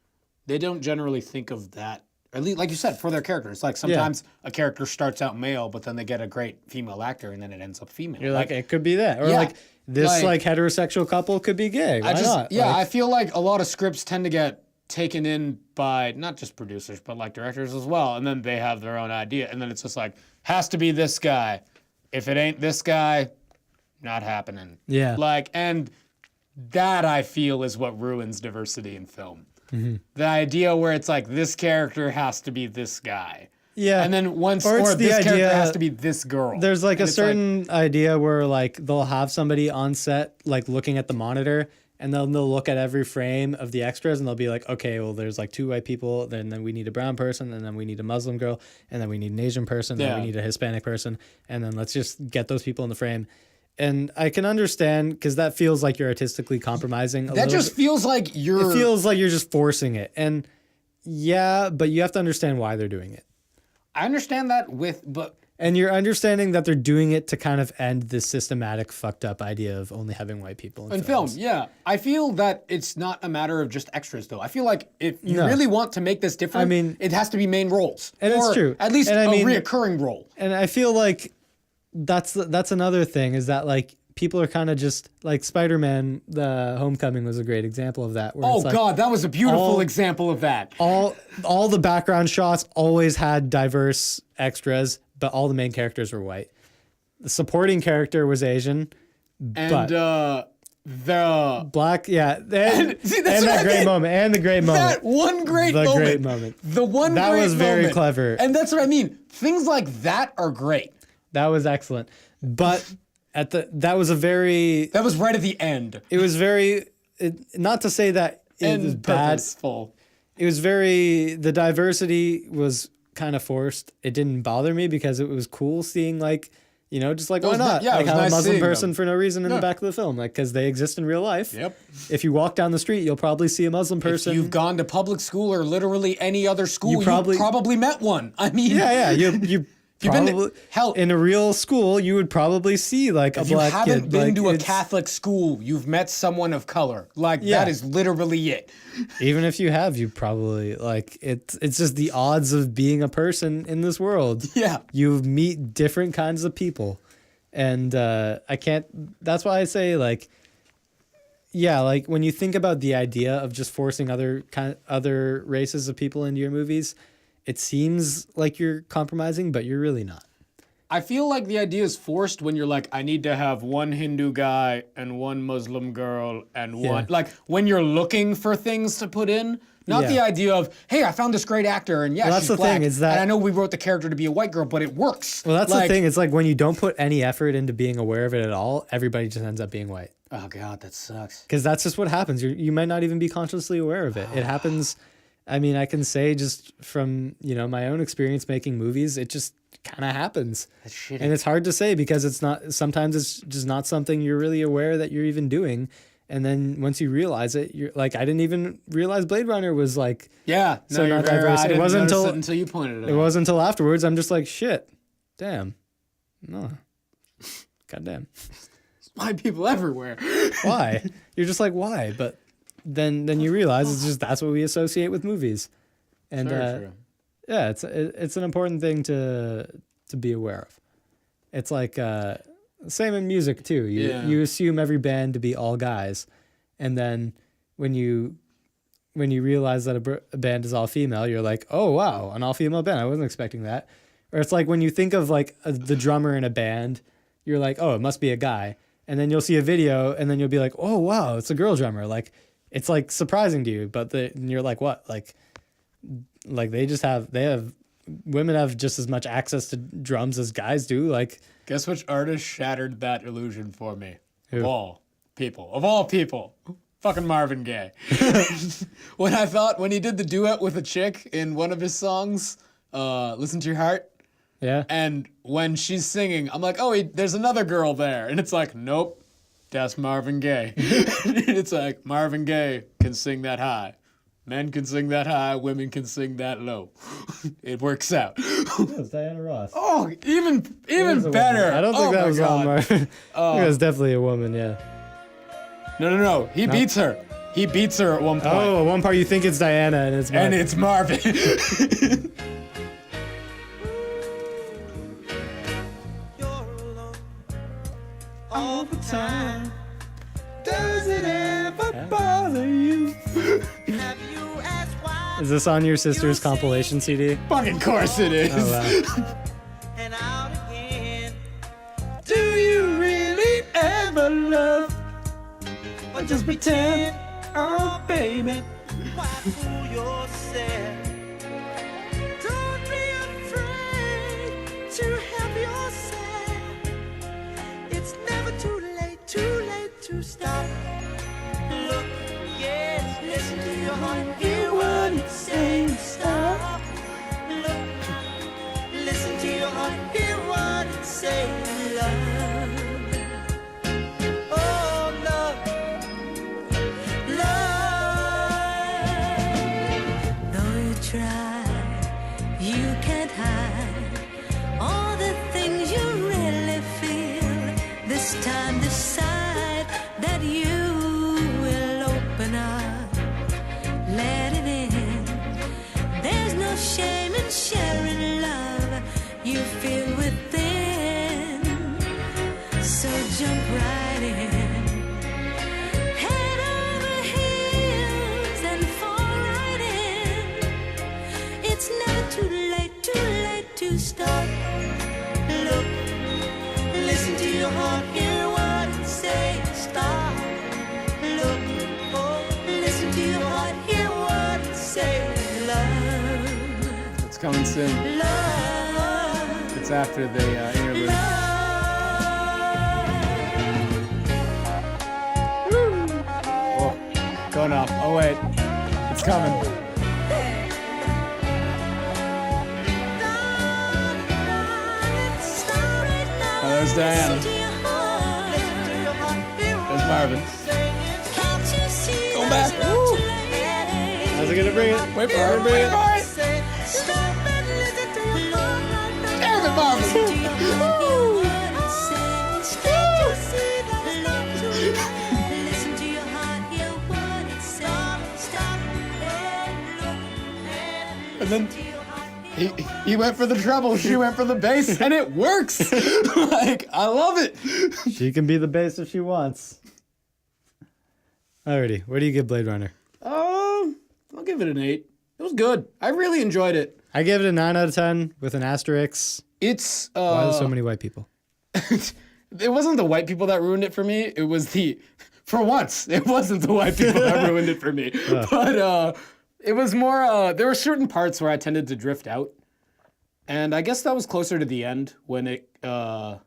they don't generally think of that. Or at least, like you said, for their characters. Like sometimes a character starts out male, but then they get a great female actor, and then it ends up female. You're like, it could be that, or Yeah, like this like- heterosexual couple could be gay. Why not? Yeah, Like, I feel like a lot of scripts tend to get taken in by not just producers, but like directors as well. And then they have their own idea. And then it's just like, has to be this guy. If it ain't this guy, not happening. Yeah. Like, and that I feel is what ruins diversity in film. Mm-hmm. The idea where it's like, this character has to be this guy. yeah, And then Or it's the this character idea- has to be this girl. there's like And a it's certain idea where like they'll have somebody on set like looking at the monitor and they'll look at every frame of the extras and they'll be like, okay, well there's like 2 white people, then we need a brown person, and then we need a Muslim girl, and then we need an Asian person, then Yeah. we need a Hispanic person, and then let's just get those people in the frame. And I can understand because that feels like you're artistically compromising. that just feels like you're. it feels like you're just forcing it, and yeah, but you have to understand why they're doing it. I understand that but And you're understanding that they're doing it to kind of end this systematic, fucked up idea of only having white people In film, films. yeah. I feel that it's not a matter of just extras, though. I feel like if you No. really want to make this different, I mean- it has to be main roles. And it's or true. At least And I a mean- reoccurring role. And I feel like that's another thing is that like people are kind of just like Spider-Man, the Homecoming was a great example of that. Where Oh it's like God, that was a beautiful all- example of that. all the background shots always had diverse extras, but all the main characters were white. The supporting character was Asian, And the black, yeah, and, See, that's and what I that great mean. moment, and the great moment. that one great The moment. great moment. The one That great was very moment. clever. And that's what I mean. Things like that are great. That was excellent. But that was a very, That was right at the end. it was very, not to say that it was And bad. purposeful. It was very, the diversity was kind of forced. It didn't bother me because it was cool seeing like, you know, just like why was ni- not? yeah, it like was have nice a Muslim seeing person them. for no reason in Yeah. the back of the film, like because they exist in real life. Yep. If you walk down the street, you'll probably see a Muslim person. If you've gone to public school or literally any other school, You you probably- probably met one. I mean, yeah, you You've been to- probably hell- in a real school, you would probably see like a if you black haven't kid. been like, to a it's- Catholic school, you've met someone of color. Like Yeah. that is literally it. Even if you have, you probably like it's just the odds of being a person in this world. Yeah. You meet different kinds of people. And I can't that's why I say like yeah, like when you think about the idea of just forcing other races of people into your movies, it seems like you're compromising, but you're really not. I feel like the idea is forced when you're like, I need to have one Hindu guy and one Muslim girl and one. Like when you're looking for things to put in, not Yeah. the idea of, hey, I found this great actor and yeah, Well, that's she's the black. thing, is that- and I know we wrote the character to be a white girl, but it works. Well, that's Like- the thing. It's like when you don't put any effort into being aware of it at all, everybody just ends up being white. Oh God, that sucks. Because that's just what happens. You might not even be consciously aware of it. It happens. I mean, I can say just from, you know, my own experience making movies, it just kind of happens. That's shitty. And it's hard to say because it's not, sometimes it's just not something you're really aware that you're even doing. And then once you realize it, you're like, I didn't even realize Blade Runner was like, Yeah, no, So you're not very right. diverse. I It didn't wasn't notice until- it until you pointed it it out. wasn't until afterwards I'm just like, shit, damn, no, goddamn. White people everywhere. Why? You're just like, why? But then you realize it's just that's what we associate with movies, and Very true. yeah, it's an important thing to be aware of. It's like same in music too. You assume every band to be all guys, and then when you realize that a band is all female, you're like, oh wow, an all female band. I wasn't expecting that. Or it's like when you think of like the drummer in a band, you're like, oh, it must be a guy. And then you'll see a video, and then you'll be like, "Oh wow, it's a girl drummer!" Like, it's like surprising to you, but and you're like, "What?" Like women have just as much access to drums as guys do. Like, Guess which artist shattered that illusion for me? Who? Of all people. Fucking Marvin Gaye. when he did the duet with a chick in one of his songs, Listen to Your Heart, yeah, and when she's singing, I'm like, oh, there's another girl there. And it's like, nope, that's Marvin Gaye. It's like, Marvin Gaye can sing that high. Men can sing that high, women can sing that low. It works out. it's Diana Ross. Oh, even It was a better. woman. I don't think Oh that my was God. on Marvin. I think it was definitely a woman. Yeah. No. He beats her. He beats her at one point. Oh, at one part you think it's Diana, and it's And Marvin. it's Marvin. You're alone all the time. Does it ever bother you? Have you asked why? Is this on your sister's compilation CD? Fucking course it is. Oh wow. And out again. Do you really ever love? Or just pretend? Oh, baby. Why fool yourself? Don't be afraid to help yourself. It's never too late to stop. Look, yes, listen to your heart. Hear what it's saying. Stop. Look, listen to your heart. Hear what it's saying. Love. Oh, love. Love. Though you try, you can't hide all the It's coming soon. It's after the interlude. Oh, going off. Oh wait, it's coming. Oh, there's Diana. There's Marvin. Go back. Woo. How's it gonna bring it? Wait for her. Bring it. Damn it, Marvin. And then he went for the treble, she went for the bass, and it works. Like, I love it. She can be the bass if she wants. Alrighty, what do you give Blade Runner? I'll give it an 8. It was good. I really enjoyed it. I gave it a 9 out of 10 with an asterisk. It's Why are there so many white people? It wasn't the white people that ruined it for me. It was for once, it wasn't the white people that ruined it for me. But it was more, there were certain parts where I tended to drift out. And I guess that was closer to the end when it, how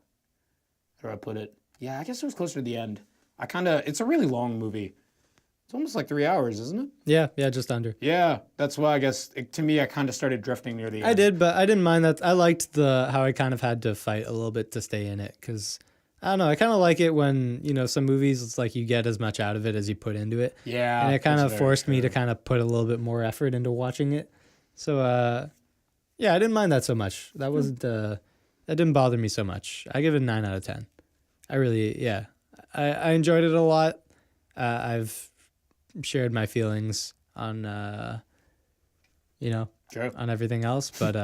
do I put it? Yeah, I guess it was closer to the end. It's a really long movie. It's almost like 3 hours, isn't it? Yeah, just under. Yeah, that's why I guess, to me, I kind of started drifting near the end. I did, but I didn't mind that. I liked how I kind of had to fight a little bit to stay in it, because I don't know. I kind of like it when, some movies, it's like you get as much out of it as you put into it. Yeah. And it kind that's of very forced me true. to kind of put a little bit more effort into watching it. So, yeah, I didn't mind that so much. That wasn't, that didn't bother me so much. I give it a 9 out of 10. I really, yeah. I enjoyed it a lot. I've shared my feelings on, Sure. on everything else, but,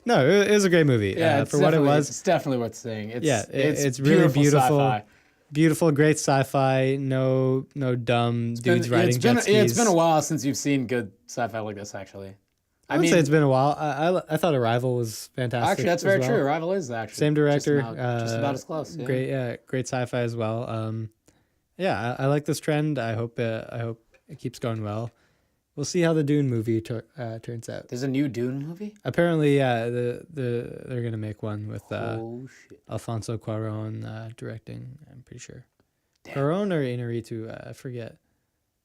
no, it was a great movie. Yeah, For what it was. It's definitely worth seeing. It's really beautiful. Sci-fi. Beautiful, great sci-fi. No dumb dudes riding jet skis. It's been a while since you've seen good sci-fi like this, actually. I would say it's been a while. I thought Arrival was fantastic. Actually, that's as very well. true. Arrival is actually Same director. just about as close. Yeah. Great sci-fi as well. Yeah, I like this trend. I hope it keeps going well. We'll see how the Dune movie turns out. There's a new Dune movie. Apparently, yeah, they're gonna make one with Oh shit! Alfonso Cuarón directing. I'm pretty sure. Damn. Cuarón or Inarritu, I forget.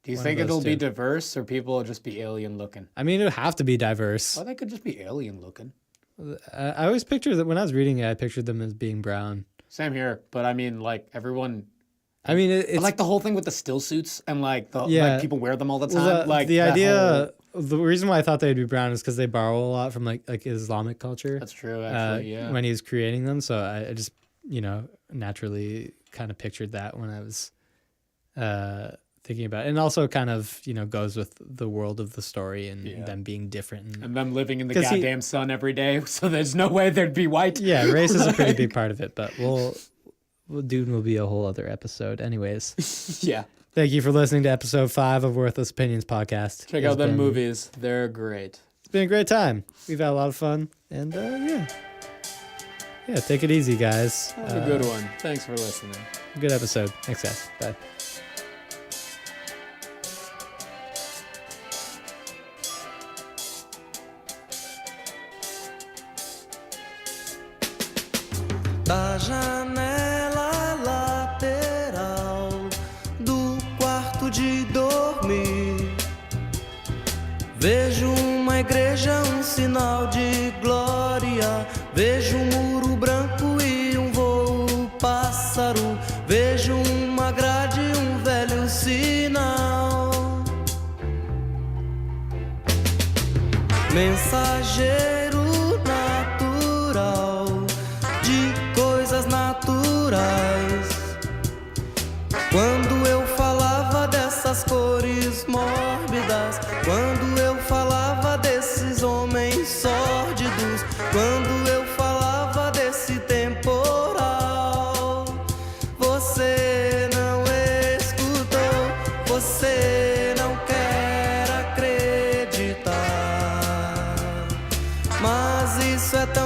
Do you One think of those it'll be two. diverse, or people will just be alien looking? I mean, it would have to be diverse. Or they could just be alien looking. I always picture that when I was reading it, I pictured them as being brown. Same here, but I mean, like everyone. I mean, I it's like the whole thing with the still suits and like Yeah. like people wear them all the time. well, like the that idea. The reason why I thought they'd be brown is because they borrow a lot from like Islamic culture. That's true, actually. Yeah. When he was creating them, so I just naturally kind of pictured that when I was thinking about it. And also kind of goes with the world of the story and them being different. And them living in the 'Cause goddamn sun every day, so there's no way there'd be white. Yeah, race is a pretty big part of it, but Dune will be a whole other episode. Anyways, Yeah. thank you for listening to episode 5 of Worthless Opinions podcast. Check It's out them been- movies. They're great. It's been a great time. We've had a lot of fun, and yeah, take it easy, guys. That was a good one. Thanks for listening. Good episode. Thanks, guys. Bye. Da janela lateral do quarto de dormir, vejo uma igreja, um sinal de glória. Vejo um muro branco e um voo pássaro. Vejo uma grade, um velho sinal. Mensageiro natural de coisas naturais. Quando eu falava dessas cores mórbidas, quando eu falava desses homens sórdidos, quando eu falava desse temporal, você não escutou, você não quer acreditar. Mas isso é tão